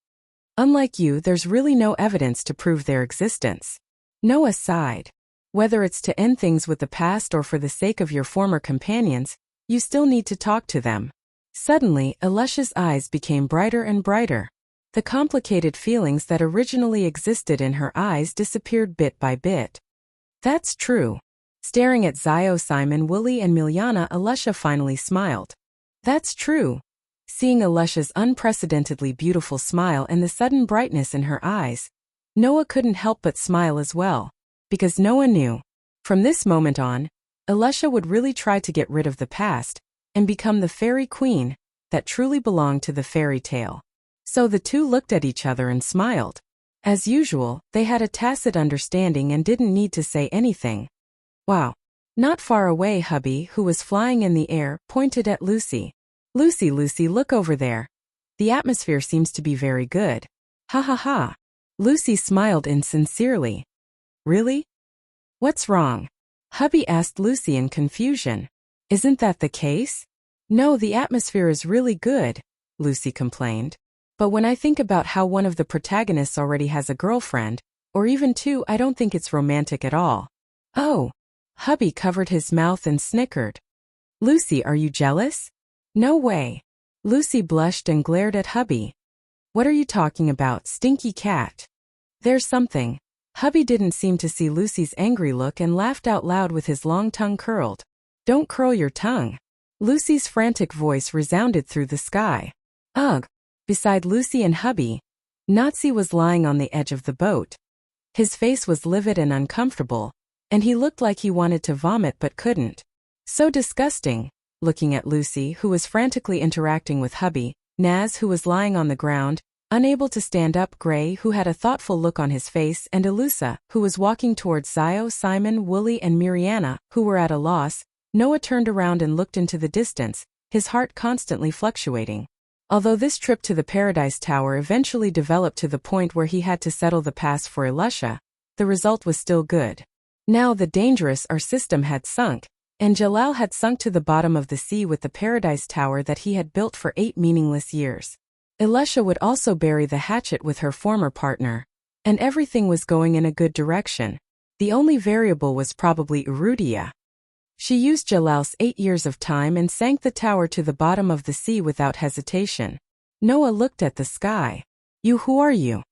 Unlike you, there's really no evidence to prove their existence. Noah sighed. Whether it's to end things with the past or for the sake of your former companions, you still need to talk to them. Suddenly, Elisha's eyes became brighter and brighter. The complicated feelings that originally existed in her eyes disappeared bit by bit. That's true. Staring at Zio, Simon, Wooly, and Miliana, Elisha finally smiled. That's true. Seeing Elisha's unprecedentedly beautiful smile and the sudden brightness in her eyes, Noah couldn't help but smile as well. Because Noah knew, from this moment on, Elisha would really try to get rid of the past and become the fairy queen that truly belonged to the fairy tale. So the two looked at each other and smiled. As usual, they had a tacit understanding and didn't need to say anything. Wow. Not far away, hubby, who was flying in the air, pointed at Lucy. Lucy, look over there. The atmosphere seems to be very good. Ha ha ha. Lucy smiled insincerely. Really? What's wrong? Hubby asked Lucy in confusion. Isn't that the case? No, the atmosphere is really good, Lucy complained. But when I think about how one of the protagonists already has a girlfriend, or even two, I don't think it's romantic at all. Oh. Hubby covered his mouth and snickered. Lucy, are you jealous? No way. Lucy blushed and glared at hubby. What are you talking about, stinky cat? There's something. Hubby didn't seem to see Lucy's angry look and laughed out loud with his long tongue curled. Don't curl your tongue. Lucy's frantic voice resounded through the sky. Ugh. Beside Lucy and hubby, Nazi was lying on the edge of the boat. His face was livid and uncomfortable, and he looked like he wanted to vomit but couldn't. So disgusting. Looking at Lucy, who was frantically interacting with hubby, Naz, who was lying on the ground, unable to stand up, Gray, who had a thoughtful look on his face, and Elusa, who was walking towards Zio, Simon, Wooly, and Miriana, who were at a loss, Noah turned around and looked into the distance, his heart constantly fluctuating. Although this trip to the Paradise Tower eventually developed to the point where he had to settle the past for Elisha, the result was still good. Now the dangerous system had sunk, and Jalal had sunk to the bottom of the sea with the Paradise Tower that he had built for 8 meaningless years. Elisha would also bury the hatchet with her former partner, and everything was going in a good direction. The only variable was probably Urudia. She used Jalal's 8 years of time and sank the tower to the bottom of the sea without hesitation. Noah looked at the sky. Who are you?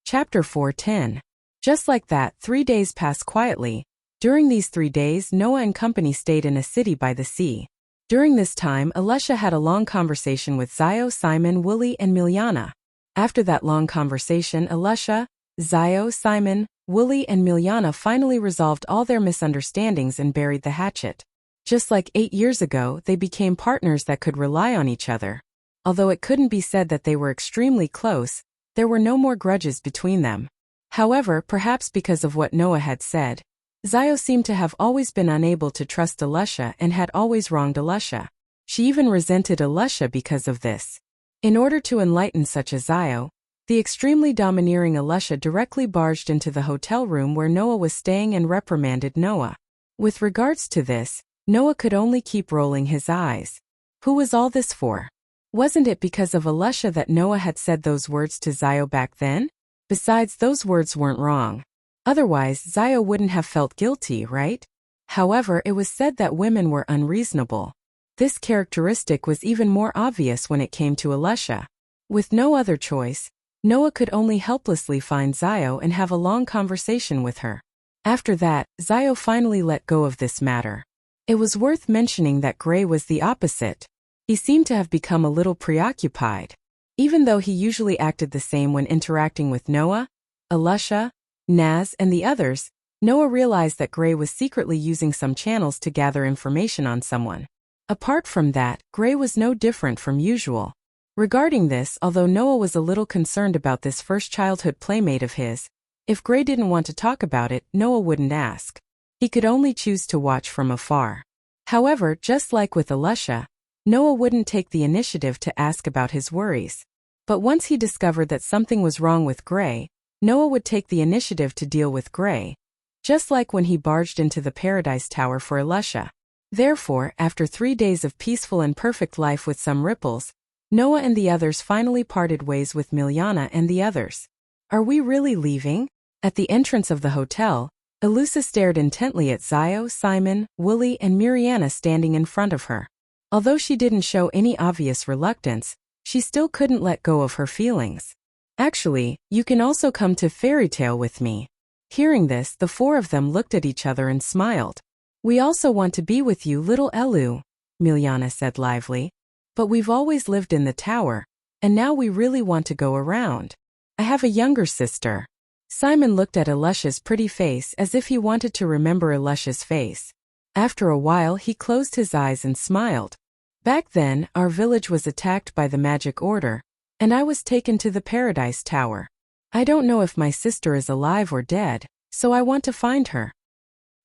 Chapter 4:10. Just like that, 3 days passed quietly. During these 3 days, Noah and company stayed in a city by the sea. During this time, Alessia had a long conversation with Zio, Simon, Wooly, and Miljana. After that long conversation, Alessia, Zio, Simon, Wooly, and Miljana finally resolved all their misunderstandings and buried the hatchet. Just like 8 years ago, they became partners that could rely on each other. Although it couldn't be said that they were extremely close, there were no more grudges between them. However, perhaps because of what Noah had said, Zio seemed to have always been unable to trust Alessia and had always wronged Alessia. She even resented Alessia because of this. In order to enlighten such a Zio, the extremely domineering Alessia directly barged into the hotel room where Noah was staying and reprimanded Noah. With regards to this, Noah could only keep rolling his eyes. Who was all this for? Wasn't it because of Alessia that Noah had said those words to Zio back then? Besides, those words weren't wrong. Otherwise, Zio wouldn't have felt guilty, right? However, it was said that women were unreasonable. This characteristic was even more obvious when it came to Alessia. With no other choice, Noah could only helplessly find Zio and have a long conversation with her. After that, Zio finally let go of this matter. It was worth mentioning that Gray was the opposite. He seemed to have become a little preoccupied. Even though he usually acted the same when interacting with Noah, Alessia, Naz, and the others, Noah realized that Gray was secretly using some channels to gather information on someone. Apart from that, Gray was no different from usual. Regarding this, although Noah was a little concerned about this first childhood playmate of his, if Gray didn't want to talk about it, Noah wouldn't ask. He could only choose to watch from afar. However, just like with Alessia, Noah wouldn't take the initiative to ask about his worries. But once he discovered that something was wrong with Gray, Noah would take the initiative to deal with Gray, just like when he barged into the Paradise Tower for Alessia. Therefore, after 3 days of peaceful and perfect life with some ripples, Noah and the others finally parted ways with Miljana and the others. Are we really leaving? At the entrance of the hotel, Elusa stared intently at Zio, Simon, Wooly, and Miriana standing in front of her. Although she didn't show any obvious reluctance, she still couldn't let go of her feelings. Actually, you can also come to Fairy Tale with me. Hearing this, the 4 of them looked at each other and smiled. We also want to be with you, little Elu, Miljana said lively. But we've always lived in the tower, and now we really want to go around. I have a younger sister. Simon looked at Alessia's pretty face as if he wanted to remember Alessia's face. After a while, he closed his eyes and smiled. Back then, our village was attacked by the magic order, and I was taken to the Paradise Tower. I don't know if my sister is alive or dead, so I want to find her.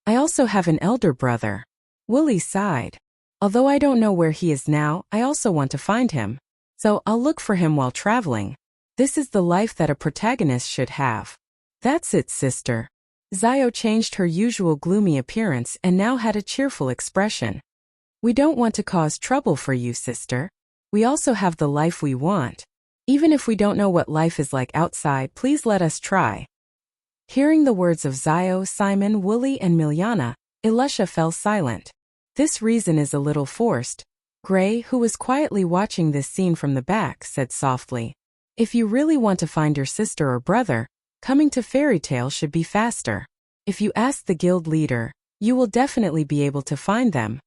I also have an elder brother. Wooly sighed. Although I don't know where he is now, I also want to find him. So I'll look for him while traveling. This is the life that a protagonist should have. That's it, sister. Zio changed her usual gloomy appearance and now had a cheerful expression. We don't want to cause trouble for you, sister. We also have the life we want. Even if we don't know what life is like outside, please let us try. Hearing the words of Zio, Simon, Wooly, and Miljana, Alessia fell silent. This reason is a little forced. Gray, who was quietly watching this scene from the back, said softly, if you really want to find your sister or brother, coming to Fairy Tale should be faster. If you ask the guild leader, you will definitely be able to find them.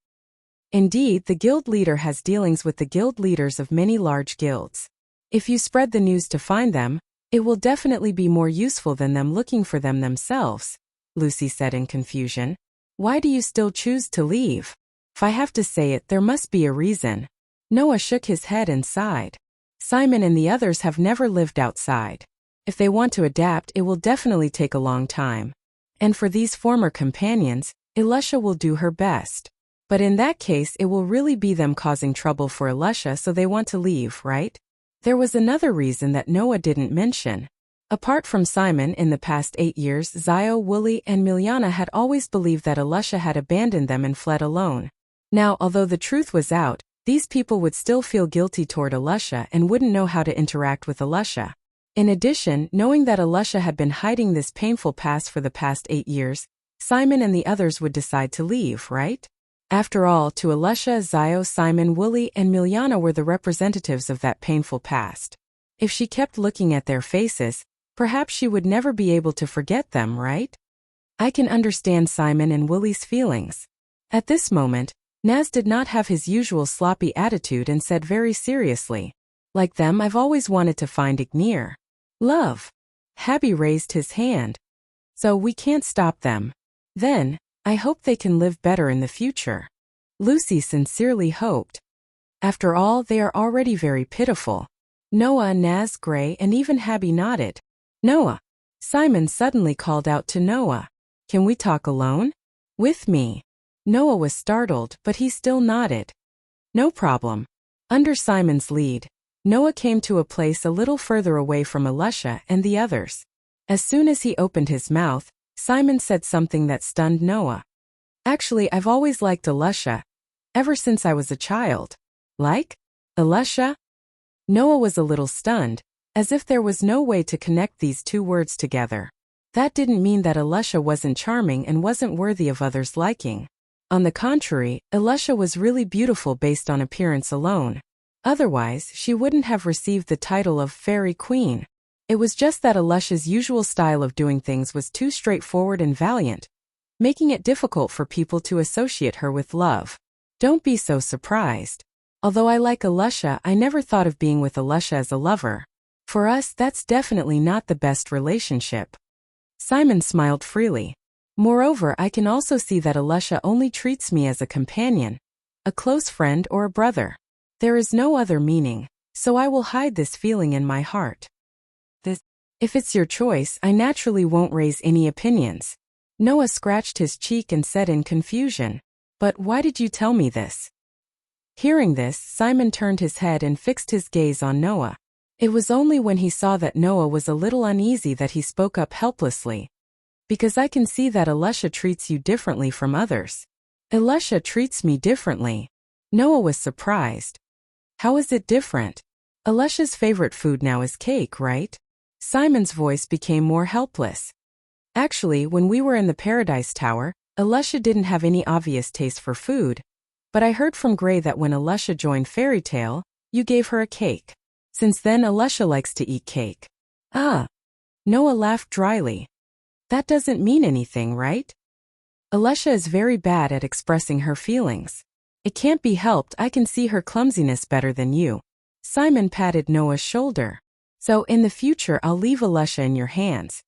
Indeed, the guild leader has dealings with the guild leaders of many large guilds. If you spread the news to find them, it will definitely be more useful than them looking for them themselves, Lucy said in confusion. Why do you still choose to leave? If I have to say it, there must be a reason. Noah shook his head and sighed. Simon and the others have never lived outside. If they want to adapt, it will definitely take a long time. And for these former companions, Alessia will do her best. But in that case, it will really be them causing trouble for Alessia, so they want to leave, right? There was another reason that Noah didn't mention. Apart from Simon, in the past 8 years, Zio, Wooly, and Miljana had always believed that Alessia had abandoned them and fled alone. Now, although the truth was out, these people would still feel guilty toward Alessia and wouldn't know how to interact with Alessia. In addition, knowing that Alessia had been hiding this painful past for the past 8 years, Simon and the others would decide to leave, right? After all, to Alessia, Zio, Simon, Wooly, and Miljana were the representatives of that painful past. If she kept looking at their faces, Perhaps she would never be able to forget them, right? I can understand Simon and Willie's feelings. At this moment, Naz did not have his usual sloppy attitude and said very seriously, like them, I've always wanted to find Ignir. Love. Habby raised his hand. So we can't stop them. Then, I hope they can live better in the future. Lucy sincerely hoped. After all, they are already very pitiful. Noah, Naz, Gray, and even Habby nodded. Noah. Simon suddenly called out to Noah. Can we talk alone? With me. Noah was startled, but he still nodded. No problem. Under Simon's lead, Noah came to a place a little further away from Alicia and the others. As soon as he opened his mouth, Simon said something that stunned Noah. Actually, I've always liked Alicia. Ever since I was a child. Like? Alicia? Noah was a little stunned, as if there was no way to connect these two words together. That didn't mean that Alicia wasn't charming and wasn't worthy of others' liking. On the contrary, Alicia was really beautiful based on appearance alone. Otherwise, she wouldn't have received the title of Fairy Queen. It was just that Alicia's usual style of doing things was too straightforward and valiant, making it difficult for people to associate her with love. Don't be so surprised. Although I like Alicia, I never thought of being with Alicia as a lover. For us, that's definitely not the best relationship. Simon smiled freely. Moreover, I can also see that Alicia only treats me as a companion, a close friend or a brother. There is no other meaning, so I will hide this feeling in my heart. If it's your choice, I naturally won't raise any opinions. Noah scratched his cheek and said in confusion, But why did you tell me this? Hearing this, Simon turned his head and fixed his gaze on Noah. It was only when he saw that Noah was a little uneasy that he spoke up helplessly. Because I can see that Alicia treats you differently from others. Alicia treats me differently. Noah was surprised. How is it different? Alicia's favorite food now is cake, right? Simon's voice became more helpless. Actually, when we were in the Paradise Tower, Alicia didn't have any obvious taste for food. But I heard from Gray that when Alicia joined Fairy Tale, you gave her a cake. Since then, Alicia likes to eat cake. Ah. Noah laughed dryly. That doesn't mean anything, right? Alicia is very bad at expressing her feelings. It can't be helped, I can see her clumsiness better than you. Simon patted Noah's shoulder. So in the future I'll leave Alicia in your hands.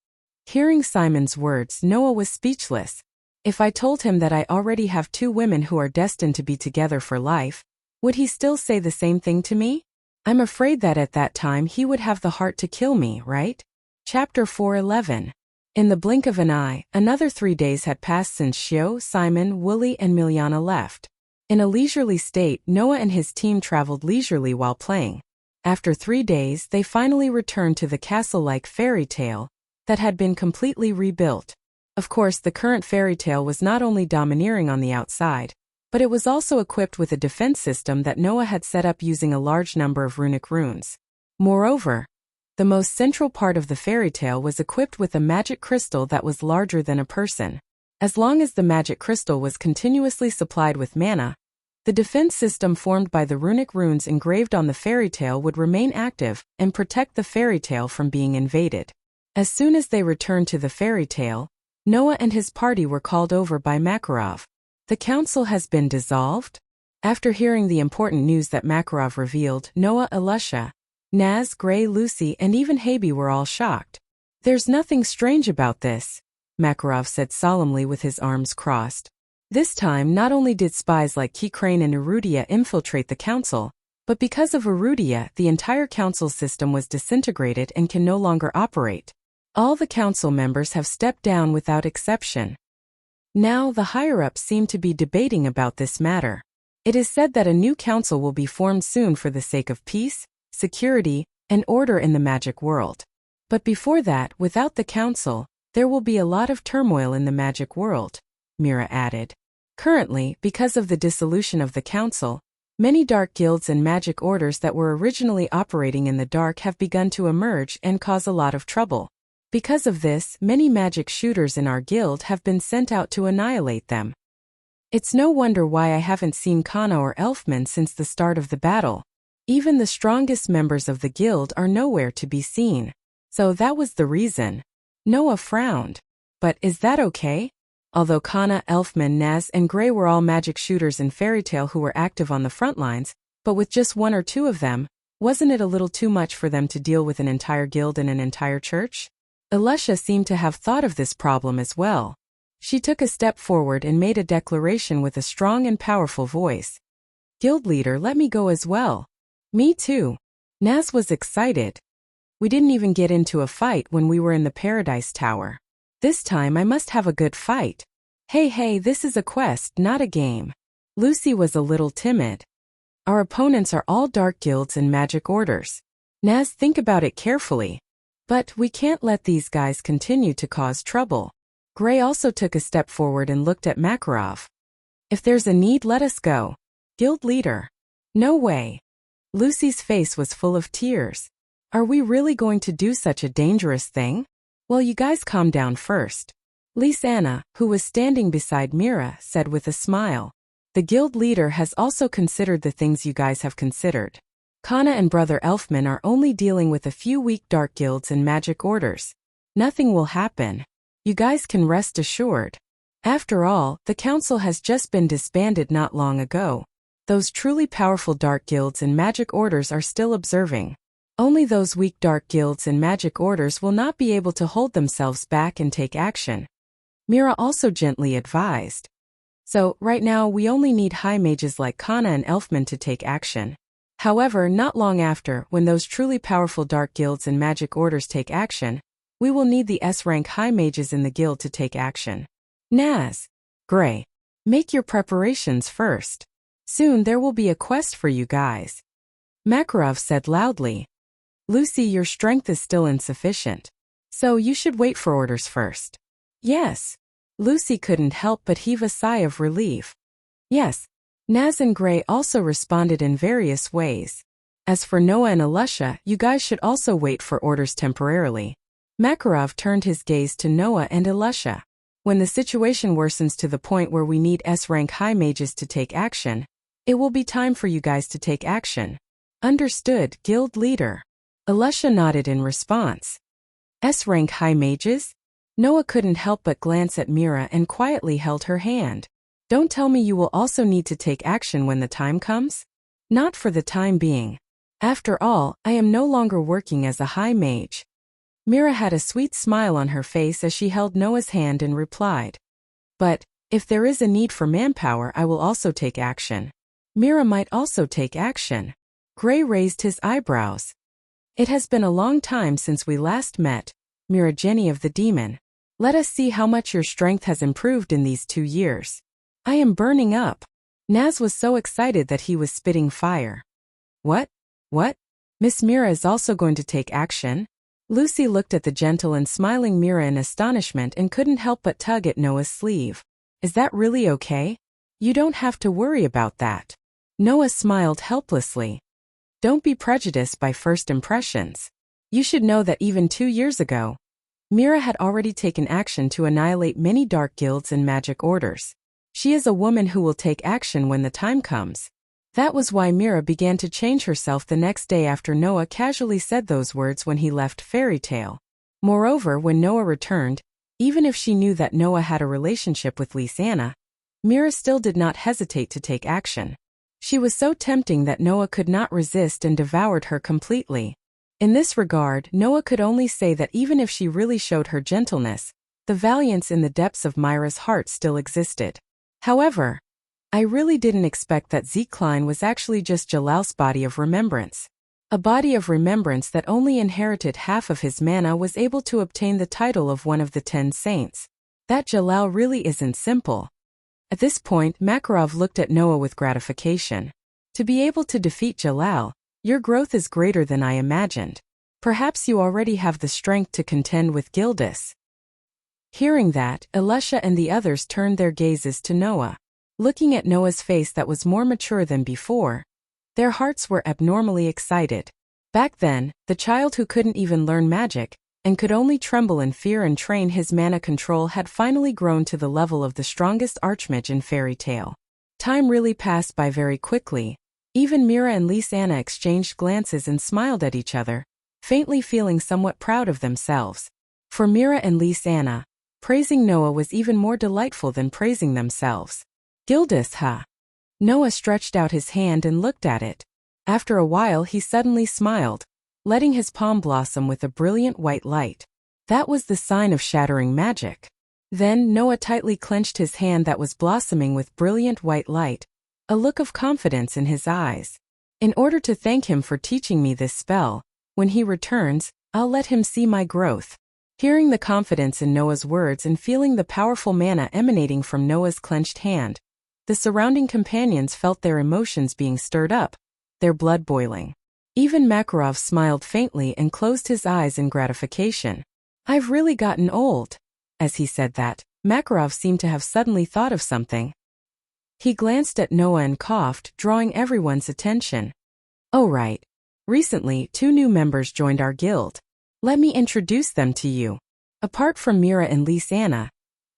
Hearing Simon's words, Noah was speechless. If I told him that I already have 2 women who are destined to be together for life, would he still say the same thing to me? I'm afraid that at that time he would have the heart to kill me, right? Chapter 4:11. In the blink of an eye, another 3 days had passed since Xiao, Simon, Wooly, and Miliana left. In a leisurely state, Noah and his team traveled leisurely while playing. After 3 days, they finally returned to the castle-like fairy tale that had been completely rebuilt. Of course, the current fairy tale was not only domineering on the outside, but it was also equipped with a defense system that Noah had set up using a large number of runic runes. Moreover, the most central part of the fairy tale was equipped with a magic crystal that was larger than a person. As long as the magic crystal was continuously supplied with mana, the defense system formed by the runic runes engraved on the fairy tale would remain active and protect the fairy tale from being invaded. As soon as they returned to the fairy tale, Noah and his party were called over by Makarov. The council has been dissolved? After hearing the important news that Makarov revealed, Noah, Alicia, Naz, Gray, Lucy, and even Habby were all shocked. There's nothing strange about this, Makarov said solemnly with his arms crossed. This time, not only did spies like Keycrane and Erudia infiltrate the council, but because of Erudia, the entire council system was disintegrated and can no longer operate. All the council members have stepped down without exception. Now, the higher-ups seem to be debating about this matter. It is said that a new council will be formed soon for the sake of peace, security, and order in the magic world. But before that, without the council, there will be a lot of turmoil in the magic world, Mira added. Currently, because of the dissolution of the council, many dark guilds and magic orders that were originally operating in the dark have begun to emerge and cause a lot of trouble. Because of this, many magic shooters in our guild have been sent out to annihilate them. It's no wonder why I haven't seen Kana or Elfman since the start of the battle. Even the strongest members of the guild are nowhere to be seen. So that was the reason. Noah frowned. But is that okay? Although Kana, Elfman, Naz, and Gray were all magic shooters in Fairy Tail who were active on the front lines, but with just one or two of them, wasn't it a little too much for them to deal with an entire guild and an entire church? Elisha seemed to have thought of this problem as well. She took a step forward and made a declaration with a strong and powerful voice. Guild leader, let me go as well. Me too. Naz was excited. We didn't even get into a fight when we were in the Paradise Tower. This time I must have a good fight. Hey, this is a quest, not a game. Lucy was a little timid. Our opponents are all dark guilds and magic orders. Naz, think about it carefully. But we can't let these guys continue to cause trouble. Gray also took a step forward and looked at Makarov. If there's a need, let us go. Guild leader. No way. Lucy's face was full of tears. Are we really going to do such a dangerous thing? Well, you guys calm down first. Lysana, who was standing beside Mira, said with a smile. The guild leader has also considered the things you guys have considered. Kana and Brother Elfman are only dealing with a few weak dark guilds and magic orders. Nothing will happen. You guys can rest assured. After all, the council has just been disbanded not long ago. Those truly powerful dark guilds and magic orders are still observing. Only those weak dark guilds and magic orders will not be able to hold themselves back and take action. Mira also gently advised. So, right now we only need high mages like Kana and Elfman to take action. However, not long after, when those truly powerful dark guilds and magic orders take action, we will need the S-rank high mages in the guild to take action. Naz, Gray, make your preparations first. Soon there will be a quest for you guys. Makarov said loudly. Lucy, your strength is still insufficient. So you should wait for orders first. Yes. Lucy couldn't help but heave a sigh of relief. Yes. Naz and Gray also responded in various ways. As for Noah and Elisha, you guys should also wait for orders temporarily. Makarov turned his gaze to Noah and Elisha. When the situation worsens to the point where we need S-rank high mages to take action, it will be time for you guys to take action. Understood, guild leader. Elisha nodded in response. S-rank high mages? Noah couldn't help but glance at Mira and quietly held her hand. Don't tell me you will also need to take action when the time comes? Not for the time being. After all, I am no longer working as a high mage. Mira had a sweet smile on her face as she held Noah's hand and replied. But, if there is a need for manpower, I will also take action. Mira might also take action. Gray raised his eyebrows. It has been a long time since we last met, Mira Jenny of the Demon. Let us see how much your strength has improved in these 2 years. I am burning up. Naz was so excited that he was spitting fire. What? Miss Mira is also going to take action? Lucy looked at the gentle and smiling Mira in astonishment and couldn't help but tug at Noah's sleeve. Is that really okay? You don't have to worry about that. Noah smiled helplessly. Don't be prejudiced by first impressions. You should know that even 2 years ago, Mira had already taken action to annihilate many dark guilds and magic orders. She is a woman who will take action when the time comes. That was why Mira began to change herself the next day after Noah casually said those words when he left Fairy Tail. Moreover, when Noah returned, even if she knew that Noah had a relationship with Lysana, Mira still did not hesitate to take action. She was so tempting that Noah could not resist and devoured her completely. In this regard, Noah could only say that even if she really showed her gentleness, the valiance in the depths of Myra's heart still existed. However, I really didn't expect that Zekline was actually just Jalal's body of remembrance. A body of remembrance that only inherited half of his mana was able to obtain the title of one of the 10 saints. That Jalal really isn't simple. At this point, Makarov looked at Noah with gratification. To be able to defeat Jalal, your growth is greater than I imagined. Perhaps you already have the strength to contend with Gildas. Hearing that, Elisha and the others turned their gazes to Noah. Looking at Noah's face that was more mature than before, their hearts were abnormally excited. Back then, the child who couldn't even learn magic, and could only tremble in fear and train his mana control had finally grown to the level of the strongest archmage in Fairy Tail. Time really passed by very quickly. Even Mira and Lysana exchanged glances and smiled at each other, faintly feeling somewhat proud of themselves. For Mira and Lisa, praising Noah was even more delightful than praising themselves. Gildas, huh? Noah stretched out his hand and looked at it. After a while he suddenly smiled, letting his palm blossom with a brilliant white light. That was the sign of shattering magic. Then Noah tightly clenched his hand that was blossoming with brilliant white light, a look of confidence in his eyes. In order to thank him for teaching me this spell, when he returns, I'll let him see my growth. Hearing the confidence in Noah's words and feeling the powerful mana emanating from Noah's clenched hand, the surrounding companions felt their emotions being stirred up, their blood boiling. Even Makarov smiled faintly and closed his eyes in gratification. I've really gotten old. As he said that, Makarov seemed to have suddenly thought of something. He glanced at Noah and coughed, drawing everyone's attention. Oh right. Recently, 2 new members joined our guild. Let me introduce them to you. Apart from Mira and Lisa,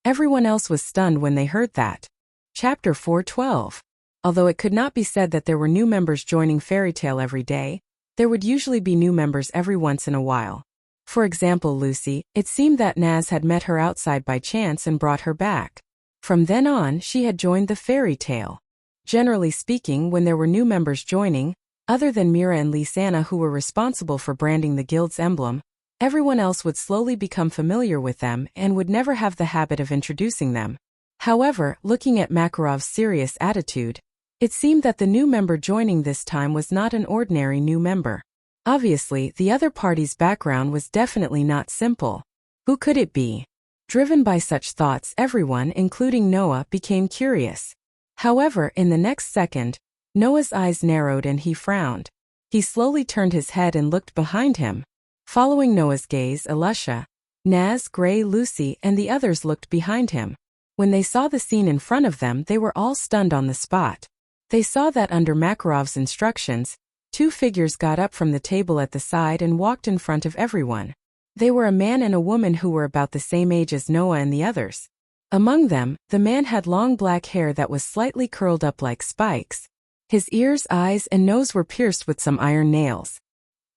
everyone else was stunned when they heard that. Chapter 4:12. Although it could not be said that there were new members joining Fairy Tale every day, there would usually be new members every once in a while. For example, Lucy, it seemed that Naz had met her outside by chance and brought her back. From then on, she had joined the Fairy Tale. Generally speaking, when there were new members joining, other than Mira and Lisa who were responsible for branding the guild's emblem, everyone else would slowly become familiar with them and would never have the habit of introducing them. However, looking at Makarov's serious attitude, it seemed that the new member joining this time was not an ordinary new member. Obviously, the other party's background was definitely not simple. Who could it be? Driven by such thoughts, everyone, including Noah, became curious. However, in the next second, Noah's eyes narrowed and he frowned. He slowly turned his head and looked behind him. Following Noah's gaze, Alusha, Naz, Gray, Lucy, and the others looked behind him. When they saw the scene in front of them, they were all stunned on the spot. They saw that under Makarov's instructions, 2 figures got up from the table at the side and walked in front of everyone. They were a man and a woman who were about the same age as Noah and the others. Among them, the man had long black hair that was slightly curled up like spikes. His ears, eyes, and nose were pierced with some iron nails.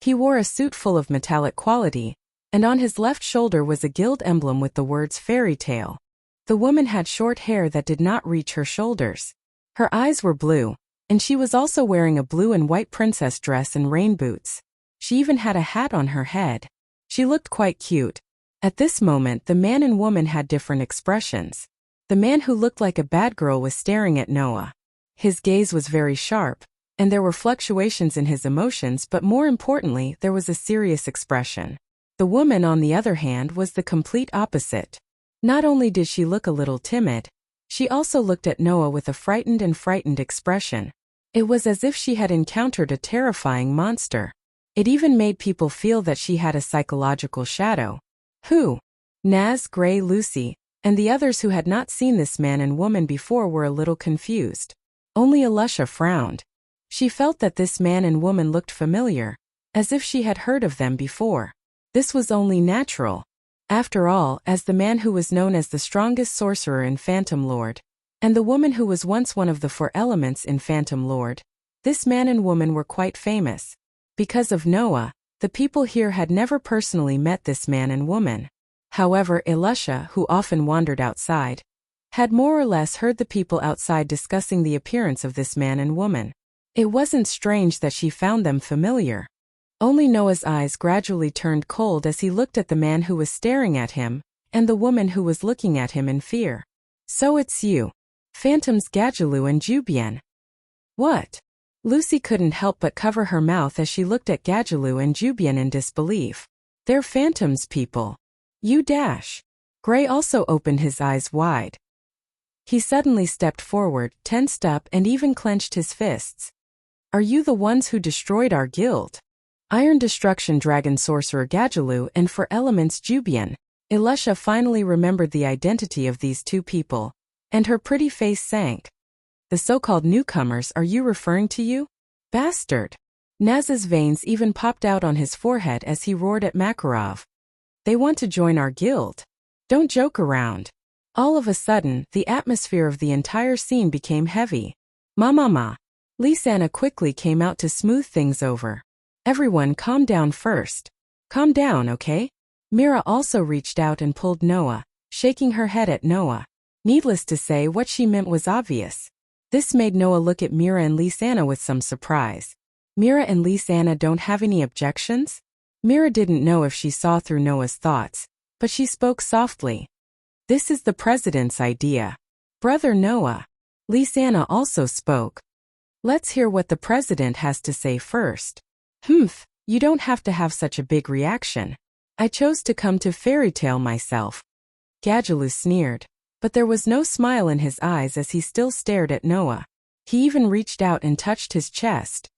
He wore a suit full of metallic quality, and on his left shoulder was a guild emblem with the words Fairy Tale. The woman had short hair that did not reach her shoulders. Her eyes were blue, and she was also wearing a blue and white princess dress and rain boots. She even had a hat on her head. She looked quite cute. At this moment, the man and woman had different expressions. The man who looked like a bad girl was staring at Noah. His gaze was very sharp, and there were fluctuations in his emotions, but more importantly, there was a serious expression. The woman, on the other hand, was the complete opposite. Not only did she look a little timid, she also looked at Noah with a frightened expression. It was as if she had encountered a terrifying monster. It even made people feel that she had a psychological shadow. Who? Naz, Gray, Lucy, and the others who had not seen this man and woman before were a little confused. Only Alusha frowned. She felt that this man and woman looked familiar, as if she had heard of them before. This was only natural. After all, as the man who was known as the strongest sorcerer in Phantom Lord, and the woman who was once one of the 4 elements in Phantom Lord, this man and woman were quite famous. Because of Noah, the people here had never personally met this man and woman. However, Alusha, who often wandered outside, had more or less heard the people outside discussing the appearance of this man and woman. It wasn't strange that she found them familiar. Only Noah's eyes gradually turned cold as he looked at the man who was staring at him, and the woman who was looking at him in fear. So it's you. Phantoms Gadjaloo and Jubian. What? Lucy couldn't help but cover her mouth as she looked at Gadjaloo and Jubian in disbelief. They're phantoms, people. You dash. Gray also opened his eyes wide. He suddenly stepped forward, tensed up, and even clenched his fists. Are you the ones who destroyed our guild? Iron Destruction Dragon Sorcerer Gadjaloo and 4 Elements Jubian. Alusha finally remembered the identity of these 2 people, and her pretty face sank. The so-called newcomers, are you referring to you? Bastard! Naz's veins even popped out on his forehead as he roared at Makarov. They want to join our guild. Don't joke around. All of a sudden, the atmosphere of the entire scene became heavy. Ma. Lisa quickly came out to smooth things over. Everyone calm down first. Calm down, okay? Mira also reached out and pulled Noah, shaking her head at Noah. Needless to say, what she meant was obvious. This made Noah look at Mira and Lisanna with some surprise. Mira and Lisanna don't have any objections? Mira didn't know if she saw through Noah's thoughts, but she spoke softly. This is the president's idea. Brother Noah. Lisanna also spoke. Let's hear what the president has to say first. Humph, you don't have to have such a big reaction. I chose to come to Fairy Tale myself. Gadjaloo sneered, but there was no smile in his eyes as he still stared at Noah. He even reached out and touched his chest.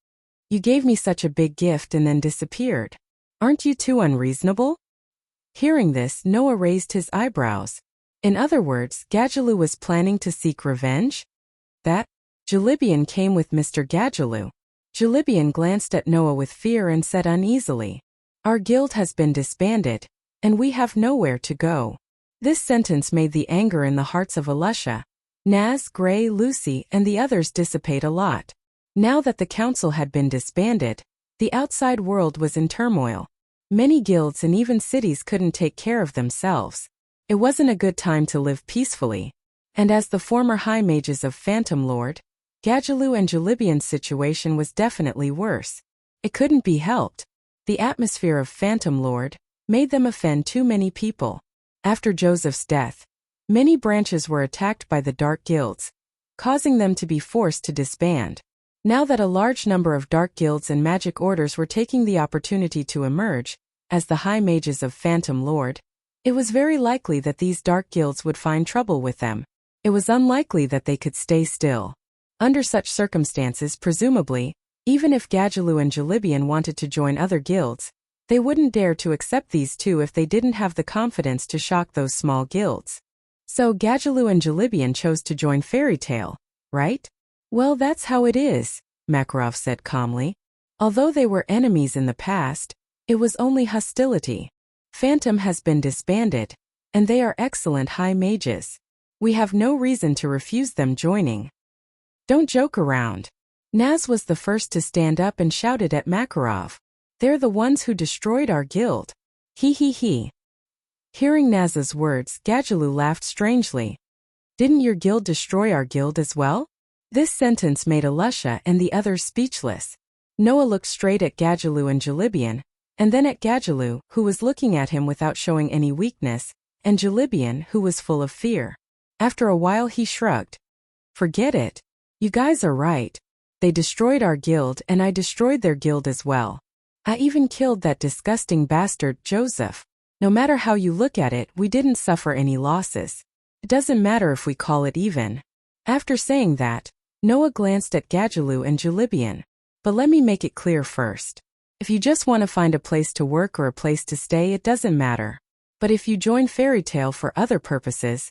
You gave me such a big gift and then disappeared. Aren't you too unreasonable? Hearing this, Noah raised his eyebrows. In other words, Gadjaloo was planning to seek revenge? That? Jalibian came with Mr. Gadjaloo. Jalibian glanced at Noah with fear and said uneasily, Our guild has been disbanded, and we have nowhere to go. This sentence made the anger in the hearts of Alusha, Naz, Gray, Lucy, and the others dissipate a lot. Now that the council had been disbanded, the outside world was in turmoil. Many guilds and even cities couldn't take care of themselves. It wasn't a good time to live peacefully. And as the former high mages of Phantom Lord, Gadjaloo and Jalibian's situation was definitely worse. It couldn't be helped. The atmosphere of Phantom Lord made them offend too many people. After Joseph's death, many branches were attacked by the Dark Guilds, causing them to be forced to disband. Now that a large number of Dark Guilds and magic orders were taking the opportunity to emerge as the high mages of Phantom Lord, it was very likely that these Dark Guilds would find trouble with them. It was unlikely that they could stay still. Under such circumstances, presumably, even if Gadjaloo and Jalibian wanted to join other guilds, they wouldn't dare to accept these two if they didn't have the confidence to shock those small guilds. So Gadjaloo and Jalibian chose to join Fairy Tale, right? Well, that's how it is, Makarov said calmly. Although they were enemies in the past, it was only hostility. Phantom has been disbanded, and they are excellent high mages. We have no reason to refuse them joining. Don't joke around. Naz was the first to stand up and shouted at Makarov. They're the ones who destroyed our guild. He. Hearing Naz's words, Gadjaloo laughed strangely. Didn't your guild destroy our guild as well? This sentence made Alusha and the others speechless. Noah looked straight at Gadjaloo and Jalibian, and then at Gadjaloo, who was looking at him without showing any weakness, and Jalibian, who was full of fear. After a while he shrugged. Forget it. You guys are right. They destroyed our guild and I destroyed their guild as well. I even killed that disgusting bastard, Joseph. No matter how you look at it, we didn't suffer any losses. It doesn't matter if we call it even. After saying that, Noah glanced at Gadjaloo and Jalibian. But let me make it clear first. If you just want to find a place to work or a place to stay, it doesn't matter. But if you join Fairy Tale for other purposes,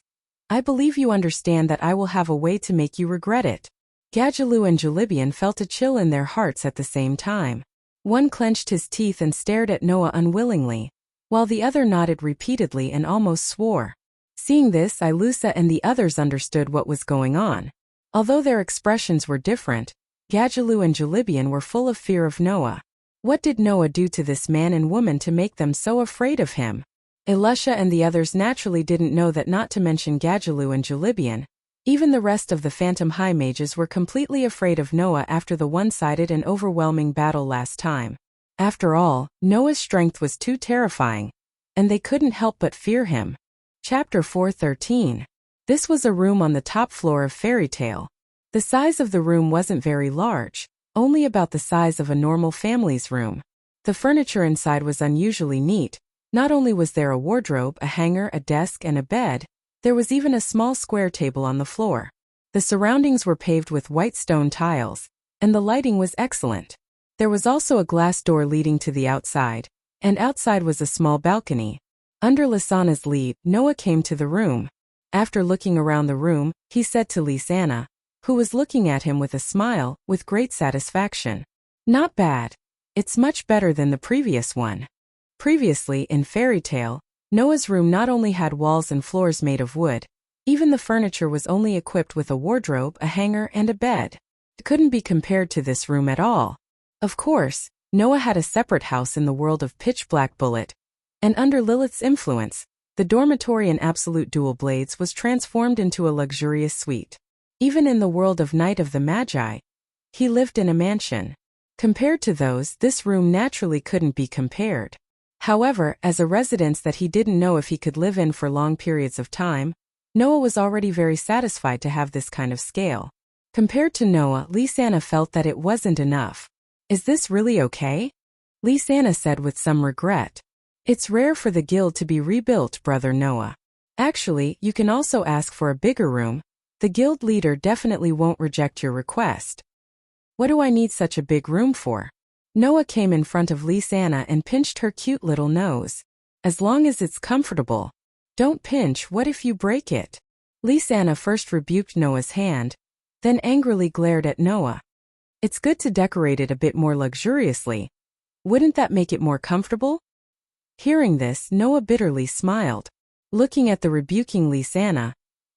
I believe you understand that I will have a way to make you regret it. Gadjaloo and Jalibian felt a chill in their hearts at the same time. One clenched his teeth and stared at Noah unwillingly, while the other nodded repeatedly and almost swore. Seeing this, Ilusa and the others understood what was going on. Although their expressions were different, Gadjaloo and Jalibian were full of fear of Noah. What did Noah do to this man and woman to make them so afraid of him? Alusha and the others naturally didn't know that, not to mention Gadjaloo and Jalibian. Even the rest of the Phantom High Mages were completely afraid of Noah after the one-sided and overwhelming battle last time. After all, Noah's strength was too terrifying, and they couldn't help but fear him. Chapter 413. This was a room on the top floor of Fairy Tale. The size of the room wasn't very large, only about the size of a normal family's room. The furniture inside was unusually neat. Not only was there a wardrobe, a hanger, a desk, and a bed, there was even a small square table on the floor. The surroundings were paved with white stone tiles, and the lighting was excellent. There was also a glass door leading to the outside, and outside was a small balcony. Under Lisanna's lead, Noah came to the room. After looking around the room, he said to Lisanna, who was looking at him with a smile, with great satisfaction. Not bad. It's much better than the previous one. Previously, in Fairy Tale, Noah's room not only had walls and floors made of wood, even the furniture was only equipped with a wardrobe, a hanger, and a bed. It couldn't be compared to this room at all. Of course, Noah had a separate house in the world of Pitch Black Bullet, and under Lilith's influence, the dormitory in Absolute Dual Blades was transformed into a luxurious suite. Even in the world of Night of the Magi, he lived in a mansion. Compared to those, this room naturally couldn't be compared. However, as a residence that he didn't know if he could live in for long periods of time, Noah was already very satisfied to have this kind of scale. Compared to Noah, Lysana felt that it wasn't enough. Is this really okay? Lysana said with some regret. It's rare for the guild to be rebuilt, Brother Noah. Actually, you can also ask for a bigger room. The guild leader definitely won't reject your request. What do I need such a big room for? Noah came in front of Lysana and pinched her cute little nose. As long as it's comfortable. Don't pinch, what if you break it? Lysana first rebuked Noah's hand, then angrily glared at Noah. It's good to decorate it a bit more luxuriously. Wouldn't that make it more comfortable? Hearing this, Noah bitterly smiled. Looking at the rebuking Lysana,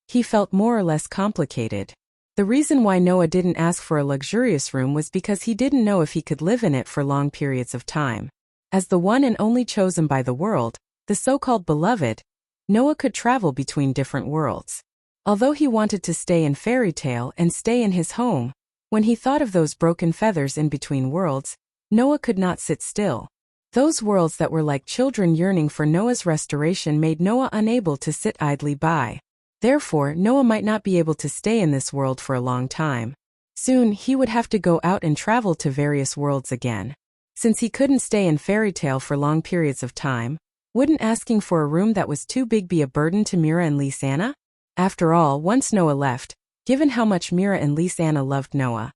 he felt more or less complicated. The reason why Noah didn't ask for a luxurious room was because he didn't know if he could live in it for long periods of time. As the one and only chosen by the world, the so-called beloved, Noah could travel between different worlds. Although he wanted to stay in Fairy Tale and stay in his home, when he thought of those broken feathers in between worlds, Noah could not sit still. Those worlds that were like children yearning for Noah's restoration made Noah unable to sit idly by. Therefore, Noah might not be able to stay in this world for a long time. Soon, he would have to go out and travel to various worlds again. Since he couldn't stay in Fairy Tale for long periods of time, wouldn't asking for a room that was too big be a burden to Mira and Lysana? After all, once Noah left, given how much Mira and Lysana loved Noah,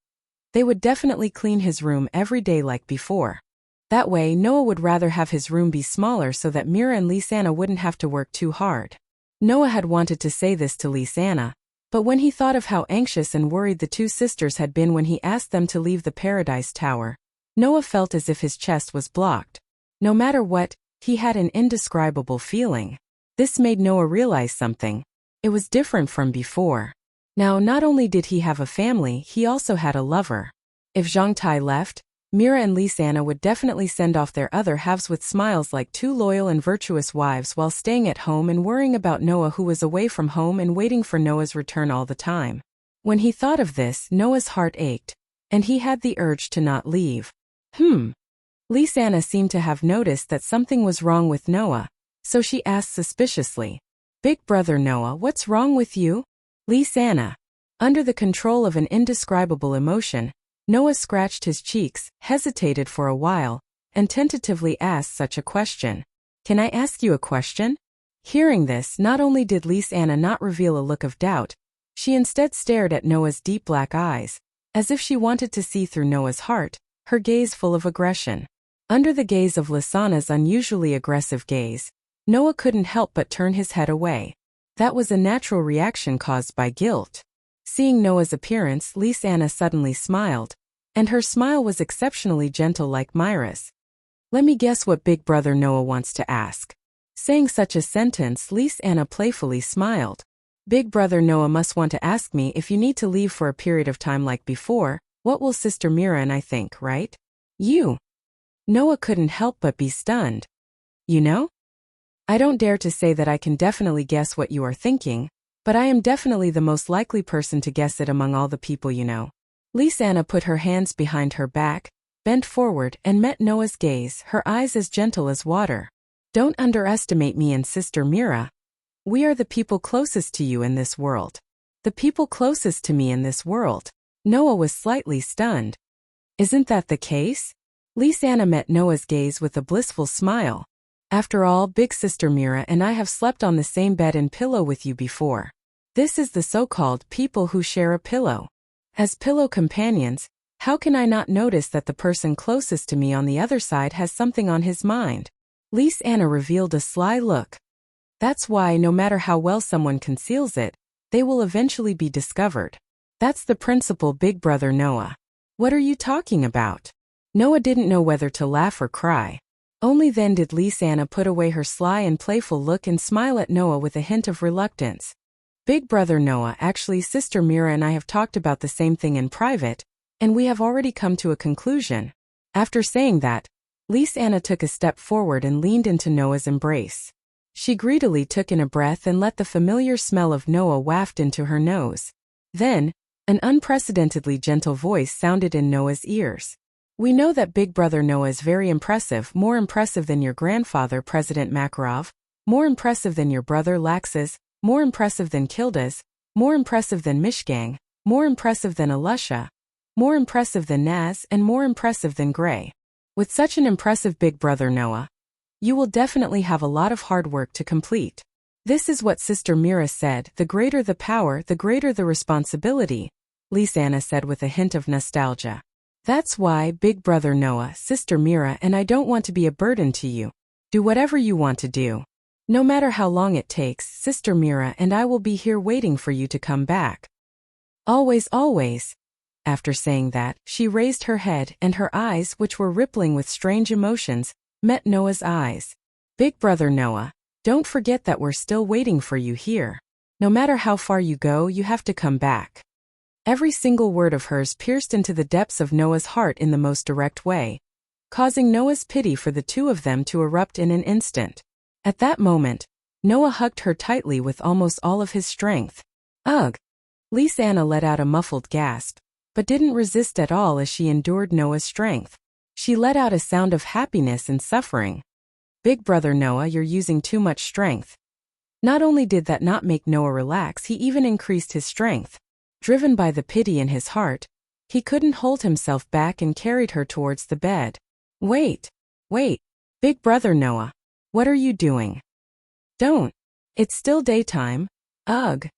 they would definitely clean his room every day like before. That way, Noah would rather have his room be smaller so that Mira and Lysana wouldn't have to work too hard. Noah had wanted to say this to Lysana, but when he thought of how anxious and worried the two sisters had been when he asked them to leave the Paradise Tower, Noah felt as if his chest was blocked. No matter what, he had an indescribable feeling. This made Noah realize something. It was different from before. Now, not only did he have a family, he also had a lover. If Zhang Tai left, Mira and Lysana would definitely send off their other halves with smiles like two loyal and virtuous wives while staying at home and worrying about Noah, who was away from home and waiting for Noah's return all the time. When he thought of this, Noah's heart ached, and he had the urge to not leave. Lysana seemed to have noticed that something was wrong with Noah, so she asked suspiciously, "Big brother Noah, what's wrong with you?" Lysana. Under the control of an indescribable emotion, Noah scratched his cheeks, hesitated for a while, and tentatively asked such a question. "Can I ask you a question?" Hearing this, not only did Lysana not reveal a look of doubt, she instead stared at Noah's deep black eyes, as if she wanted to see through Noah's heart, her gaze full of aggression. Under the gaze of Lysana's unusually aggressive gaze, Noah couldn't help but turn his head away. That was a natural reaction caused by guilt. Seeing Noah's appearance, Lysana suddenly smiled, and her smile was exceptionally gentle like Myra's. "Let me guess what Big Brother Noah wants to ask." Saying such a sentence, Lysana playfully smiled. "Big Brother Noah must want to ask me if you need to leave for a period of time like before, what will Sister Mira and I think, right?" "You?" Noah couldn't help but be stunned. "You know? I don't dare to say that I can definitely guess what you are thinking, but I am definitely the most likely person to guess it among all the people you know." Lysana put her hands behind her back, bent forward and met Noah's gaze, her eyes as gentle as water. "Don't underestimate me and Sister Mira. We are the people closest to you in this world." "The people closest to me in this world?" Noah was slightly stunned. "Isn't that the case?" Lysana met Noah's gaze with a blissful smile. "After all, Big Sister Mira and I have slept on the same bed and pillow with you before. This is the so-called people who share a pillow. As pillow companions, how can I not notice that the person closest to me on the other side has something on his mind?" Lysana revealed a sly look. "That's why no matter how well someone conceals it, they will eventually be discovered. That's the principle, Big Brother Noah." "What are you talking about?" Noah didn't know whether to laugh or cry. Only then did Lysana put away her sly and playful look and smile at Noah with a hint of reluctance. "Big Brother Noah, actually Sister Mira and I have talked about the same thing in private, and we have already come to a conclusion. After saying that, Lise Anna took a step forward and leaned into Noah's embrace. She greedily took in a breath and let the familiar smell of Noah waft into her nose. Then, an unprecedentedly gentle voice sounded in Noah's ears. "We know that Big Brother Noah is very impressive, more impressive than your grandfather, President Makarov, more impressive than your brother Lax's, more impressive than Kilda's, more impressive than Mishgang, more impressive than Alusha, more impressive than Naz, and more impressive than Gray. With such an impressive Big Brother Noah, you will definitely have a lot of hard work to complete. This is what Sister Mira said, the greater the power, the greater the responsibility," Lise Anna said with a hint of nostalgia. "That's why, Big Brother Noah, Sister Mira and I don't want to be a burden to you. Do whatever you want to do. No matter how long it takes, Sister Mira and I will be here waiting for you to come back. Always, always." After saying that, she raised her head and her eyes, which were rippling with strange emotions, met Noah's eyes. "Big Brother Noah, don't forget that we're still waiting for you here. No matter how far you go, you have to come back." Every single word of hers pierced into the depths of Noah's heart in the most direct way, causing Noah's pity for the two of them to erupt in an instant. At that moment, Noah hugged her tightly with almost all of his strength. "Ugh!" Lise Anna let out a muffled gasp, but didn't resist at all as she endured Noah's strength. She let out a sound of happiness and suffering. "Big Brother Noah, you're using too much strength." Not only did that not make Noah relax, he even increased his strength. Driven by the pity in his heart, he couldn't hold himself back and carried her towards the bed. Wait. Big Brother Noah, what are you doing? Don't. It's still daytime. Ugh.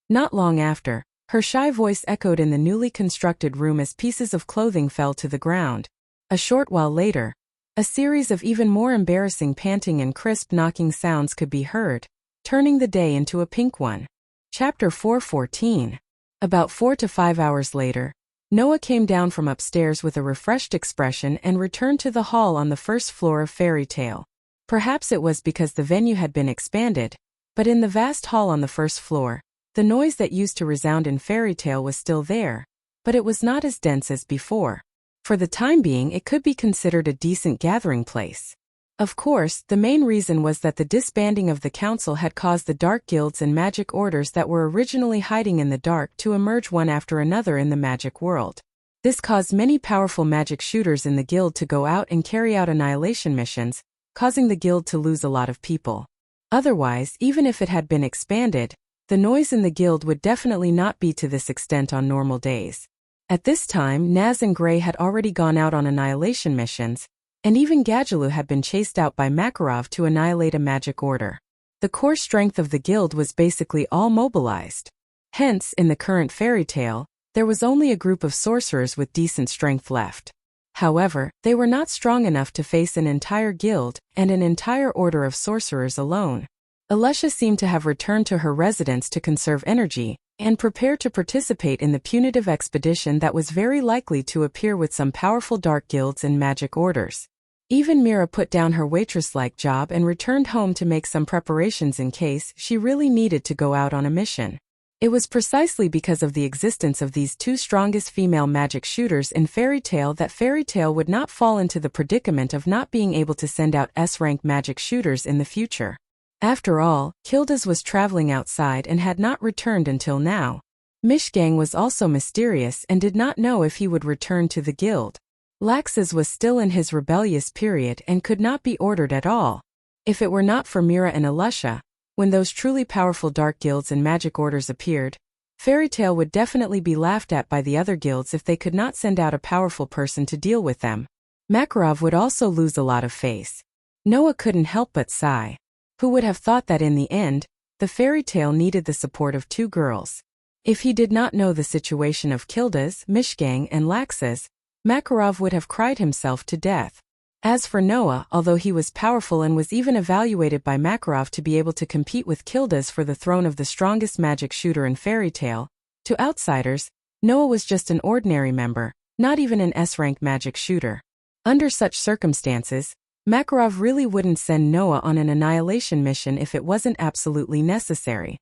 Not long after, her shy voice echoed in the newly constructed room as pieces of clothing fell to the ground. A short while later, a series of even more embarrassing panting and crisp knocking sounds could be heard, turning the day into a pink one. Chapter 4:14. About 4 to 5 hours later, Noah came down from upstairs with a refreshed expression and returned to the hall on the first floor of Fairy Tale. Perhaps it was because the venue had been expanded, but in the vast hall on the first floor, the noise that used to resound in Fairy Tale was still there, but it was not as dense as before. For the time being, it could be considered a decent gathering place. Of course, the main reason was that the disbanding of the council had caused the dark guilds and magic orders that were originally hiding in the dark to emerge one after another in the magic world. This caused many powerful magic shooters in the guild to go out and carry out annihilation missions, causing the guild to lose a lot of people. Otherwise, even if it had been expanded, the noise in the guild would definitely not be to this extent on normal days. At this time, Naz and Gray had already gone out on annihilation missions, and even Gadjaloo had been chased out by Makarov to annihilate a magic order. The core strength of the guild was basically all mobilized. Hence, in the current Fairy Tale, there was only a group of sorcerers with decent strength left. However, they were not strong enough to face an entire guild and an entire order of sorcerers alone. Alusha seemed to have returned to her residence to conserve energy and prepare to participate in the punitive expedition that was very likely to appear with some powerful dark guilds and magic orders. Even Mira put down her waitress-like job and returned home to make some preparations in case she really needed to go out on a mission. It was precisely because of the existence of these two strongest female magic shooters in Fairy Tale that Fairy Tale would not fall into the predicament of not being able to send out S-rank magic shooters in the future. After all, Kilda's was traveling outside and had not returned until now. Mishgang was also mysterious and did not know if he would return to the guild. Lax's was still in his rebellious period and could not be ordered at all. If it were not for Mira and Alusha, when those truly powerful dark guilds and magic orders appeared, Fairy Tale would definitely be laughed at by the other guilds if they could not send out a powerful person to deal with them. Makarov would also lose a lot of face. Noah couldn't help but sigh. Who would have thought that in the end, the Fairy Tale needed the support of two girls? If he did not know the situation of Kilda's, Mishgang, and Lax's, Makarov would have cried himself to death. As for Noah, although he was powerful and was even evaluated by Makarov to be able to compete with Kilda's for the throne of the strongest magic shooter in Fairy Tale, to outsiders, Noah was just an ordinary member, not even an S-rank magic shooter. Under such circumstances, Makarov really wouldn't send Noah on an annihilation mission if it wasn't absolutely necessary.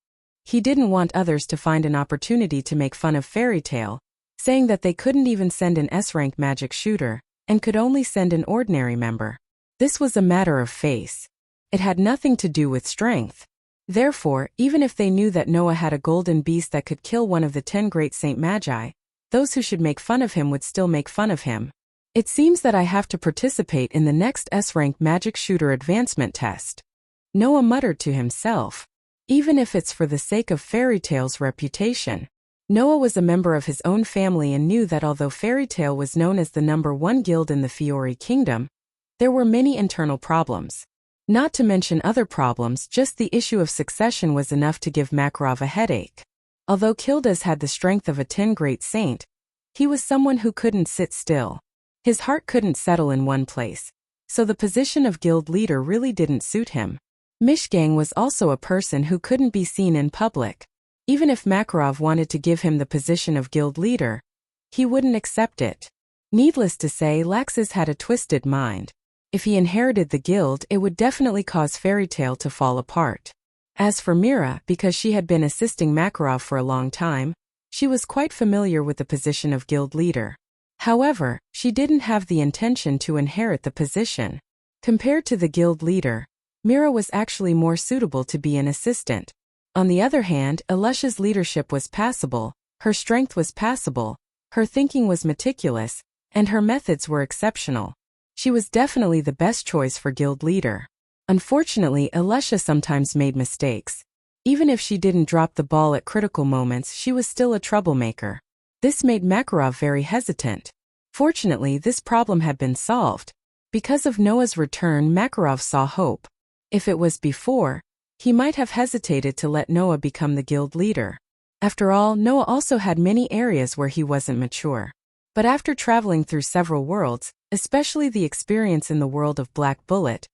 He didn't want others to find an opportunity to make fun of Fairy Tale, saying that they couldn't even send an S-rank magic shooter, and could only send an ordinary member. This was a matter of face. It had nothing to do with strength. Therefore, even if they knew that Noah had a golden beast that could kill one of the 10 great Saint Magi, those who should make fun of him would still make fun of him. It seems that I have to participate in the next S-rank magic shooter advancement test. Noah muttered to himself. Even if it's for the sake of Fairy Tale's reputation. Noah was a member of his own family and knew that although Fairy Tale was known as the #1 guild in the Fiori Kingdom, there were many internal problems. Not to mention other problems, just the issue of succession was enough to give Makarov a headache. Although Kildas had the strength of a 10 great saint, he was someone who couldn't sit still. His heart couldn't settle in one place, so the position of guild leader really didn't suit him. Mishgang was also a person who couldn't be seen in public. Even if Makarov wanted to give him the position of guild leader, he wouldn't accept it. Needless to say, Laxus had a twisted mind. If he inherited the guild, it would definitely cause Fairy Tale to fall apart. As for Mira, because she had been assisting Makarov for a long time, she was quite familiar with the position of guild leader. However, she didn't have the intention to inherit the position. Compared to the guild leader, Mira was actually more suitable to be an assistant. On the other hand, Alusha's leadership was passable, her strength was passable, her thinking was meticulous, and her methods were exceptional. She was definitely the best choice for guild leader. Unfortunately, Alusha sometimes made mistakes. Even if she didn't drop the ball at critical moments, she was still a troublemaker. This made Makarov very hesitant. Fortunately, this problem had been solved. Because of Noah's return, Makarov saw hope. If it was before, he might have hesitated to let Noah become the guild leader. After all, Noah also had many areas where he wasn't mature. But after traveling through several worlds, especially the experience in the world of Black Bullet,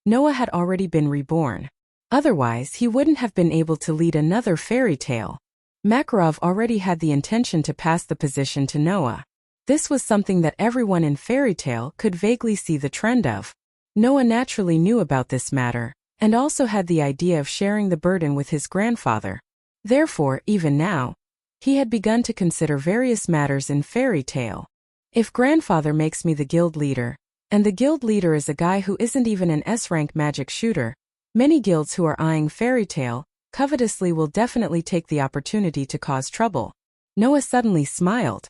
Noah had already been reborn. Otherwise, he wouldn't have been able to lead another Fairy Tale. Makarov already had the intention to pass the position to Noah. This was something that everyone in Fairy Tale could vaguely see the trend of. Noah naturally knew about this matter, and also had the idea of sharing the burden with his grandfather. Therefore, even now, he had begun to consider various matters in Fairy Tale. If grandfather makes me the guild leader, and the guild leader is a guy who isn't even an S-rank magic shooter, many guilds who are eyeing Fairy Tale covetously will definitely take the opportunity to cause trouble. Noah suddenly smiled.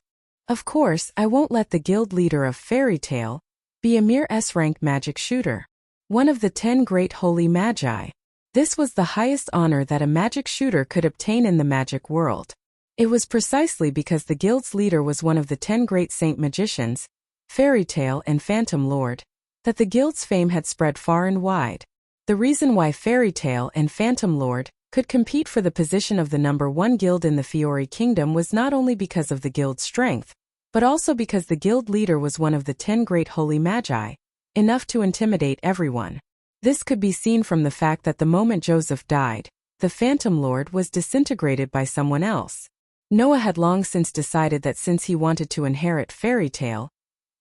Of course, I won't let the guild leader of Fairy Tale be a mere S-rank magic shooter. One of the 10 great holy magi. This was the highest honor that a magic shooter could obtain in the magic world. It was precisely because the guild's leader was one of the 10 great saint magicians, Fairy Tale and Phantom Lord, that the guild's fame had spread far and wide. The reason why Fairy Tale and Phantom Lord could compete for the position of the #1 guild in the Fiori Kingdom was not only because of the guild's strength, but also because the guild leader was one of the 10 great holy magi, enough to intimidate everyone. This could be seen from the fact that the moment Joseph died, the Phantom Lord was disintegrated by someone else. Noah had long since decided that since he wanted to inherit Fairy Tale,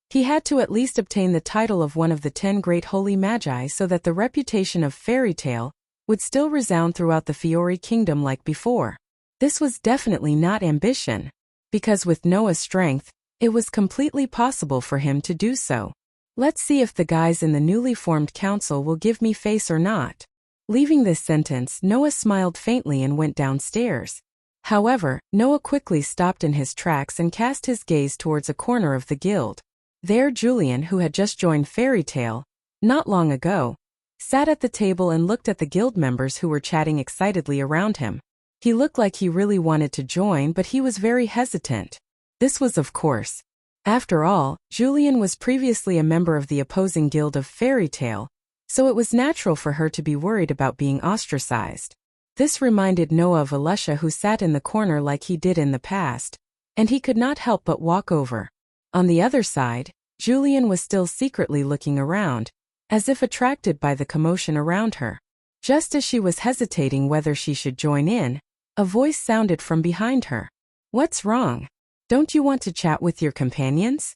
he had to at least obtain the title of one of the 10 great holy magi so that the reputation of Fairy Tale would still resound throughout the Fiori Kingdom like before. This was definitely not ambition, because with Noah's strength, it was completely possible for him to do so. Let's see if the guys in the newly formed council will give me face or not. Leaving this sentence, Noah smiled faintly and went downstairs. However, Noah quickly stopped in his tracks and cast his gaze towards a corner of the guild. There Julian, who had just joined Fairy Tale, not long ago, sat at the table and looked at the guild members who were chatting excitedly around him. He looked like he really wanted to join, but he was very hesitant. This was, of course. After all, Julian was previously a member of the opposing guild of Fairy Tale, so it was natural for her to be worried about being ostracized. This reminded Noah of Alusha, who sat in the corner like he did in the past, and he could not help but walk over. On the other side, Julian was still secretly looking around, as if attracted by the commotion around her. Just as she was hesitating whether she should join in, a voice sounded from behind her. "What's wrong? Don't you want to chat with your companions?"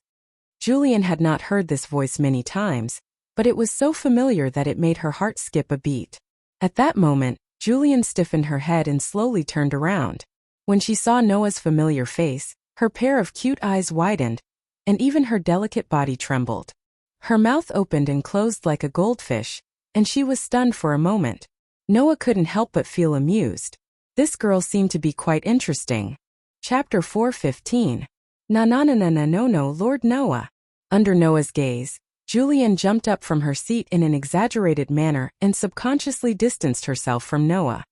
Julian had not heard this voice many times, but it was so familiar that it made her heart skip a beat. At that moment, Julian stiffened her head and slowly turned around. When she saw Noah's familiar face, her pair of cute eyes widened, and even her delicate body trembled. Her mouth opened and closed like a goldfish, and she was stunned for a moment. Noah couldn't help but feel amused. This girl seemed to be quite interesting. Chapter 4:15. Na na na na na no no Lord Noah. Under Noah's gaze, Julian jumped up from her seat in an exaggerated manner and subconsciously distanced herself from Noah.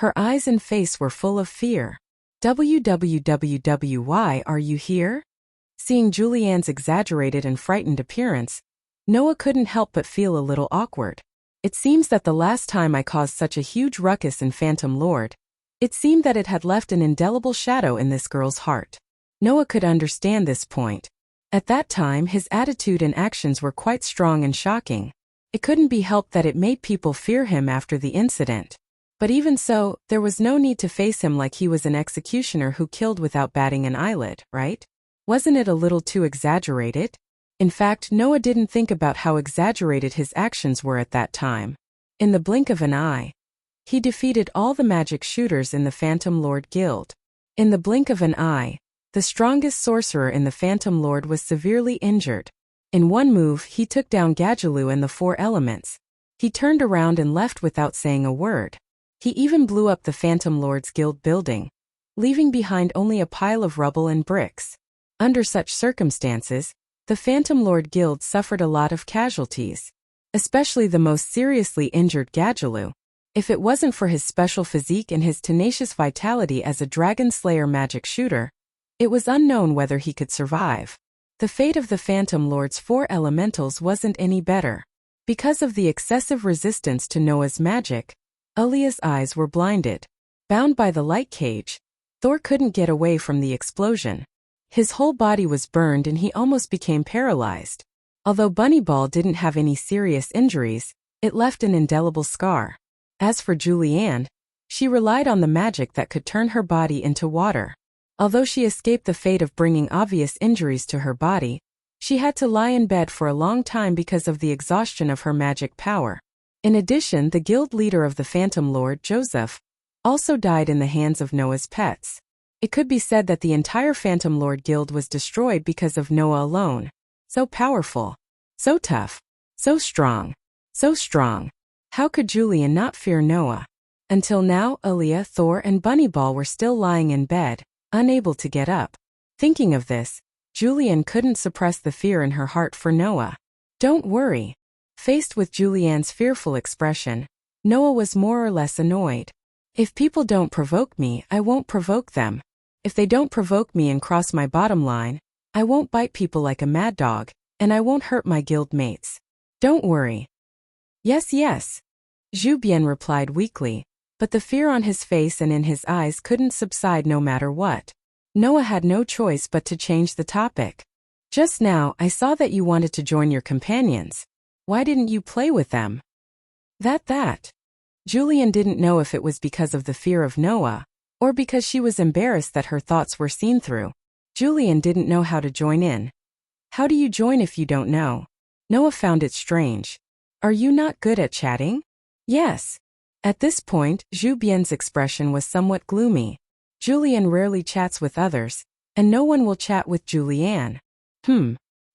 Her eyes and face were full of fear. Why are you here? Seeing Julianne's exaggerated and frightened appearance, Noah couldn't help but feel a little awkward. It seems that the last time I caused such a huge ruckus in Phantom Lord, it seemed that it had left an indelible shadow in this girl's heart. Noah could understand this point. At that time, his attitude and actions were quite strong and shocking. It couldn't be helped that it made people fear him after the incident. But even so, there was no need to face him like he was an executioner who killed without batting an eyelid, right? Wasn't it a little too exaggerated? In fact, Noah didn't think about how exaggerated his actions were at that time. In the blink of an eye, he defeated all the magic shooters in the Phantom Lord Guild. In the blink of an eye, the strongest sorcerer in the Phantom Lord was severely injured. In one move, he took down Gadjaloo and the Four Elements. He turned around and left without saying a word. He even blew up the Phantom Lord's Guild building, leaving behind only a pile of rubble and bricks. Under such circumstances, the Phantom Lord Guild suffered a lot of casualties, especially the most seriously injured Gadjaloo. If it wasn't for his special physique and his tenacious vitality as a Dragon Slayer magic shooter, it was unknown whether he could survive. The fate of the Phantom Lord's Four Elementals wasn't any better. Because of the excessive resistance to Noah's magic, Alia's eyes were blinded. Bound by the light cage, Thor couldn't get away from the explosion. His whole body was burned and he almost became paralyzed. Although Bunnyball didn't have any serious injuries, it left an indelible scar. As for Julianne, she relied on the magic that could turn her body into water. Although she escaped the fate of bringing obvious injuries to her body, she had to lie in bed for a long time because of the exhaustion of her magic power. In addition, the guild leader of the Phantom Lord, Joseph, also died in the hands of Noah's pets. It could be said that the entire Phantom Lord Guild was destroyed because of Noah alone. So powerful, so tough, so strong, so strong. How could Julian not fear Noah? Until now, Alia, Thor, and Bunnyball were still lying in bed, unable to get up. Thinking of this, Julian couldn't suppress the fear in her heart for Noah. Don't worry. Faced with Julianne's fearful expression, Noah was more or less annoyed. If people don't provoke me, I won't provoke them. If they don't provoke me and cross my bottom line, I won't bite people like a mad dog, and I won't hurt my guild mates. Don't worry. Yes, yes, Zhu Bian replied weakly, but the fear on his face and in his eyes couldn't subside no matter what. Noah had no choice but to change the topic. Just now, I saw that you wanted to join your companions. Why didn't you play with them? That. Julian didn't know if it was because of the fear of Noah, or because she was embarrassed that her thoughts were seen through. Julian didn't know how to join in. How do you join if you don't know? Noah found it strange. Are you not good at chatting? Yes. At this point, Zhu Bian's expression was somewhat gloomy. Julian rarely chats with others, and no one will chat with Julianne.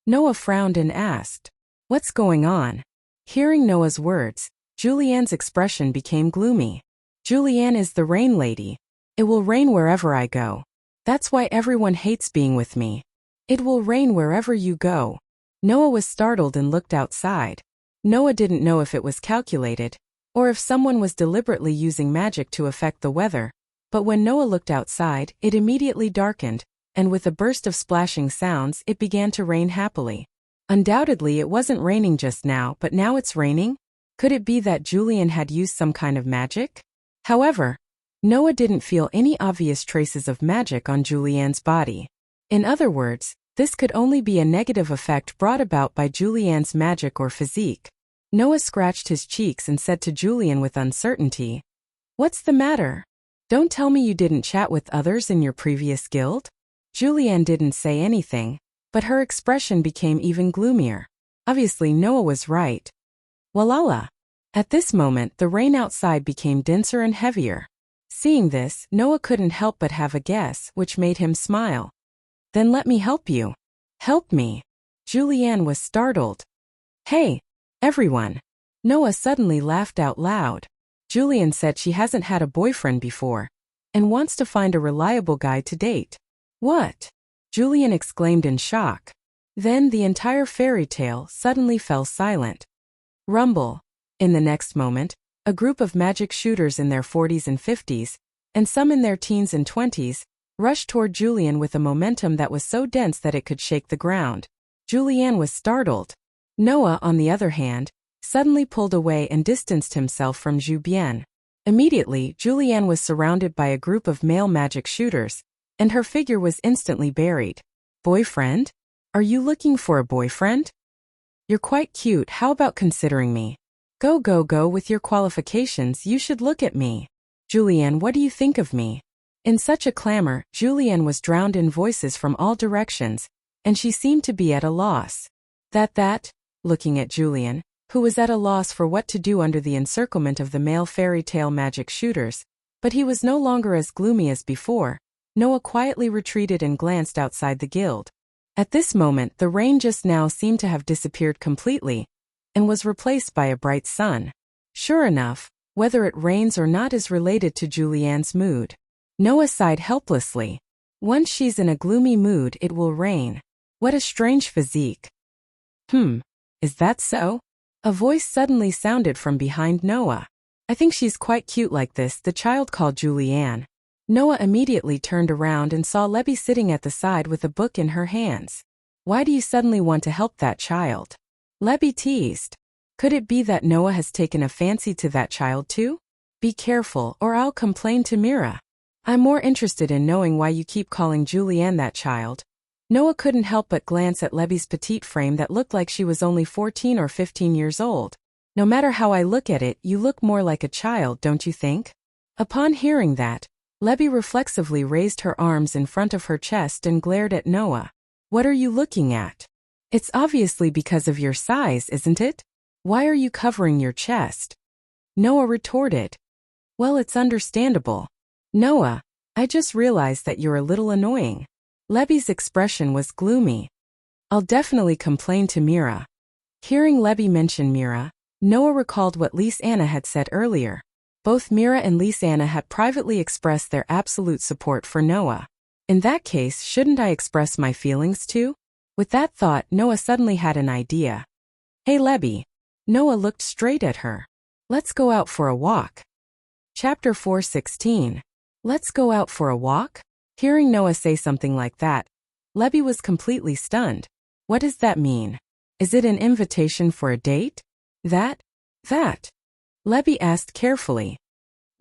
Noah frowned and asked, "What's going on?" Hearing Noah's words, Julianne's expression became gloomy. Julianne is the rain lady. It will rain wherever I go. That's why everyone hates being with me. It will rain wherever you go. Noah was startled and looked outside. Noah didn't know if it was calculated, or if someone was deliberately using magic to affect the weather. But when Noah looked outside, it immediately darkened, and with a burst of splashing sounds, it began to rain happily. Undoubtedly, it wasn't raining just now, but now it's raining? Could it be that Julian had used some kind of magic? However, Noah didn't feel any obvious traces of magic on Julianne's body. In other words, this could only be a negative effect brought about by Julianne's magic or physique. Noah scratched his cheeks and said to Julian with uncertainty, "What's the matter? Don't tell me you didn't chat with others in your previous guild?" Julianne didn't say anything, but her expression became even gloomier. Obviously, Noah was right. Walala. At this moment, the rain outside became denser and heavier. Seeing this, Noah couldn't help but have a guess, which made him smile. "Then let me help you." Help me. Julianne was startled. Hey, everyone. Noah suddenly laughed out loud. Julianne said she hasn't had a boyfriend before and wants to find a reliable guy to date. What? Julianne exclaimed in shock. Then the entire fairy tale suddenly fell silent. Rumble. In the next moment, a group of magic shooters in their 40s and 50s, and some in their teens and 20s, rushed toward Julianne with a momentum that was so dense that it could shake the ground. Julianne was startled. Noah, on the other hand, suddenly pulled away and distanced himself from Zhu Bian. Immediately, Julianne was surrounded by a group of male magic shooters, and her figure was instantly buried. Boyfriend? Are you looking for a boyfriend? You're quite cute, how about considering me? Go with your qualifications, you should look at me. Julianne, what do you think of me? In such a clamor, Julianne was drowned in voices from all directions, and she seemed to be at a loss. Looking at Julianne, who was at a loss for what to do under the encirclement of the male fairy tale magic shooters, but he was no longer as gloomy as before, Noah quietly retreated and glanced outside the guild. At this moment, the rain just now seemed to have disappeared completely, and was replaced by a bright sun. Sure enough, whether it rains or not is related to Julianne's mood. Noah sighed helplessly. Once she's in a gloomy mood, it will rain. What a strange physique. Is that so? A voice suddenly sounded from behind Noah. I think she's quite cute like this, the child called Julianne. Noah immediately turned around and saw Lebby sitting at the side with a book in her hands. Why do you suddenly want to help that child? Lebby teased. Could it be that Noah has taken a fancy to that child too? Be careful, or I'll complain to Mira. I'm more interested in knowing why you keep calling Julianne that child. Noah couldn't help but glance at Lebby's petite frame that looked like she was only 14 or 15 years old. No matter how I look at it, you look more like a child, don't you think? Upon hearing that, Lebby reflexively raised her arms in front of her chest and glared at Noah. What are you looking at? It's obviously because of your size, isn't it? Why are you covering your chest? Noah retorted. Well, it's understandable. Noah, I just realized that you're a little annoying. Lebby's expression was gloomy. I'll definitely complain to Mira. Hearing Lebby mention Mira, Noah recalled what Lise-Anna had said earlier. Both Mira and Lise-Anna had privately expressed their absolute support for Noah. In that case, shouldn't I express my feelings too? With that thought, Noah suddenly had an idea. Hey Lebby. Noah looked straight at her. Let's go out for a walk. Chapter 4:16. Let's go out for a walk? Hearing Noah say something like that, Lebby was completely stunned. What does that mean? Is it an invitation for a date? That? Lebby asked carefully.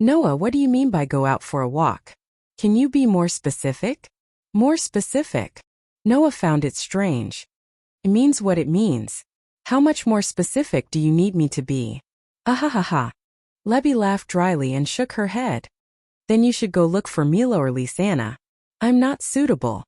Noah, what do you mean by go out for a walk? Can you be more specific? More specific? Noah found it strange. It means what it means. How much more specific do you need me to be? Ahahaha. Lebby laughed dryly and shook her head. Then you should go look for Mila or Lise-Anna. I'm not suitable.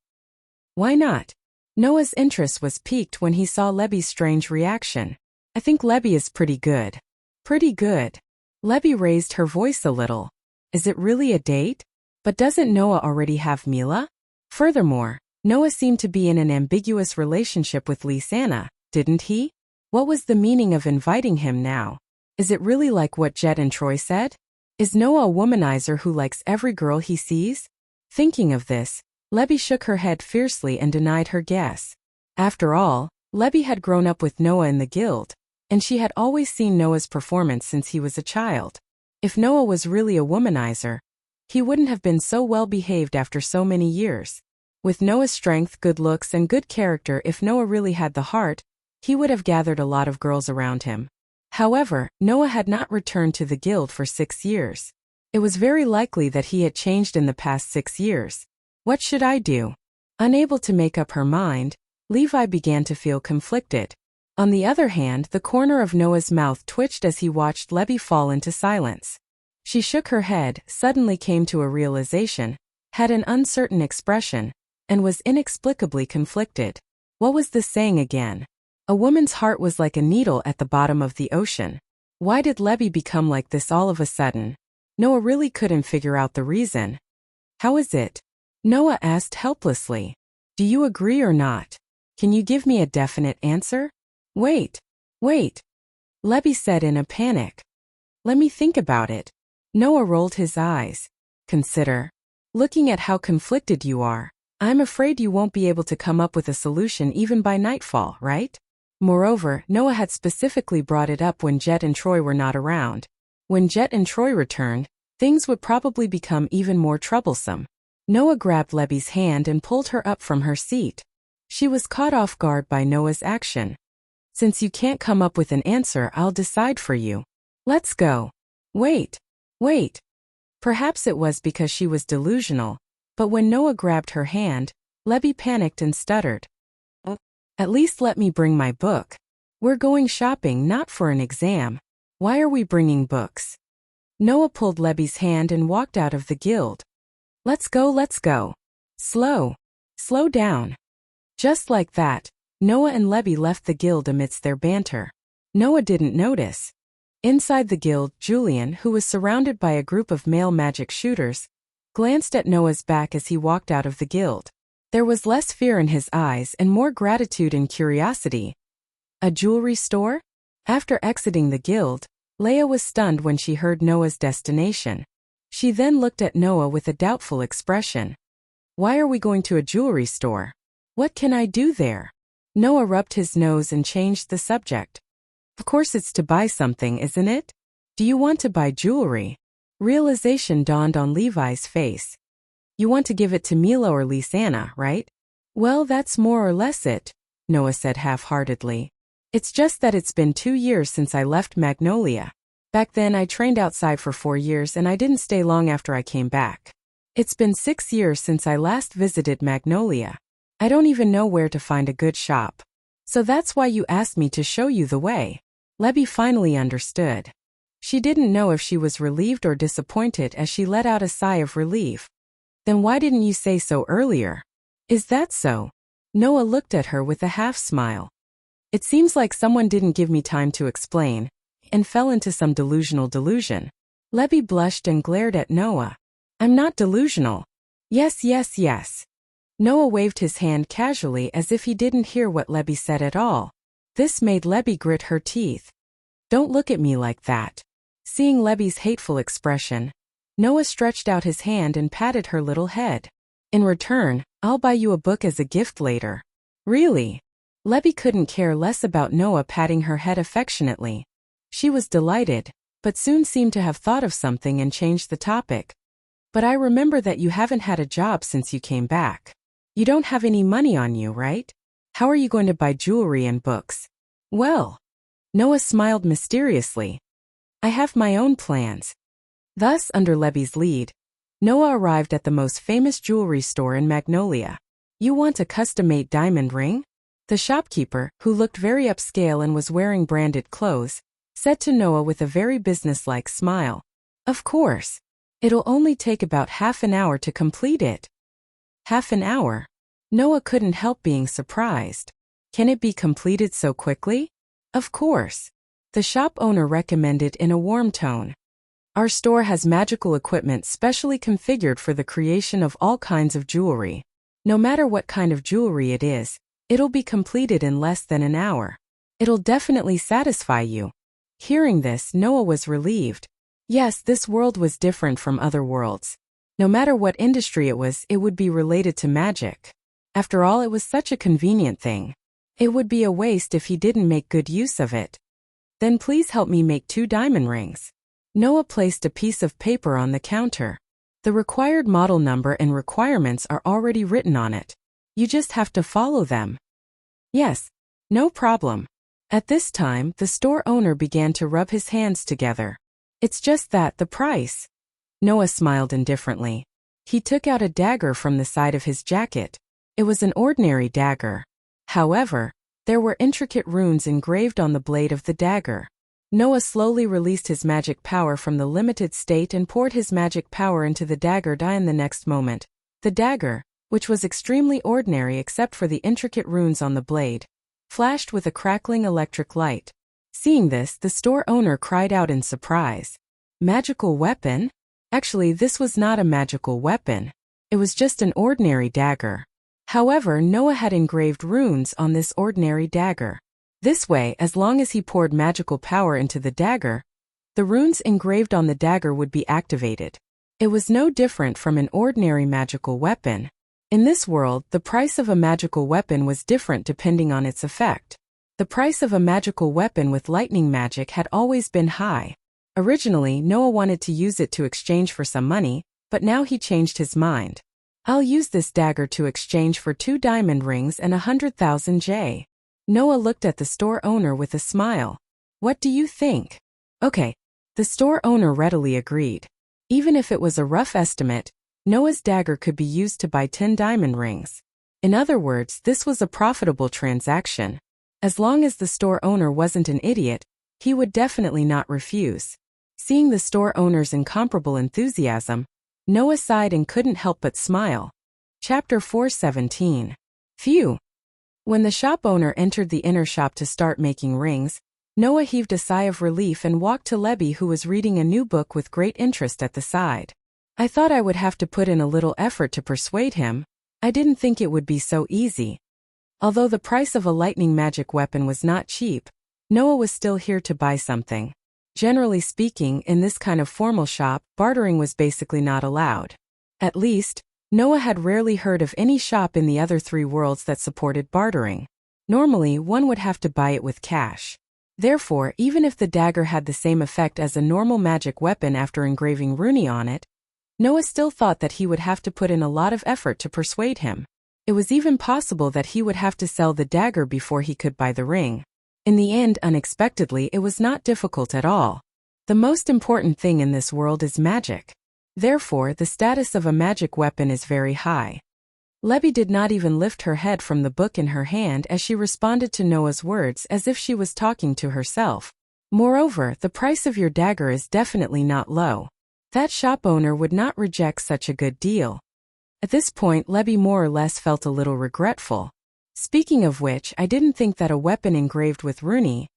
Why not? Noah's interest was piqued when he saw Lebby's strange reaction. I think Lebby is pretty good. Pretty good. Lebby raised her voice a little. Is it really a date? But doesn't Noah already have Mila? Furthermore, Noah seemed to be in an ambiguous relationship with Lise-Anna, didn't he? What was the meaning of inviting him now? Is it really like what Jet and Troy said? Is Noah a womanizer who likes every girl he sees? Thinking of this, Lebby shook her head fiercely and denied her guess. After all, Lebby had grown up with Noah in the guild, and she had always seen Noah's performance since he was a child. If Noah was really a womanizer, he wouldn't have been so well behaved after so many years. With Noah's strength, good looks, and good character, if Noah really had the heart, he would have gathered a lot of girls around him. However, Noah had not returned to the guild for 6 years. It was very likely that he had changed in the past 6 years. What should I do? Unable to make up her mind, Levi began to feel conflicted. On the other hand, the corner of Noah's mouth twitched as he watched Lebby fall into silence. She shook her head, suddenly came to a realization, had an uncertain expression, and was inexplicably conflicted. What was the saying again? A woman's heart was like a needle at the bottom of the ocean. Why did Lebby become like this all of a sudden? Noah really couldn't figure out the reason. How is it? Noah asked helplessly. Do you agree or not? Can you give me a definite answer? Wait. Lebby said in a panic. Let me think about it. Noah rolled his eyes. Consider. Looking at how conflicted you are, I'm afraid you won't be able to come up with a solution even by nightfall, right? Moreover, Noah had specifically brought it up when Jet and Troy were not around. When Jet and Troy returned, things would probably become even more troublesome. Noah grabbed Lebby's hand and pulled her up from her seat. She was caught off guard by Noah's action. Since you can't come up with an answer, I'll decide for you. Let's go. Wait. Perhaps it was because she was delusional, but when Noah grabbed her hand, Lebby panicked and stuttered. At least let me bring my book. We're going shopping, not for an exam. Why are we bringing books? Noah pulled Lebby's hand and walked out of the guild. Let's go. Slow down. Just like that, Noah and Lebby left the guild amidst their banter. Noah didn't notice. Inside the guild, Julian, who was surrounded by a group of male magic shooters, glanced at Noah's back as he walked out of the guild. There was less fear in his eyes and more gratitude and curiosity. A jewelry store? After exiting the guild, Leia was stunned when she heard Noah's destination. She then looked at Noah with a doubtful expression. Why are we going to a jewelry store? What can I do there? Noah rubbed his nose and changed the subject. Of course it's to buy something, isn't it? Do you want to buy jewelry? Realization dawned on Levi's face. You want to give it to Milo or Lisanna, right? Well, that's more or less it, Noah said half-heartedly. It's just that it's been 2 years since I left Magnolia. Back then I trained outside for 4 years and I didn't stay long after I came back. It's been 6 years since I last visited Magnolia. I don't even know where to find a good shop. So that's why you asked me to show you the way. Lebby finally understood. She didn't know if she was relieved or disappointed as she let out a sigh of relief. Then why didn't you say so earlier? Is that so? Noah looked at her with a half-smile. It seems like someone didn't give me time to explain, and fell into some delusional delusion. Lebby blushed and glared at Noah. I'm not delusional. Yes. Noah waved his hand casually as if he didn't hear what Lebby said at all. This made Lebby grit her teeth. Don't look at me like that. Seeing Lebby's hateful expression, Noah stretched out his hand and patted her little head. In return, I'll buy you a book as a gift later. Really? Lebby couldn't care less about Noah patting her head affectionately. She was delighted, but soon seemed to have thought of something and changed the topic. But I remember that you haven't had a job since you came back. You don't have any money on you, right? How are you going to buy jewelry and books? Well, Noah smiled mysteriously. I have my own plans. Thus, under Lebby's lead, Noah arrived at the most famous jewelry store in Magnolia. You want a custom-made diamond ring? The shopkeeper, who looked very upscale and was wearing branded clothes, said to Noah with a very businesslike smile. Of course. It'll only take about half an hour to complete it. Half an hour? Noah couldn't help being surprised. Can it be completed so quickly? Of course. The shop owner recommended in a warm tone. Our store has magical equipment specially configured for the creation of all kinds of jewelry. No matter what kind of jewelry it is, it'll be completed in less than an hour. It'll definitely satisfy you. Hearing this, Noah was relieved. Yes, this world was different from other worlds. No matter what industry it would be related to magic. After all, it was such a convenient thing. It would be a waste if he didn't make good use of it. Then please help me make 2 diamond rings. Noah placed a piece of paper on the counter. The required model number and requirements are already written on it. You just have to follow them. Yes, no problem. At this time, the store owner began to rub his hands together. It's just that the price. Noah smiled indifferently. He took out a dagger from the side of his jacket. It was an ordinary dagger. However, there were intricate runes engraved on the blade of the dagger. Noah slowly released his magic power from the limited state and poured his magic power into the dagger die in the next moment. The dagger, which was extremely ordinary except for the intricate runes on the blade, flashed with a crackling electric light. Seeing this, the store owner cried out in surprise. Magical weapon? Actually, this was not a magical weapon. It was just an ordinary dagger. However, Noah had engraved runes on this ordinary dagger. This way, as long as he poured magical power into the dagger, the runes engraved on the dagger would be activated. It was no different from an ordinary magical weapon. In this world, the price of a magical weapon was different depending on its effect. The price of a magical weapon with lightning magic had always been high. Originally, Noah wanted to use it to exchange for some money, but now he changed his mind. I'll use this dagger to exchange for 2 diamond rings and 100,000 J. Noah looked at the store owner with a smile. What do you think? Okay. The store owner readily agreed. Even if it was a rough estimate, Noah's dagger could be used to buy 10 diamond rings. In other words, this was a profitable transaction. As long as the store owner wasn't an idiot, he would definitely not refuse. Seeing the store owner's incomparable enthusiasm, Noah sighed and couldn't help but smile. Chapter 4:17. Phew! When the shop owner entered the inner shop to start making rings, Noah heaved a sigh of relief and walked to Lebby, who was reading a new book with great interest at the side. I thought I would have to put in a little effort to persuade him. I didn't think it would be so easy. Although the price of a lightning magic weapon was not cheap, Noah was still here to buy something. Generally speaking, in this kind of formal shop, bartering was basically not allowed. At least, Noah had rarely heard of any shop in the other 3 worlds that supported bartering. Normally, one would have to buy it with cash. Therefore, even if the dagger had the same effect as a normal magic weapon after engraving rune on it, Noah still thought that he would have to put in a lot of effort to persuade him. It was even possible that he would have to sell the dagger before he could buy the ring. In the end, unexpectedly, it was not difficult at all. The most important thing in this world is magic. Therefore, the status of a magic weapon is very high. Lebby did not even lift her head from the book in her hand as she responded to Noah's words as if she was talking to herself. Moreover, the price of your dagger is definitely not low. That shop owner would not reject such a good deal. At this point, Lebby more or less felt a little regretful. Speaking of which, I didn't think that a weapon engraved with rune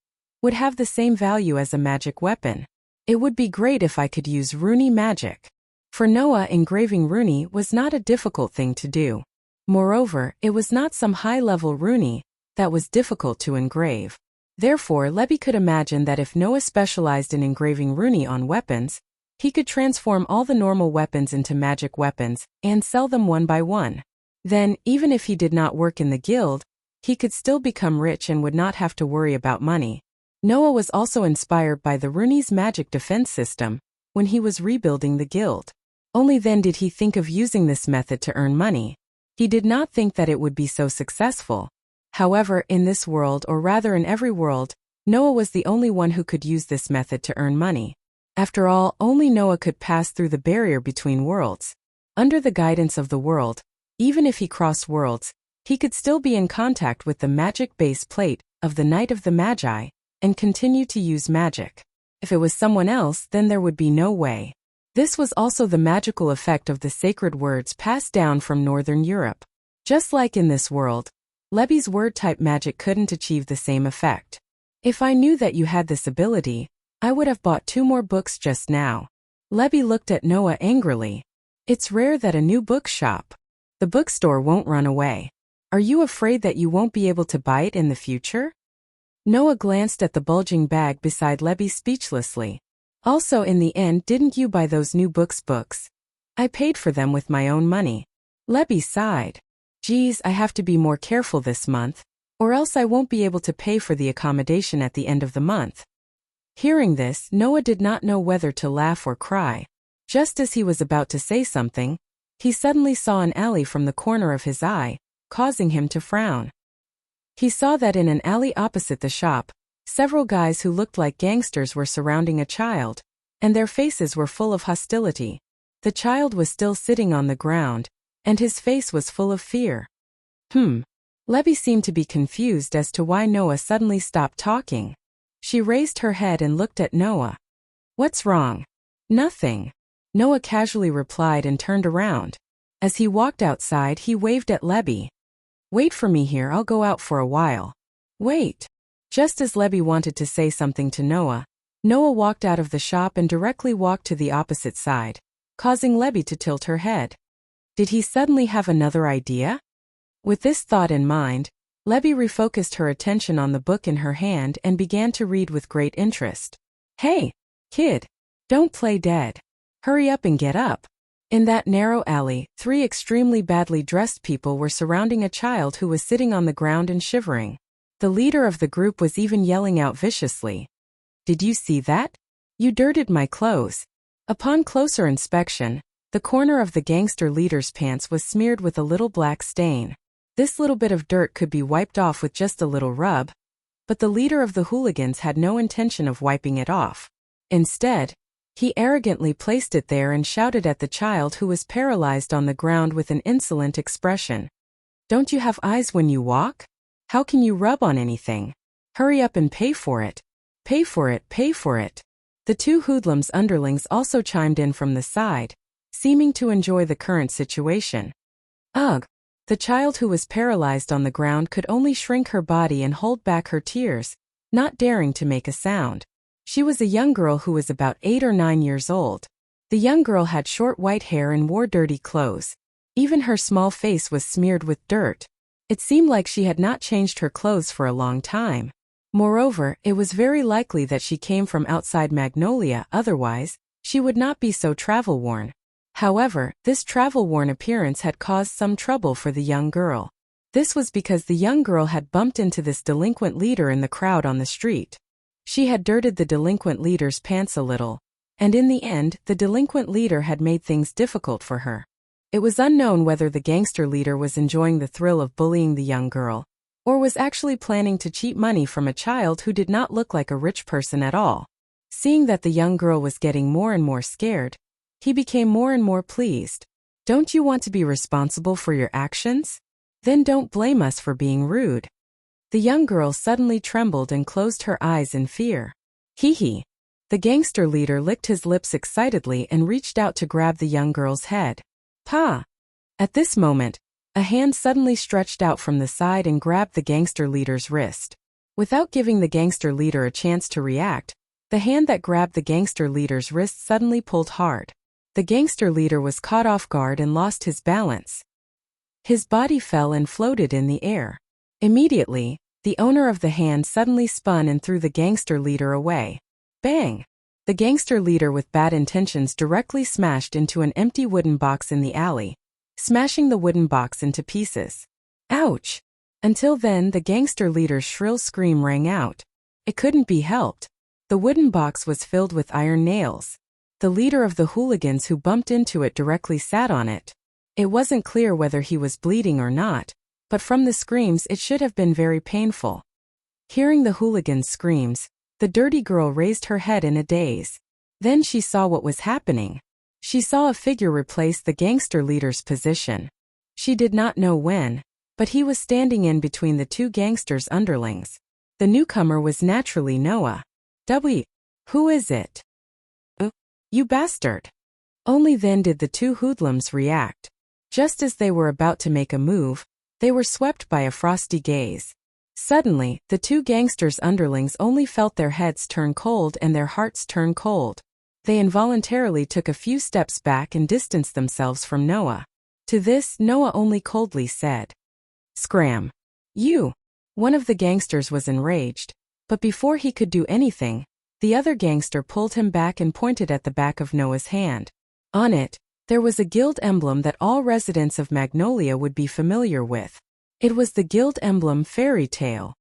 would have the same value as a magic weapon. It would be great if I could use rune magic. For Noah, engraving rune was not a difficult thing to do. Moreover, it was not some high-level rune that was difficult to engrave. Therefore, Lebby could imagine that if Noah specialized in engraving rune on weapons, he could transform all the normal weapons into magic weapons and sell them one by one. Then, even if he did not work in the guild, he could still become rich and would not have to worry about money. Noah was also inspired by the rune's magic defense system when he was rebuilding the guild. Only then did he think of using this method to earn money. He did not think that it would be so successful. However, in this world, or rather in every world, Noah was the only one who could use this method to earn money. After all, only Noah could pass through the barrier between worlds. Under the guidance of the world, even if he crossed worlds, he could still be in contact with the magic base plate of the Knight of the Magi and continue to use magic. If it was someone else, then there would be no way. This was also the magical effect of the sacred words passed down from Northern Europe. Just like in this world, Lebby's word-type magic couldn't achieve the same effect. If I knew that you had this ability, I would have bought 2 more books just now. Lebby looked at Noah angrily. It's rare that a new bookshop. The bookstore won't run away. Are you afraid that you won't be able to buy it in the future? Noah glanced at the bulging bag beside Lebby speechlessly. Also, in the end, didn't you buy those new books? I paid for them with my own money. Lebby sighed. Geez, I have to be more careful this month, or else I won't be able to pay for the accommodation at the end of the month. Hearing this, Noah did not know whether to laugh or cry. Just as he was about to say something, he suddenly saw an alley from the corner of his eye, causing him to frown. He saw that in an alley opposite the shop, several guys who looked like gangsters were surrounding a child, and their faces were full of hostility. The child was still sitting on the ground, and his face was full of fear. Lebby seemed to be confused as to why Noah suddenly stopped talking. She raised her head and looked at Noah. What's wrong? Nothing. Noah casually replied and turned around. As he walked outside, he waved at Lebby. Wait for me here, I'll go out for a while. Wait. Just as Lebby wanted to say something to Noah, Noah walked out of the shop and directly walked to the opposite side, causing Lebby to tilt her head. Did he suddenly have another idea? With this thought in mind, Lebby refocused her attention on the book in her hand and began to read with great interest. Hey, kid, don't play dead. Hurry up and get up. In that narrow alley, 3 extremely badly dressed people were surrounding a child who was sitting on the ground and shivering. The leader of the group was even yelling out viciously. Did you see that? You dirted my clothes. Upon closer inspection, the corner of the gangster leader's pants was smeared with a little black stain. This little bit of dirt could be wiped off with just a little rub, but the leader of the hooligans had no intention of wiping it off. Instead, he arrogantly placed it there and shouted at the child who was paralyzed on the ground with an insolent expression. Don't you have eyes when you walk? How can you rub on anything? Hurry up and pay for it. Pay for it, pay for it. The 2 hoodlums' underlings also chimed in from the side, seeming to enjoy the current situation. Ugh! The child who was paralyzed on the ground could only shrink her body and hold back her tears, not daring to make a sound. She was a young girl who was about 8 or 9 years old. The young girl had short white hair and wore dirty clothes. Even her small face was smeared with dirt. It seemed like she had not changed her clothes for a long time. Moreover, it was very likely that she came from outside Magnolia, otherwise, she would not be so travel-worn. However, this travel-worn appearance had caused some trouble for the young girl. This was because the young girl had bumped into this delinquent leader in the crowd on the street. She had dirted the delinquent leader's pants a little, and in the end, the delinquent leader had made things difficult for her. It was unknown whether the gangster leader was enjoying the thrill of bullying the young girl, or was actually planning to cheat money from a child who did not look like a rich person at all. Seeing that the young girl was getting more and more scared, he became more and more pleased. Don't you want to be responsible for your actions? Then don't blame us for being rude. The young girl suddenly trembled and closed her eyes in fear. Hee hee. The gangster leader licked his lips excitedly and reached out to grab the young girl's head. Pa! At this moment, a hand suddenly stretched out from the side and grabbed the gangster leader's wrist. Without giving the gangster leader a chance to react, the hand that grabbed the gangster leader's wrist suddenly pulled hard. The gangster leader was caught off guard and lost his balance. His body fell and floated in the air. Immediately, the owner of the hand suddenly spun and threw the gangster leader away. Bang! The gangster leader with bad intentions directly smashed into an empty wooden box in the alley, smashing the wooden box into pieces. Ouch! Until then, the gangster leader's shrill scream rang out. It couldn't be helped. The wooden box was filled with iron nails. The leader of the hooligans who bumped into it directly sat on it. It wasn't clear whether he was bleeding or not, but from the screams it should have been very painful. Hearing the hooligan's screams, the dirty girl raised her head in a daze. Then she saw what was happening. She saw a figure replace the gangster leader's position. She did not know when, but he was standing in between the 2 gangsters' underlings. The newcomer was naturally Noah. Who is it? You bastard! Only then did the 2 hoodlums react. Just as they were about to make a move, they were swept by a frosty gaze. Suddenly, the 2 gangsters' underlings only felt their heads turn cold and their hearts turn cold. They involuntarily took a few steps back and distanced themselves from Noah. To this, Noah only coldly said, "Scram! You!" One of the gangsters was enraged, but before he could do anything, the other gangster pulled him back and pointed at the back of Noah's hand. On it, there was a guild emblem that all residents of Magnolia would be familiar with. It was the guild emblem Fairy Tale.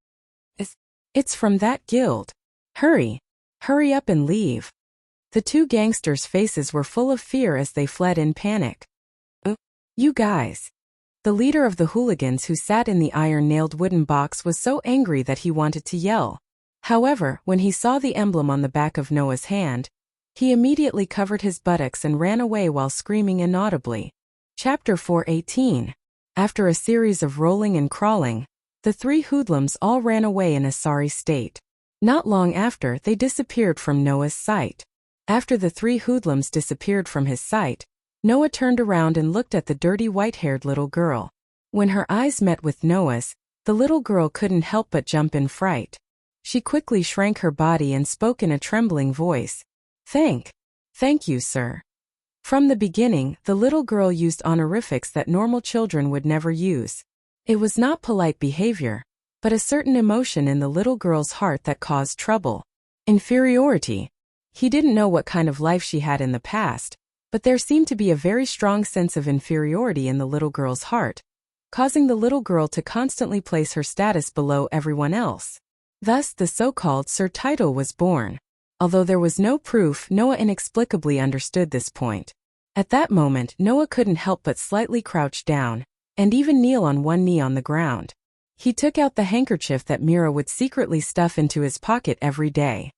It's from that guild. Hurry up and leave. The 2 gangsters' faces were full of fear as they fled in panic. You guys. The leader of the hooligans who sat in the iron-nailed wooden box was so angry that he wanted to yell. However, when he saw the emblem on the back of Noah's hand, he immediately covered his buttocks and ran away while screaming inaudibly. Chapter 4:18. After a series of rolling and crawling, the 3 hoodlums all ran away in a sorry state. Not long after, they disappeared from Noah's sight. After the 3 hoodlums disappeared from his sight, Noah turned around and looked at the dirty white-haired little girl. When her eyes met with Noah's, the little girl couldn't help but jump in fright. She quickly shrank her body and spoke in a trembling voice. Thank you, sir." From the beginning, the little girl used honorifics that normal children would never use. It was not polite behavior, but a certain emotion in the little girl's heart that caused trouble. Inferiority. He didn't know what kind of life she had in the past, but there seemed to be a very strong sense of inferiority in the little girl's heart, causing the little girl to constantly place her status below everyone else. Thus the so-called Sir title was born. Although there was no proof, Noah inexplicably understood this point. At that moment, Noah couldn't help but slightly crouch down, and even kneel on one knee on the ground. He took out the handkerchief that Mira would secretly stuff into his pocket every day.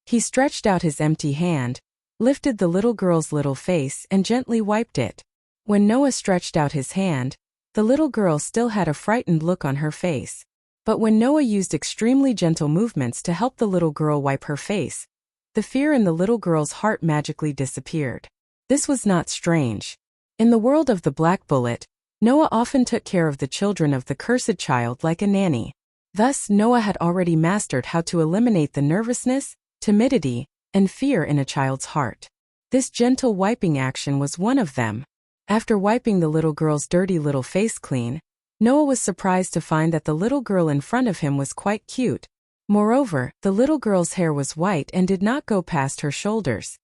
He stretched out his empty hand, lifted the little girl's little face and gently wiped it. When Noah stretched out his hand, the little girl still had a frightened look on her face. But when Noah used extremely gentle movements to help the little girl wipe her face, the fear in the little girl's heart magically disappeared. This was not strange. In the world of the Black Bullet, Noah often took care of the children of the cursed child like a nanny. Thus, Noah had already mastered how to eliminate the nervousness, timidity, and fear in a child's heart. This gentle wiping action was one of them. After wiping the little girl's dirty little face clean, Noah was surprised to find that the little girl in front of him was quite cute. Moreover, the little girl's hair was white and did not go past her shoulders.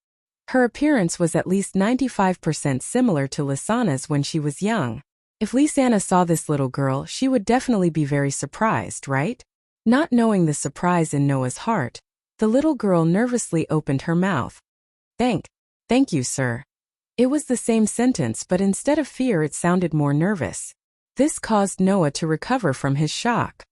Her appearance was at least 95% similar to Lysana's when she was young. If Lysana saw this little girl, she would definitely be very surprised, right? Not knowing the surprise in Noah's heart, the little girl nervously opened her mouth. Thank you, sir. It was the same sentence, but instead of fear it sounded more nervous. This caused Noah to recover from his shock.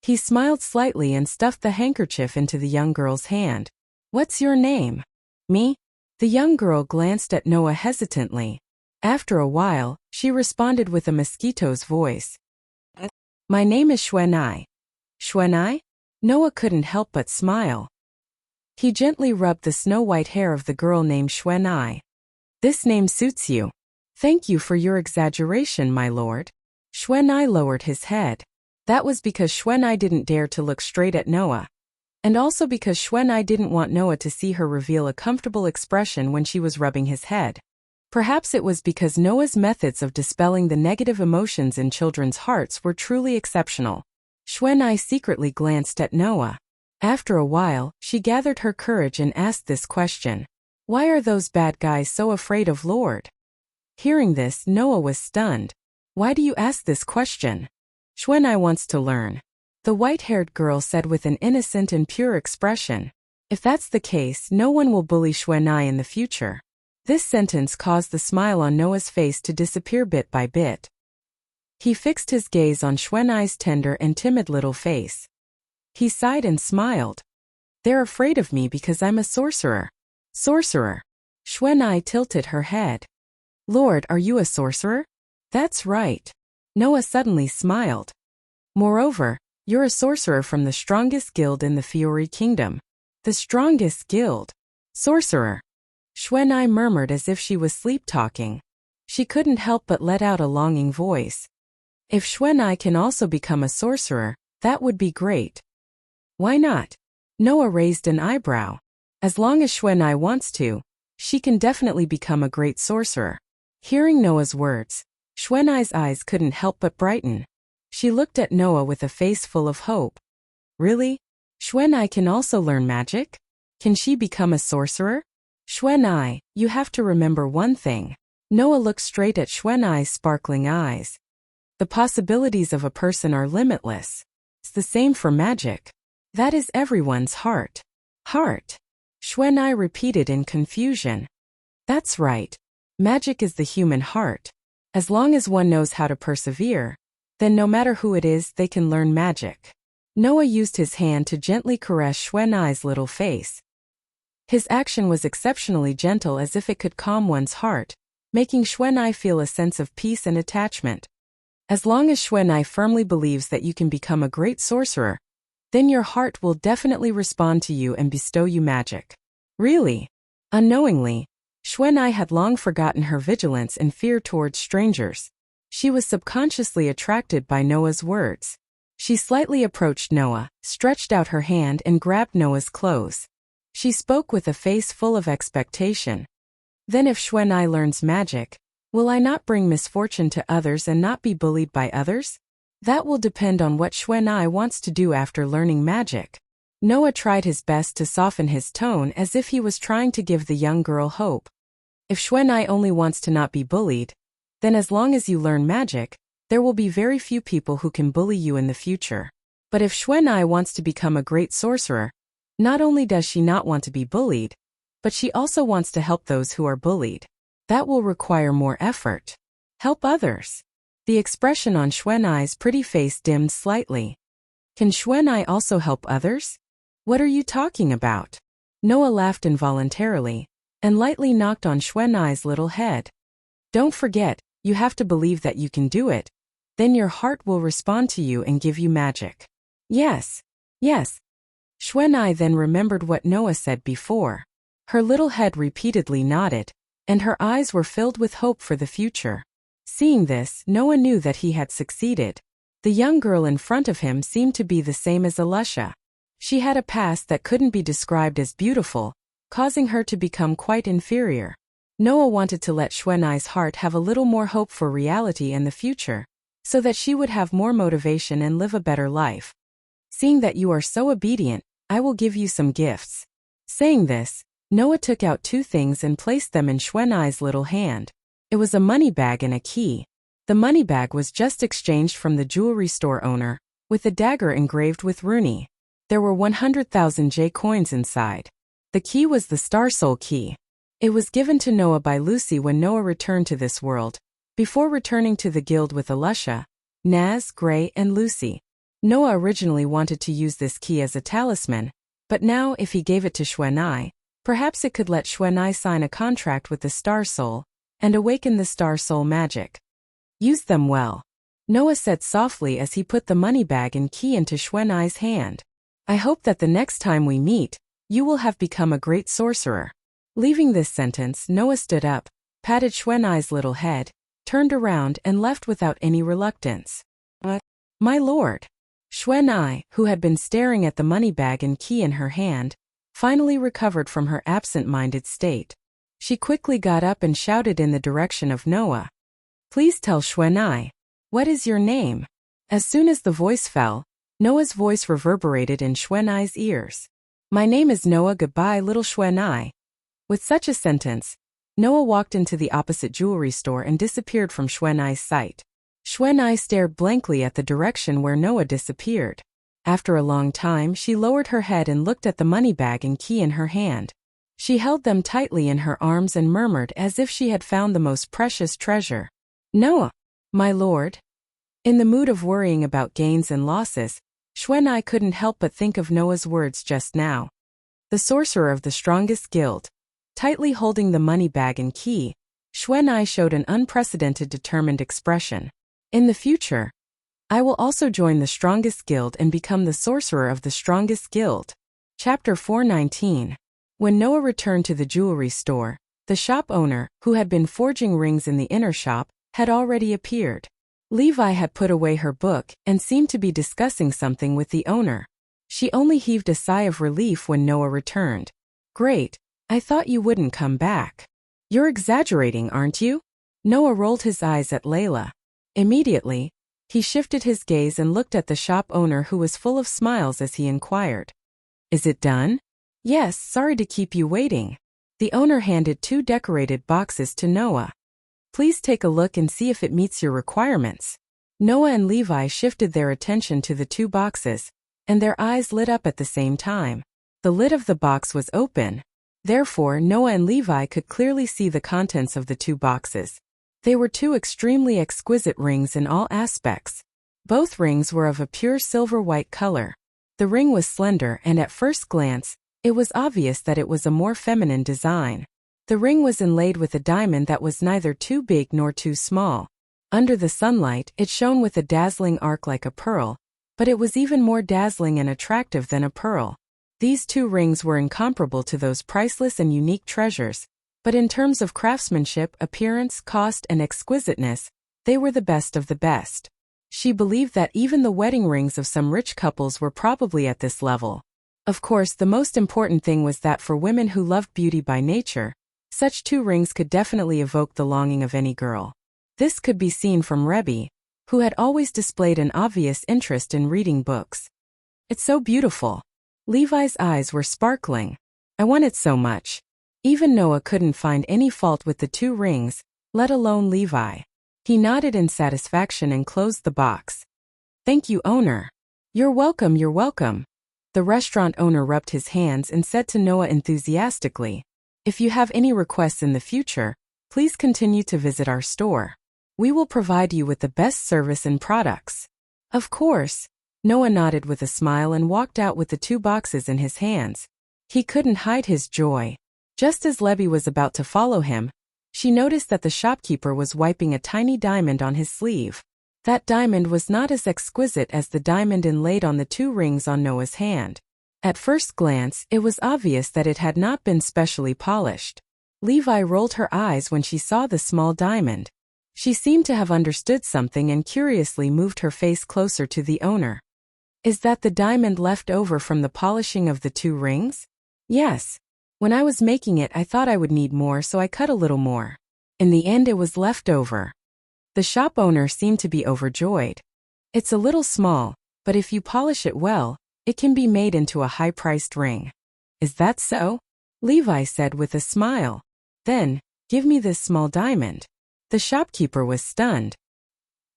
He smiled slightly and stuffed the handkerchief into the young girl's hand. What's your name? Me? The young girl glanced at Noah hesitantly. After a while, she responded with a mosquito's voice. My name is Xuanai. Xuanai? Noah couldn't help but smile. He gently rubbed the snow-white hair of the girl named Xuanai. This name suits you. Thank you for your exaggeration, my lord. Xuanai lowered his head. That was because Xuanai didn't dare to look straight at Noah. And also because Xuanai didn't want Noah to see her reveal a comfortable expression when she was rubbing his head. Perhaps it was because Noah's methods of dispelling the negative emotions in children's hearts were truly exceptional. Xuanai secretly glanced at Noah. After a while, she gathered her courage and asked this question. Why are those bad guys so afraid of Lord? Hearing this, Noah was stunned. Why do you ask this question? Xuanai wants to learn. The white-haired girl said with an innocent and pure expression. If that's the case, no one will bully Xuanai in the future. This sentence caused the smile on Noah's face to disappear bit by bit. He fixed his gaze on Xuanai's tender and timid little face. He sighed and smiled. They're afraid of me because I'm a sorcerer. Sorcerer. Xuanai tilted her head. Lord, are you a sorcerer? That's right. Noah suddenly smiled. Moreover, you're a sorcerer from the strongest guild in the Fiori Kingdom. The strongest guild. Sorcerer. Xuanai murmured as if she was sleep-talking. She couldn't help but let out a longing voice. If Xuanai can also become a sorcerer, that would be great. Why not? Noah raised an eyebrow. As long as Xuanai wants to, she can definitely become a great sorcerer. Hearing Noah's words, Xuanai's eyes couldn't help but brighten. She looked at Noah with a face full of hope. Really? Xuanai can also learn magic? Can she become a sorcerer? Xuanai, you have to remember one thing. Noah looked straight at Xuanai's sparkling eyes. The possibilities of a person are limitless. It's the same for magic. That is everyone's heart. Heart. Xuanai repeated in confusion. That's right. Magic is the human heart. As long as one knows how to persevere, then no matter who it is, they can learn magic. Noah used his hand to gently caress Xuanai's little face. His action was exceptionally gentle, as if it could calm one's heart, making Xuanai feel a sense of peace and attachment. As long as Xuanai firmly believes that you can become a great sorcerer, then your heart will definitely respond to you and bestow you magic. Really? Unknowingly, Xuanai had long forgotten her vigilance and fear towards strangers. She was subconsciously attracted by Noah's words. She slightly approached Noah, stretched out her hand and grabbed Noah's clothes. She spoke with a face full of expectation. Then if Xuanai learns magic, Will I not bring misfortune to others and not be bullied by others? That will depend on what Xuanai wants to do after learning magic. Noah tried his best to soften his tone as if he was trying to give the young girl hope. If Xuanai only wants to not be bullied, then as long as you learn magic, there will be very few people who can bully you in the future. But if Xuanai wants to become a great sorcerer, not only does she not want to be bullied, but she also wants to help those who are bullied. That will require more effort. Help others. The expression on Xuanai's pretty face dimmed slightly. Can Xuanai also help others? What are you talking about? Noah laughed involuntarily and lightly knocked on Xuanai's little head. Don't forget, you have to believe that you can do it. Then your heart will respond to you and give you magic. Yes. Yes. Xuanai then remembered what Noah said before. Her little head repeatedly nodded, and her eyes were filled with hope for the future. Seeing this, Noah knew that he had succeeded. The young girl in front of him seemed to be the same as Alicia. She had a past that couldn't be described as beautiful, causing her to become quite inferior. Noah wanted to let Xuanai's heart have a little more hope for reality and the future, so that she would have more motivation and live a better life. Seeing that you are so obedient, I will give you some gifts. Saying this, Noah took out two things and placed them in Xuanai's little hand. It was a money bag and a key. The money bag was just exchanged from the jewelry store owner, with a dagger engraved with runi. There were 100,000 J coins inside. The key was the Star Soul key. It was given to Noah by Lucy when Noah returned to this world, before returning to the guild with Alicia, Naz, Gray, and Lucy. Noah originally wanted to use this key as a talisman, but now if he gave it to Xuanai, perhaps it could let Xuanai sign a contract with the Star Soul and awaken the Star Soul magic. Use them well, Noah said softly as he put the money bag and key into Xuanai's hand. I hope that the next time we meet, you will have become a great sorcerer. Leaving this sentence, Noah stood up, patted Xuanai's little head, turned around and left without any reluctance. My lord. Xuanai, who had been staring at the money bag and key in her hand, finally recovered from her absent-minded state. She quickly got up and shouted in the direction of Noah. Please tell Xuanai, what is your name? As soon as the voice fell, Noah's voice reverberated in Xuanai's ears. My name is Noah, goodbye little Xuanai. With such a sentence, Noah walked into the opposite jewelry store and disappeared from Xuanai's sight. Xuanai stared blankly at the direction where Noah disappeared. After a long time, she lowered her head and looked at the money bag and key in her hand. She held them tightly in her arms and murmured as if she had found the most precious treasure. Noah, my lord. In the mood of worrying about gains and losses, Xuanai couldn't help but think of Noah's words just now. The sorcerer of the strongest guild. Tightly holding the money bag and key, Xuanai showed an unprecedented determined expression. In the future, I will also join the strongest guild and become the sorcerer of the strongest guild. Chapter 419. When Noah returned to the jewelry store, the shop owner, who had been forging rings in the inner shop, had already appeared. Levi had put away her book and seemed to be discussing something with the owner. She only heaved a sigh of relief when Noah returned. Great, I thought you wouldn't come back. You're exaggerating, aren't you? Noah rolled his eyes at Layla. Immediately, he shifted his gaze and looked at the shop owner who was full of smiles as he inquired. Is it done? Yes, sorry to keep you waiting. The owner handed two decorated boxes to Noah. Please take a look and see if it meets your requirements. Noah and Levi shifted their attention to the two boxes, and their eyes lit up at the same time. The lid of the box was open. Therefore, Noah and Levi could clearly see the contents of the two boxes. They were two extremely exquisite rings in all aspects. Both rings were of a pure silver-white color. The ring was slender and at first glance, it was obvious that it was a more feminine design. The ring was inlaid with a diamond that was neither too big nor too small. Under the sunlight, it shone with a dazzling arc like a pearl, but it was even more dazzling and attractive than a pearl. These two rings were incomparable to those priceless and unique treasures, but in terms of craftsmanship, appearance, cost, and exquisiteness, they were the best of the best. She believed that even the wedding rings of some rich couples were probably at this level. Of course, the most important thing was that for women who loved beauty by nature, Such 2 rings could definitely evoke the longing of any girl. This could be seen from Rebbe, who had always displayed an obvious interest in reading books. It's so beautiful. Levi's eyes were sparkling. I want it so much. Even Noah couldn't find any fault with the 2 rings, let alone Levi. He nodded in satisfaction and closed the box. Thank you, owner. You're welcome, you're welcome. The restaurant owner rubbed his hands and said to Noah enthusiastically, if you have any requests in the future, please continue to visit our store. We will provide you with the best service and products. Of course. Noah nodded with a smile and walked out with the 2 boxes in his hands. He couldn't hide his joy. Just as Levi was about to follow him, she noticed that the shopkeeper was wiping a tiny diamond on his sleeve. That diamond was not as exquisite as the diamond inlaid on the 2 rings on Noah's hand. At first glance, it was obvious that it had not been specially polished. Levi rolled her eyes when she saw the small diamond. She seemed to have understood something and curiously moved her face closer to the owner. Is that the diamond left over from the polishing of the 2 rings? Yes. When I was making it, I thought I would need more, so I cut a little more. In the end, it was left over. The shop owner seemed to be overjoyed. It's a little small, but if you polish it well, it can be made into a high-priced ring. Is that so? Levi said with a smile. Then, give me this small diamond. The shopkeeper was stunned.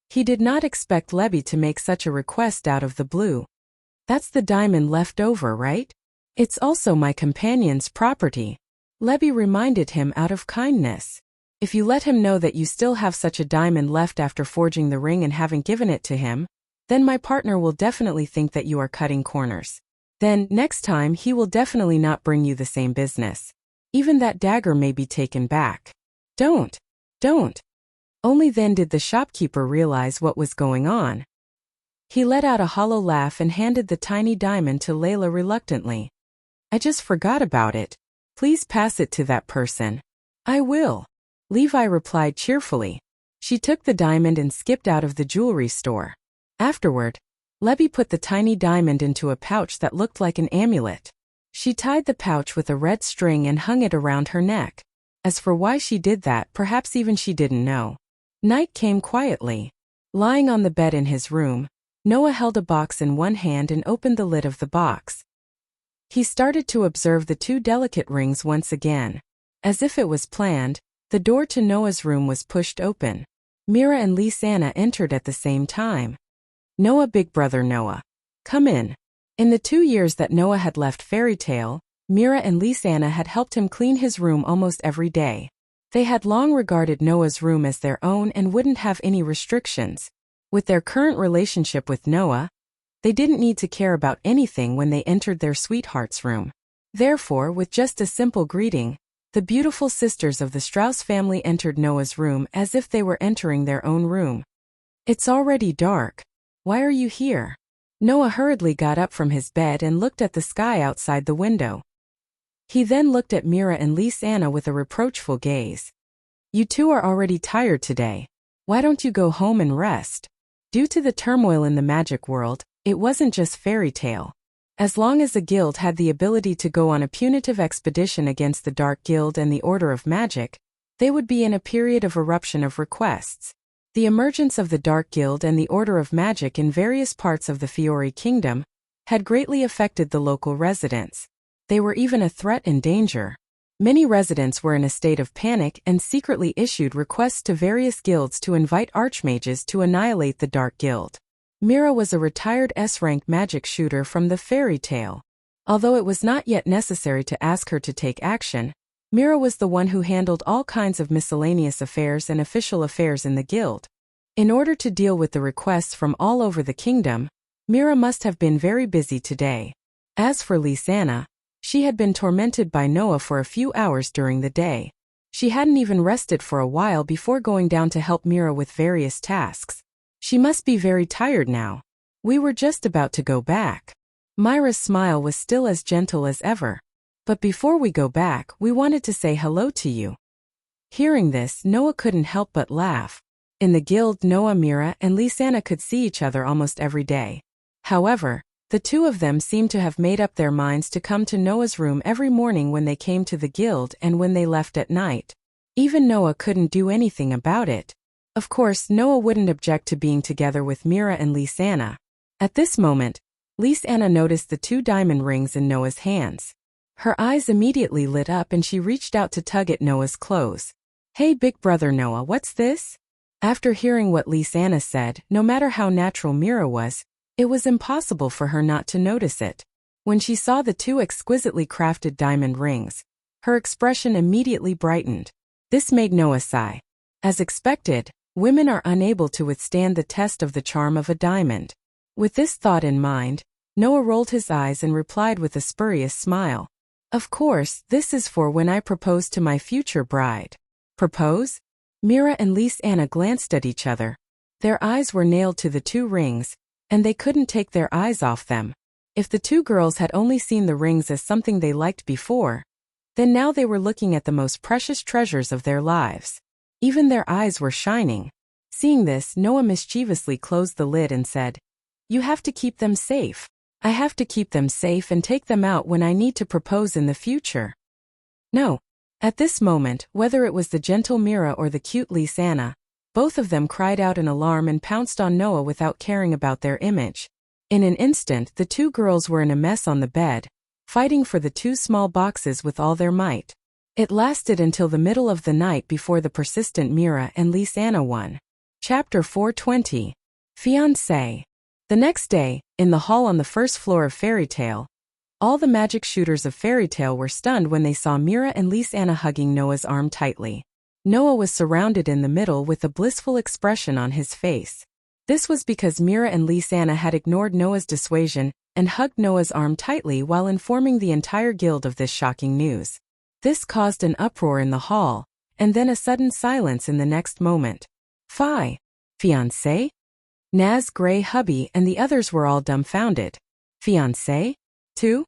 He did not expect Levi to make such a request out of the blue. That's the diamond left over, right? It's also my companion's property. Levi reminded him out of kindness. If you let him know that you still have such a diamond left after forging the ring and haven't given it to him, then my partner will definitely think that you are cutting corners. Then, next time, he will definitely not bring you the same business. Even that dagger may be taken back. Don't. Only then did the shopkeeper realize what was going on. He let out a hollow laugh and handed the tiny diamond to Layla reluctantly. I just forgot about it. Please pass it to that person. I will. Levi replied cheerfully. She took the diamond and skipped out of the jewelry store. Afterward, Levi put the tiny diamond into a pouch that looked like an amulet. She tied the pouch with a red string and hung it around her neck. As for why she did that, perhaps even she didn't know. Night came quietly. Lying on the bed in his room, Noah held a box in one hand and opened the lid of the box. He started to observe the 2 delicate rings once again. As if it was planned, the door to Noah's room was pushed open. Mira and Lisanna entered at the same time. Noah, big brother Noah. Come in. In the 2 years that Noah had left Fairy Tale, Mira and Lisanna had helped him clean his room almost every day. They had long regarded Noah's room as their own and wouldn't have any restrictions. With their current relationship with Noah, they didn't need to care about anything when they entered their sweetheart's room. Therefore, with just a simple greeting, the beautiful sisters of the Strauss family entered Noah's room as if they were entering their own room. It's already dark. Why are you here? Noah hurriedly got up from his bed and looked at the sky outside the window. He then looked at Mira and Lisanna with a reproachful gaze. You 2 are already tired today. Why don't you go home and rest? Due to the turmoil in the magic world, it wasn't just Fairy Tale. As long as the guild had the ability to go on a punitive expedition against the Dark Guild and the Order of Magic, they would be in a period of eruption of requests. The emergence of the Dark Guild and the Order of Magic in various parts of the Fiori Kingdom had greatly affected the local residents. They were even a threat and danger. Many residents were in a state of panic and secretly issued requests to various guilds to invite archmages to annihilate the Dark Guild. Mira was a retired S-rank magic shooter from the Fairy Tale. Although it was not yet necessary to ask her to take action, Mira was the one who handled all kinds of miscellaneous affairs and official affairs in the guild. In order to deal with the requests from all over the kingdom, Mira must have been very busy today. As for Lisanna, she had been tormented by Noah for a few hours during the day. She hadn't even rested for a while before going down to help Mira with various tasks. She must be very tired now. We were just about to go back. Myra's smile was still as gentle as ever. But before we go back, we wanted to say hello to you. Hearing this, Noah couldn't help but laugh. In the guild, Noah, Mira, and Lisanna could see each other almost every day. However, The two of them seemed to have made up their minds to come to Noah's room every morning when they came to the guild and when they left at night. Even Noah couldn't do anything about it. Of course, Noah wouldn't object to being together with Mira and Lysana. At this moment, Lysana noticed the 2 diamond rings in Noah's hands. Her eyes immediately lit up and she reached out to tug at Noah's clothes. "Hey big brother Noah, what's this?" After hearing what Lysana said, no matter how natural Mira was, it was impossible for her not to notice it. When she saw the 2 exquisitely crafted diamond rings, her expression immediately brightened. This made Noah sigh. As expected, women are unable to withstand the test of the charm of a diamond. With this thought in mind, Noah rolled his eyes and replied with a spurious smile. "Of course, this is for when I propose to my future bride." "Propose?" Mira and Lysana glanced at each other. Their eyes were nailed to the 2 rings, and they couldn't take their eyes off them. If the 2 girls had only seen the rings as something they liked before, then now they were looking at the most precious treasures of their lives. Even their eyes were shining. Seeing this, Noah mischievously closed the lid and said, "You have to keep them safe. I have to keep them safe and take them out when I need to propose in the future." No. At this moment, whether it was the gentle Mira or the cute Lysana, both of them cried out in alarm and pounced on Noah without caring about their image. In an instant, the 2 girls were in a mess on the bed, fighting for the 2 small boxes with all their might. It lasted until the middle of the night before the persistent Mira and Lysana won. Chapter 420. Fiancé. The next day, in the hall on the first floor of Fairy Tale, all the magic shooters of Fairy Tale were stunned when they saw Mira and Lysana hugging Noah's arm tightly. Noah was surrounded in the middle with a blissful expression on his face. This was because Mira and Lysana had ignored Noah's dissuasion and hugged Noah's arm tightly while informing the entire guild of this shocking news. This caused an uproar in the hall, and then a sudden silence in the next moment. Fiancé? Naz, Gray, Hubby, and the others were all dumbfounded. Fiancé? Too?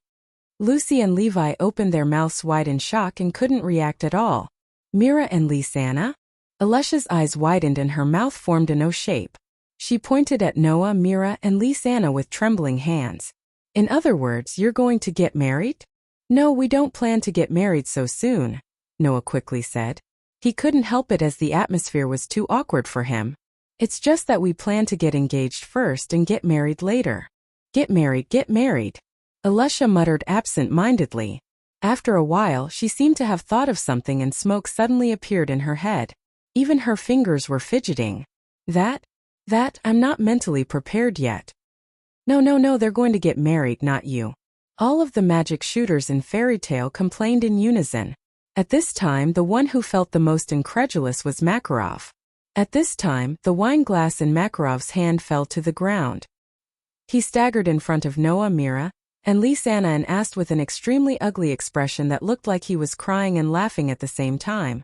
Lucy and Levi opened their mouths wide in shock and couldn't react at all. Mira and Lysana? Alesha's eyes widened and her mouth formed an O shape. She pointed at Noah, Mira, and Lysana with trembling hands. "In other words, you're going to get married?" "No, we don't plan to get married so soon," Noah quickly said. He couldn't help it as the atmosphere was too awkward for him. "It's just that we plan to get engaged first and get married later." Get married. Alesha muttered absent-mindedly. After a while, she seemed to have thought of something and smoke suddenly appeared in her head. Even her fingers were fidgeting. I'm not mentally prepared yet." No, they're going to get married, not you." All of the magic shooters in Fairy Tale complained in unison. At this time, the one who felt the most incredulous was Makarov. At this time, the wine glass in Makarov's hand fell to the ground. He staggered in front of Noah, Mira, and Lysana and asked with an extremely ugly expression that looked like he was crying and laughing at the same time.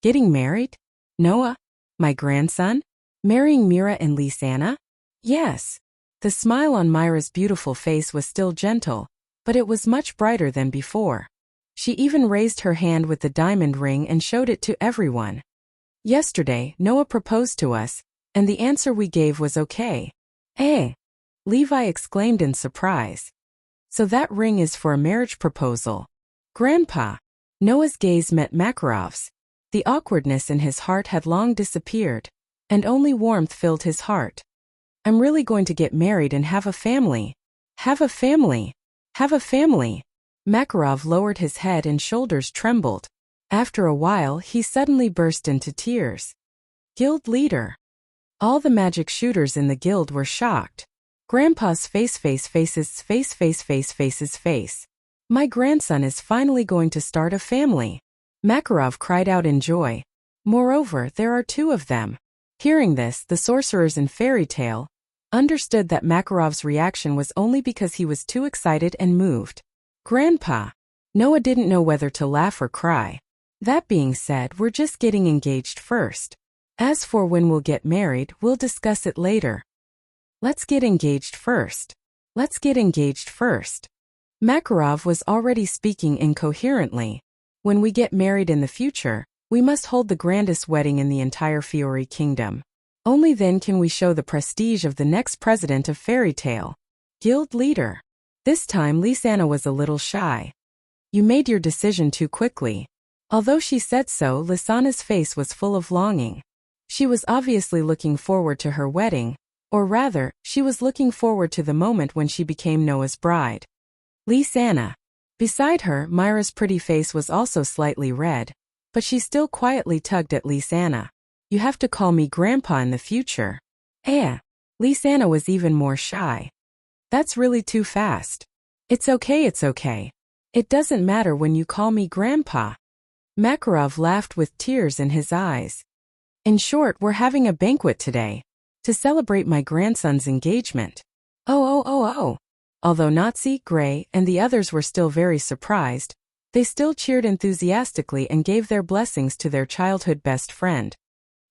"Getting married? Noah? My grandson? Marrying Mira and Lysana?" "Yes." The smile on Myra's beautiful face was still gentle, but it was much brighter than before. She even raised her hand with the diamond ring and showed it to everyone. "Yesterday, Noah proposed to us, and the answer we gave was okay." "Eh?" Levi exclaimed in surprise. "So that ring is for a marriage proposal?" "Grandpa." Noah's gaze met Makarov's. The awkwardness in his heart had long disappeared, and only warmth filled his heart. "I'm really going to get married and have a family." Have a family. Makarov lowered his head and shoulders trembled. After a while, he suddenly burst into tears. "Guild leader." All the magic shooters in the guild were shocked. Grandpa's face. "My grandson is finally going to start a family." Makarov cried out in joy. "Moreover, there are 2 of them." Hearing this, the sorcerers in Fairy Tale understood that Makarov's reaction was only because he was too excited and moved. "Grandpa." Noah didn't know whether to laugh or cry. "That being said, we're just getting engaged first. As for when we'll get married, we'll discuss it later." Let's get engaged first. Makarov was already speaking incoherently. "When we get married in the future, we must hold the grandest wedding in the entire Fiori Kingdom. Only then can we show the prestige of the next president of Fairy Tale." Guild leader. This time Lisanna was a little shy. You made your decision too quickly. Although she said so, Lisanna's face was full of longing. She was obviously looking forward to her wedding, or rather, she was looking forward to the moment when she became Noah's bride. Lisanna. Beside her, Myra's pretty face was also slightly red, but she still quietly tugged at Lisanna. You have to call me Grandpa in the future. Lisanna was even more shy. That's really too fast. It's okay, it's okay. It doesn't matter when you call me Grandpa. Makarov laughed with tears in his eyes. In short, we're having a banquet today, to celebrate my grandson's engagement. Oh. Although Nazi, Gray, and the others were still very surprised, they still cheered enthusiastically and gave their blessings to their childhood best friend.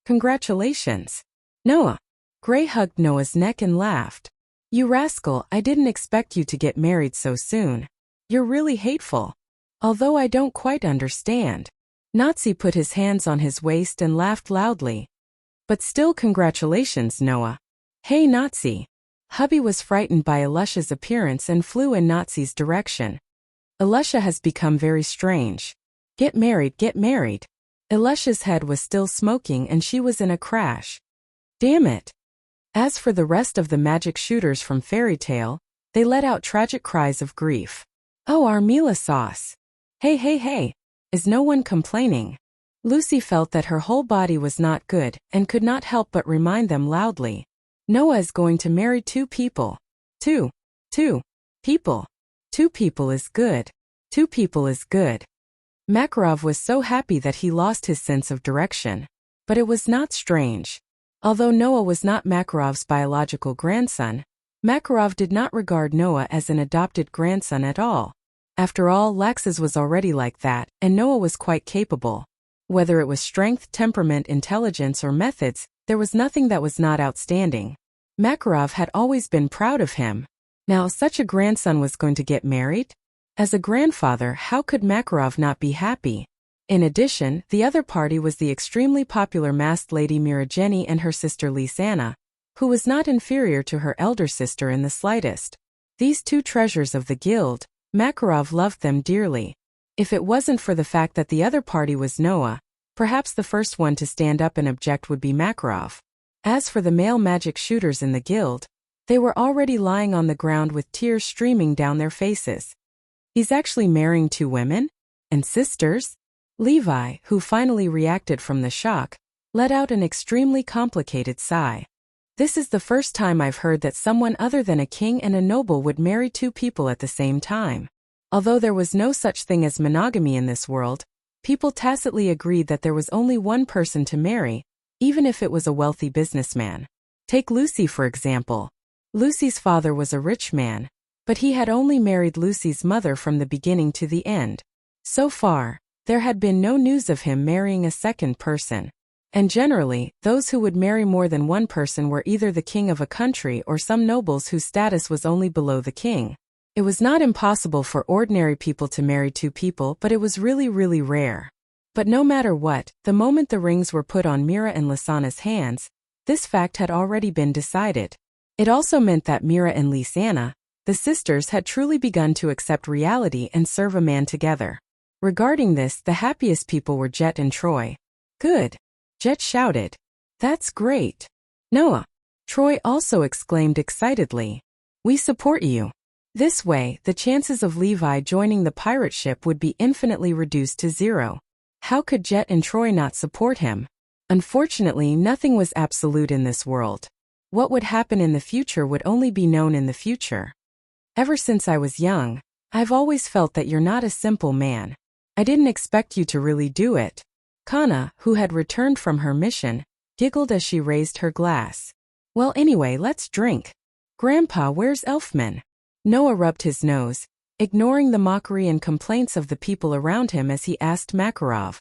Congratulations, Noah. Gray hugged Noah's neck and laughed. You rascal, I didn't expect you to get married so soon. You're really hateful. Although I don't quite understand. Nazi put his hands on his waist and laughed loudly. But still, congratulations, Noah. Hey, Nazi. Hubby was frightened by Alusha's appearance and flew in Nazi's direction. Alusha has become very strange. Get married, get married. Alusha's head was still smoking and she was in a crash. Damn it. As for the rest of the magic shooters from Fairy Tale, they let out tragic cries of grief. Oh, Armila sauce. Hey. Is no one complaining? Lucy felt that her whole body was not good and could not help but remind them loudly. Noah is going to marry 2 people. Two people. 2 people is good. 2 people is good. Makarov was so happy that he lost his sense of direction. But it was not strange. Although Noah was not Makarov's biological grandson, Makarov did not regard Noah as an adopted grandson at all. After all, Lax's was already like that, and Noah was quite capable. Whether it was strength, temperament, intelligence, or methods, there was nothing that was not outstanding. Makarov had always been proud of him. Now such a grandson was going to get married? As a grandfather, how could Makarov not be happy? In addition, the other party was the extremely popular masked lady Mirajeni and her sister Lisanna, who was not inferior to her elder sister in the slightest. These 2 treasures of the guild, Makarov loved them dearly. If it wasn't for the fact that the other party was Noah, perhaps the first one to stand up and object would be Makarov. As for the male magic shooters in the guild, they were already lying on the ground with tears streaming down their faces. He's actually marrying 2 women? And sisters? Levi, who finally reacted from the shock, let out an extremely complicated sigh. This is the first time I've heard that someone other than a king and a noble would marry 2 people at the same time. Although there was no such thing as monogamy in this world, people tacitly agreed that there was only one person to marry, even if it was a wealthy businessman. Take Lucy for example. Lucy's father was a rich man, but he had only married Lucy's mother from the beginning to the end. So far, there had been no news of him marrying a second person. And generally, those who would marry more than one person were either the king of a country or some nobles whose status was only below the king. It was not impossible for ordinary people to marry 2 people, but it was really rare. But no matter what, the moment the rings were put on Mira and Lisanna's hands, this fact had already been decided. It also meant that Mira and Lisanna, the sisters, had truly begun to accept reality and serve a man together. Regarding this, the happiest people were Jet and Troy. Good. Jet shouted. That's great. Noah. Troy also exclaimed excitedly. We support you. This way, the chances of Levi joining the pirate ship would be infinitely reduced to 0. How could Jet and Troy not support him? Unfortunately, nothing was absolute in this world. What would happen in the future would only be known in the future. Ever since I was young, I've always felt that you're not a simple man. I didn't expect you to really do it. Kana, who had returned from her mission, giggled as she raised her glass. Well, anyway, let's drink. Grandpa, where's Elfman? Noah rubbed his nose, ignoring the mockery and complaints of the people around him as he asked Makarov.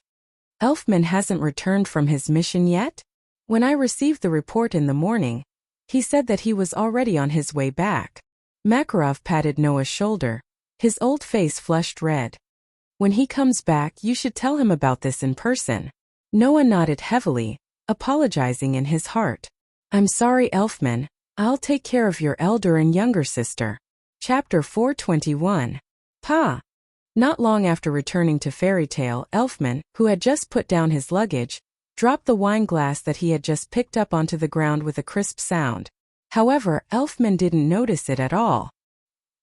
Elfman hasn't returned from his mission yet? When I received the report in the morning, he said that he was already on his way back. Makarov patted Noah's shoulder. His old face flushed red. When he comes back, you should tell him about this in person. Noah nodded heavily, apologizing in his heart. I'm sorry, Elfman. I'll take care of your elder and younger sister. Chapter 421. Pa. Not long after returning to Fairy Tale, Elfman, who had just put down his luggage, dropped the wine glass that he had just picked up onto the ground with a crisp sound. However, Elfman didn't notice it at all.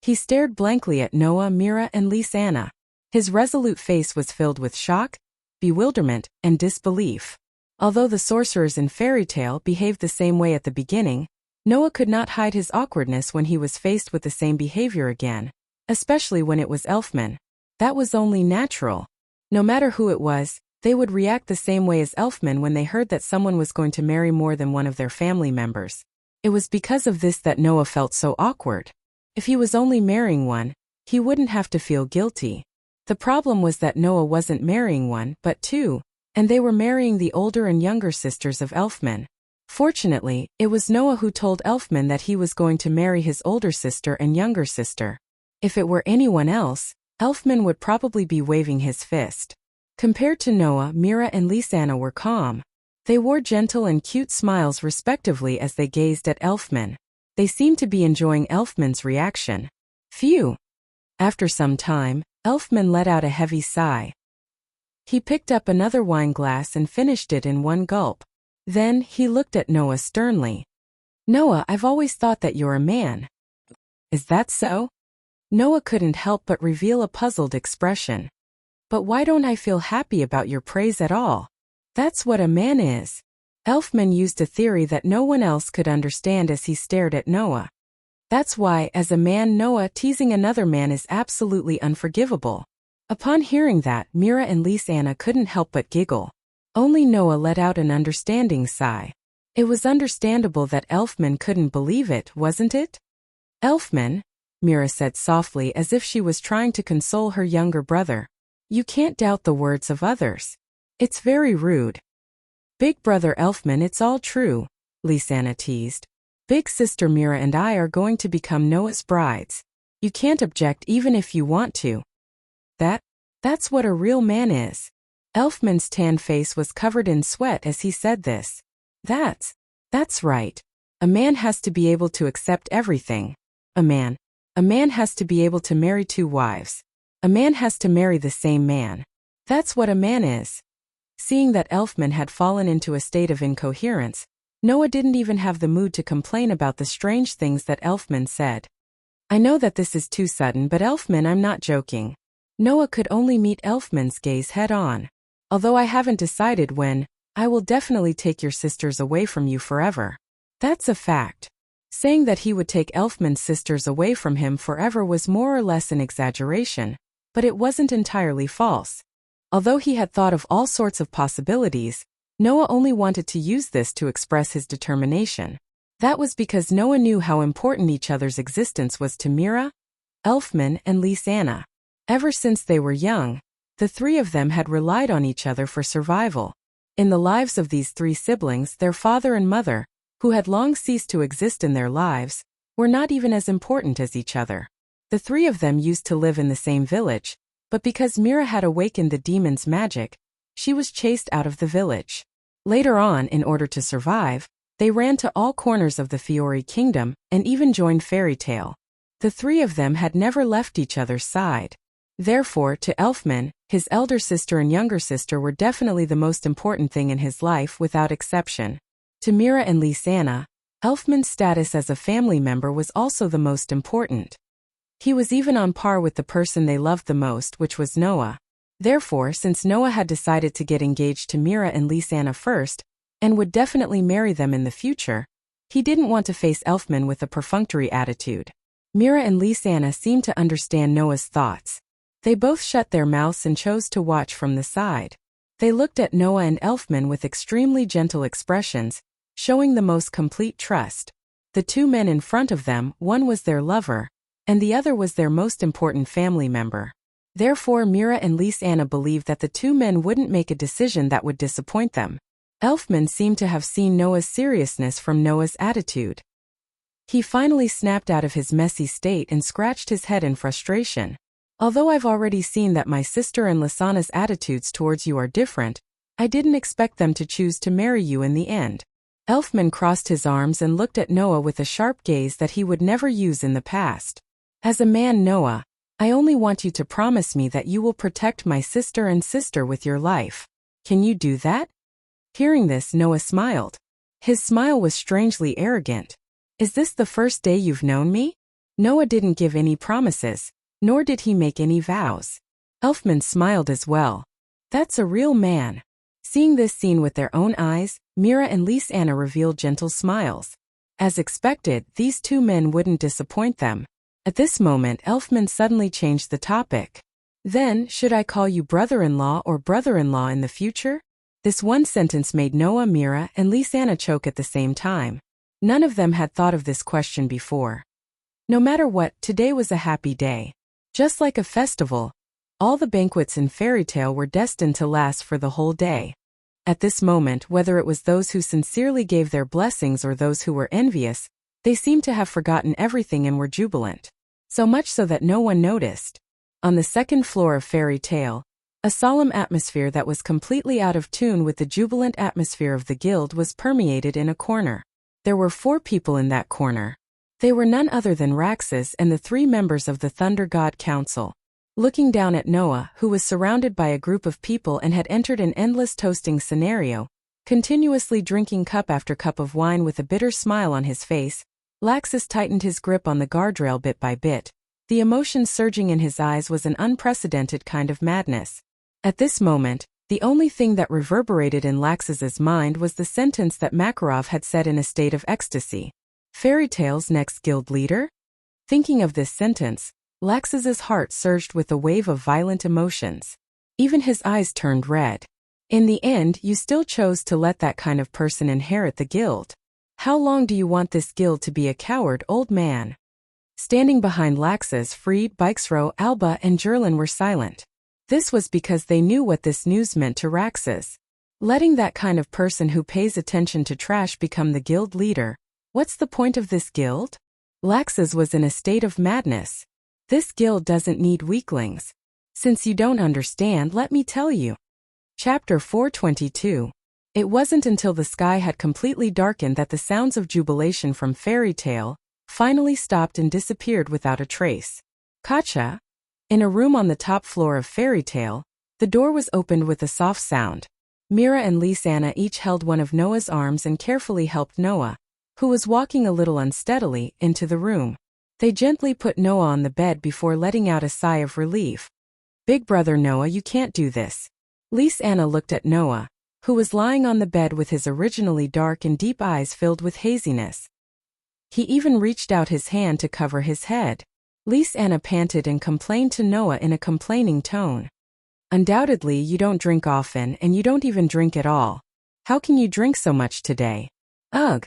He stared blankly at Noah, Mira, and Lysana. His resolute face was filled with shock, bewilderment, and disbelief. Although the sorcerers in Fairy Tale behaved the same way at the beginning, Noah could not hide his awkwardness when he was faced with the same behavior again, especially when it was Elfman. That was only natural. No matter who it was, they would react the same way as Elfman when they heard that someone was going to marry more than one of their family members. It was because of this that Noah felt so awkward. If he was only marrying one, he wouldn't have to feel guilty. The problem was that Noah wasn't marrying one, but two, and they were marrying the older and younger sisters of Elfman. Fortunately, it was Noah who told Elfman that he was going to marry his older sister and younger sister. If it were anyone else, Elfman would probably be waving his fist. Compared to Noah, Mira and Lysana were calm. They wore gentle and cute smiles respectively as they gazed at Elfman. They seemed to be enjoying Elfman's reaction. Phew! After some time, Elfman let out a heavy sigh. He picked up another wine glass and finished it in one gulp. Then, he looked at Noah sternly. Noah, I've always thought that you're a man. Is that so? Noah couldn't help but reveal a puzzled expression. But why don't I feel happy about your praise at all? That's what a man is. Elfman used a theory that no one else could understand as he stared at Noah. That's why, as a man, Noah teasing another man is absolutely unforgivable. Upon hearing that, Mira and Lysana couldn't help but giggle. Only Noah let out an understanding sigh. It was understandable that Elfman couldn't believe it, wasn't it? Elfman, Mira said softly as if she was trying to console her younger brother. You can't doubt the words of others. It's very rude. Big brother Elfman, it's all true, Lysana teased. Big sister Mira and I are going to become Noah's brides. You can't object even if you want to. That's what a real man is. Elfman's tan face was covered in sweat as he said this. That's right. A man has to be able to accept everything. A man has to be able to marry two wives. A man has to marry the same man. That's what a man is. Seeing that Elfman had fallen into a state of incoherence, Noah didn't even have the mood to complain about the strange things that Elfman said. I know that this is too sudden, but Elfman, I'm not joking. Noah could only meet Elfman's gaze head-on. Although I haven't decided when, I will definitely take your sisters away from you forever. That's a fact. Saying that he would take Elfman's sisters away from him forever was more or less an exaggeration, but it wasn't entirely false. Although he had thought of all sorts of possibilities, Noah only wanted to use this to express his determination. That was because Noah knew how important each other's existence was to Mira, Elfman, and Lysana. Ever since they were young, the three of them had relied on each other for survival. In the lives of these three siblings, their father and mother, who had long ceased to exist in their lives, were not even as important as each other. The three of them used to live in the same village, but because Mira had awakened the demon's magic, she was chased out of the village. Later on, in order to survive, they ran to all corners of the Fiori kingdom and even joined Fairy Tale. The three of them had never left each other's side. Therefore, to Elfman, his elder sister and younger sister were definitely the most important thing in his life without exception. To Mira and Lysana, Elfman's status as a family member was also the most important. He was even on par with the person they loved the most, which was Noah. Therefore, since Noah had decided to get engaged to Mira and Lysana first, and would definitely marry them in the future, he didn't want to face Elfman with a perfunctory attitude. Mira and Lysana seemed to understand Noah's thoughts. They both shut their mouths and chose to watch from the side. They looked at Noah and Elfman with extremely gentle expressions, showing the most complete trust. The two men in front of them, one was their lover, and the other was their most important family member. Therefore, Mira and Lysana believed that the two men wouldn't make a decision that would disappoint them. Elfman seemed to have seen Noah's seriousness from Noah's attitude. He finally snapped out of his messy state and scratched his head in frustration. Although I've already seen that my sister and Lysana's attitudes towards you are different, I didn't expect them to choose to marry you in the end. Elfman crossed his arms and looked at Noah with a sharp gaze that he would never use in the past. As a man, Noah, I only want you to promise me that you will protect my sister and sister with your life. Can you do that? Hearing this, Noah smiled. His smile was strangely arrogant. Is this the first day you've known me? Noah didn't give any promises, nor did he make any vows. Elfman smiled as well. That's a real man. Seeing this scene with their own eyes, Mira and Lys-Anna revealed gentle smiles. As expected, these two men wouldn't disappoint them. At this moment, Elfman suddenly changed the topic. Then, should I call you brother-in-law or brother-in-law in the future? This one sentence made Noah, Mira, and Lys-Anna choke at the same time. None of them had thought of this question before. No matter what, today was a happy day. Just like a festival, all the banquets in Fairy Tale were destined to last for the whole day. At this moment, whether it was those who sincerely gave their blessings or those who were envious, they seemed to have forgotten everything and were jubilant. So much so that no one noticed. On the second floor of Fairy Tale, a solemn atmosphere that was completely out of tune with the jubilant atmosphere of the guild was permeated in a corner. There were 4 people in that corner. They were none other than Raxus and the 3 members of the Thunder God Council. Looking down at Noah, who was surrounded by a group of people and had entered an endless toasting scenario, continuously drinking cup after cup of wine with a bitter smile on his face, Laxus tightened his grip on the guardrail bit by bit. The emotion surging in his eyes was an unprecedented kind of madness. At this moment, the only thing that reverberated in Laxus's mind was the sentence that Makarov had said in a state of ecstasy. Fairy Tale's next guild leader? Thinking of this sentence, Laxus's heart surged with a wave of violent emotions. Even his eyes turned red. In the end, you still chose to let that kind of person inherit the guild. How long do you want this guild to be a coward, old man? Standing behind Laxus, Fried, Bikesro, Alba, and Jerlin were silent. This was because they knew what this news meant to Raxus. Letting that kind of person who pays attention to trash become the guild leader. What's the point of this guild? Laxus was in a state of madness. This guild doesn't need weaklings. Since you don't understand, let me tell you. Chapter 422. It wasn't until the sky had completely darkened that the sounds of jubilation from Fairy Tale finally stopped and disappeared without a trace. Kacha? In a room on the top floor of Fairy Tale, the door was opened with a soft sound. Mira and Lys-Anna each held one of Noah's arms and carefully helped Noah, who was walking a little unsteadily, into the room. They gently put Noah on the bed before letting out a sigh of relief. Big brother Noah, you can't do this. Lys-Anna looked at Noah, who was lying on the bed with his originally dark and deep eyes filled with haziness. He even reached out his hand to cover his head. Lys-Anna panted and complained to Noah in a complaining tone. Undoubtedly you don't drink often and you don't even drink at all. How can you drink so much today? Ugh.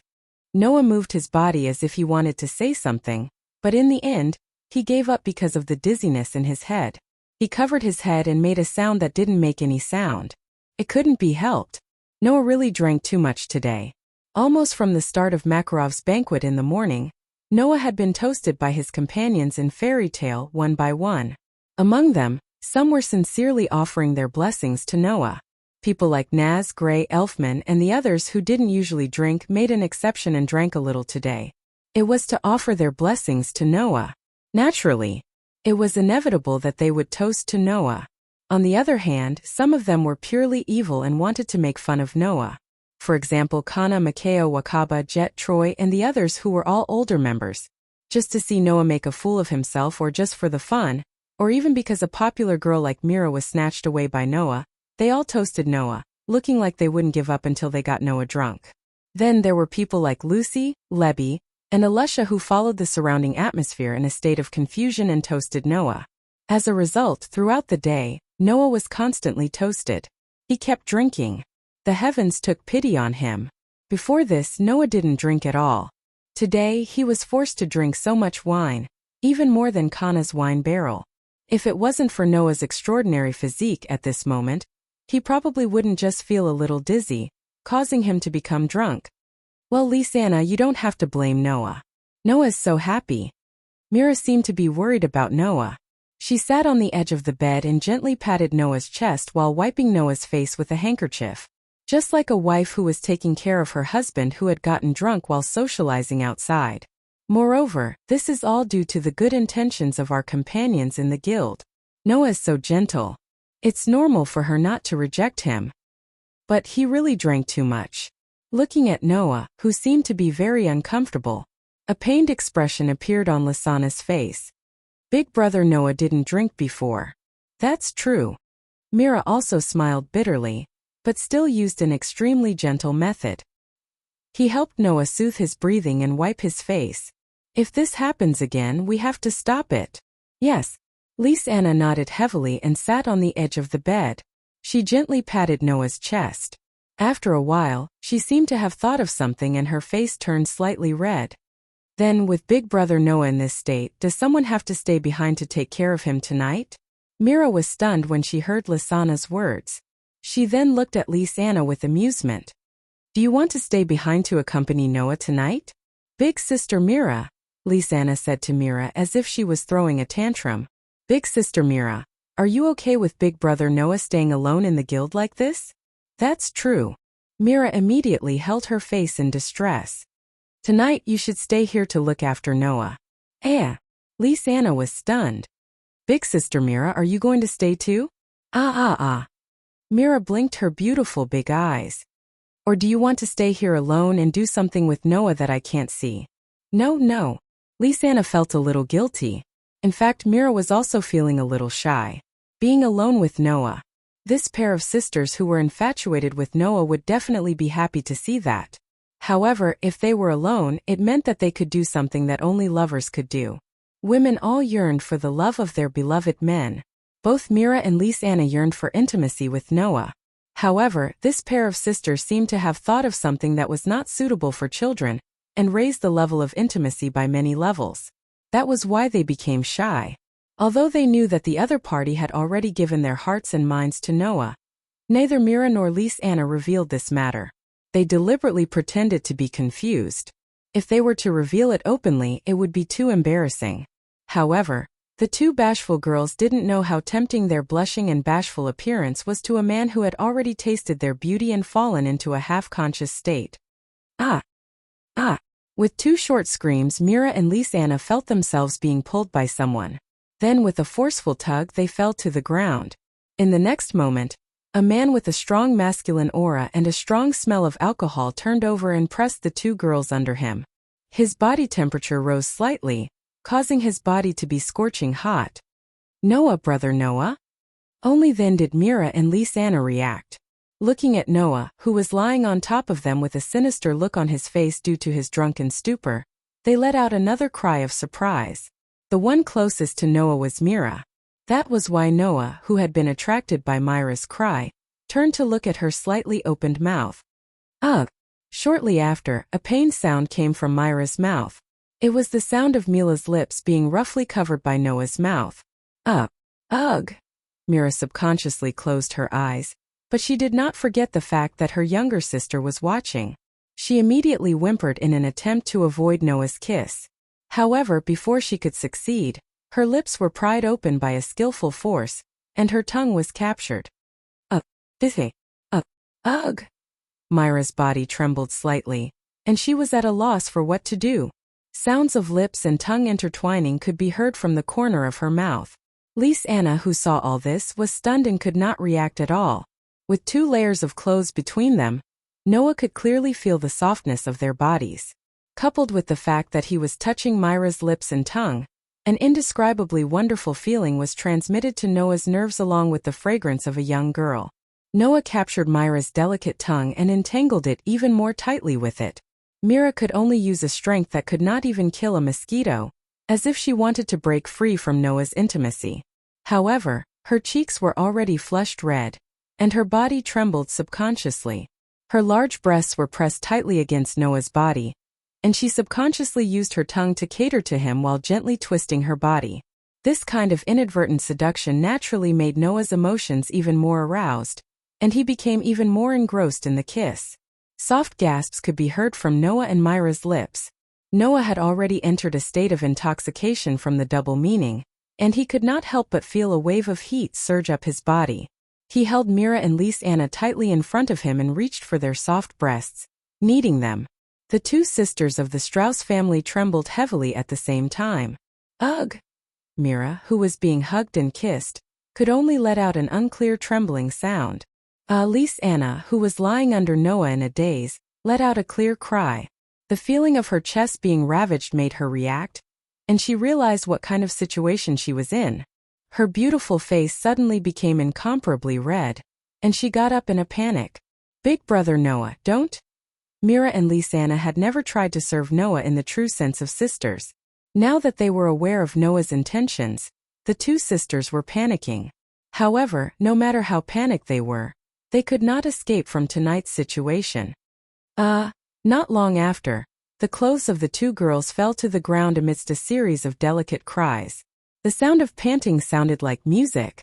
Noah moved his body as if he wanted to say something, but in the end, he gave up because of the dizziness in his head. He covered his head and made a sound that didn't make any sound. It couldn't be helped. Noah really drank too much today. Almost from the start of Makarov's banquet in the morning, Noah had been toasted by his companions in Fairy Tale one by one. Among them, some were sincerely offering their blessings to Noah. People like Naz, Gray, Elfman, and the others who didn't usually drink made an exception and drank a little today. It was to offer their blessings to Noah. Naturally, it was inevitable that they would toast to Noah. On the other hand, some of them were purely evil and wanted to make fun of Noah. For example, Kana, Makeo, Wakaba, Jet, Troy, and the others who were all older members. Just to see Noah make a fool of himself or just for the fun, or even because a popular girl like Mira was snatched away by Noah, they all toasted Noah, looking like they wouldn't give up until they got Noah drunk. Then there were people like Lucy, Lebby, and Alusha who followed the surrounding atmosphere in a state of confusion and toasted Noah. As a result, throughout the day, Noah was constantly toasted. He kept drinking. The heavens took pity on him. Before this, Noah didn't drink at all. Today, he was forced to drink so much wine, even more than Kana's wine barrel. If it wasn't for Noah's extraordinary physique at this moment, he probably wouldn't just feel a little dizzy, causing him to become drunk. Well, Lys-Anna, you don't have to blame Noah. Noah's so happy. Mira seemed to be worried about Noah. She sat on the edge of the bed and gently patted Noah's chest while wiping Noah's face with a handkerchief. Just like a wife who was taking care of her husband who had gotten drunk while socializing outside. Moreover, this is all due to the good intentions of our companions in the guild. Noah is so gentle. It's normal for her not to reject him. But he really drank too much. Looking at Noah, who seemed to be very uncomfortable, a pained expression appeared on Lisanna's face. Big brother Noah didn't drink before. That's true. Mira also smiled bitterly, but still used an extremely gentle method. He helped Noah soothe his breathing and wipe his face. If this happens again, we have to stop it. Yes. Lisanna nodded heavily and sat on the edge of the bed. She gently patted Noah's chest. After a while, she seemed to have thought of something and her face turned slightly red. Then, with big brother Noah in this state, does someone have to stay behind to take care of him tonight? Mira was stunned when she heard Lisanna's words. She then looked at Lisanna with amusement. Do you want to stay behind to accompany Noah tonight? Big sister Mira, Lisanna said to Mira as if she was throwing a tantrum. Big sister Mira, are you okay with big brother Noah staying alone in the guild like this? That's true. Mira immediately held her face in distress. Tonight you should stay here to look after Noah. Lisanna was stunned. Big sister Mira, are you going to stay too? Mira blinked her beautiful big eyes. Or do you want to stay here alone and do something with Noah that I can't see? No. Lisanna felt a little guilty. In fact, Mira was also feeling a little shy. Being alone with Noah. This pair of sisters who were infatuated with Noah would definitely be happy to see that. However, if they were alone, it meant that they could do something that only lovers could do. Women all yearned for the love of their beloved men. Both Mira and Lisanna yearned for intimacy with Noah. However, this pair of sisters seemed to have thought of something that was not suitable for children, and raised the level of intimacy by many levels. That was why they became shy. Although they knew that the other party had already given their hearts and minds to Noah, neither Mira nor Lisanna revealed this matter. They deliberately pretended to be confused. If they were to reveal it openly, it would be too embarrassing. However, the two bashful girls didn't know how tempting their blushing and bashful appearance was to a man who had already tasted their beauty and fallen into a half-conscious state. With two short screams, Mira and Lisanna felt themselves being pulled by someone. Then with a forceful tug they fell to the ground. In the next moment, a man with a strong masculine aura and a strong smell of alcohol turned over and pressed the two girls under him. His body temperature rose slightly, causing his body to be scorching hot. Noah, brother Noah? Only then did Mira and Lisanna react. Looking at Noah, who was lying on top of them with a sinister look on his face due to his drunken stupor, they let out another cry of surprise. The one closest to Noah was Mira. That was why Noah, who had been attracted by Mira's cry, turned to look at her slightly opened mouth. Ugh! Shortly after, a pained sound came from Mira's mouth. It was the sound of Mila's lips being roughly covered by Noah's mouth. Ugh! Mira subconsciously closed her eyes, but she did not forget the fact that her younger sister was watching. She immediately whimpered in an attempt to avoid Noah's kiss. However, before she could succeed, her lips were pried open by a skillful force, and her tongue was captured. Ugh! Mira's body trembled slightly, and she was at a loss for what to do. Sounds of lips and tongue intertwining could be heard from the corner of her mouth. Lisanna, who saw all this, was stunned and could not react at all. With 2 layers of clothes between them, Noah could clearly feel the softness of their bodies. Coupled with the fact that he was touching Mira's lips and tongue, an indescribably wonderful feeling was transmitted to Noah's nerves along with the fragrance of a young girl. Noah captured Mira's delicate tongue and entangled it even more tightly with it. Mira could only use a strength that could not even kill a mosquito, as if she wanted to break free from Noah's intimacy. However, her cheeks were already flushed red, and her body trembled subconsciously. Her large breasts were pressed tightly against Noah's body, and she subconsciously used her tongue to cater to him while gently twisting her body. This kind of inadvertent seduction naturally made Noah's emotions even more aroused, and he became even more engrossed in the kiss. Soft gasps could be heard from Noah and Mira's lips. Noah had already entered a state of intoxication from the double meaning, and he could not help but feel a wave of heat surge up his body. He held Mira and Lise Anna tightly in front of him and reached for their soft breasts, kneading them. The two sisters of the Strauss family trembled heavily at the same time. Ugh! Mira, who was being hugged and kissed, could only let out an unclear trembling sound. Lise Anna, who was lying under Noah in a daze, let out a clear cry. The feeling of her chest being ravaged made her react, and she realized what kind of situation she was in. Her beautiful face suddenly became incomparably red, and she got up in a panic. Big brother Noah, don't! Mira and Lise Anna had never tried to serve Noah in the true sense of sisters. Now that they were aware of Noah's intentions, the two sisters were panicking. However, no matter how panicked they were, they could not escape from tonight's situation. Not long after, the clothes of the two girls fell to the ground amidst a series of delicate cries. The sound of panting sounded like music.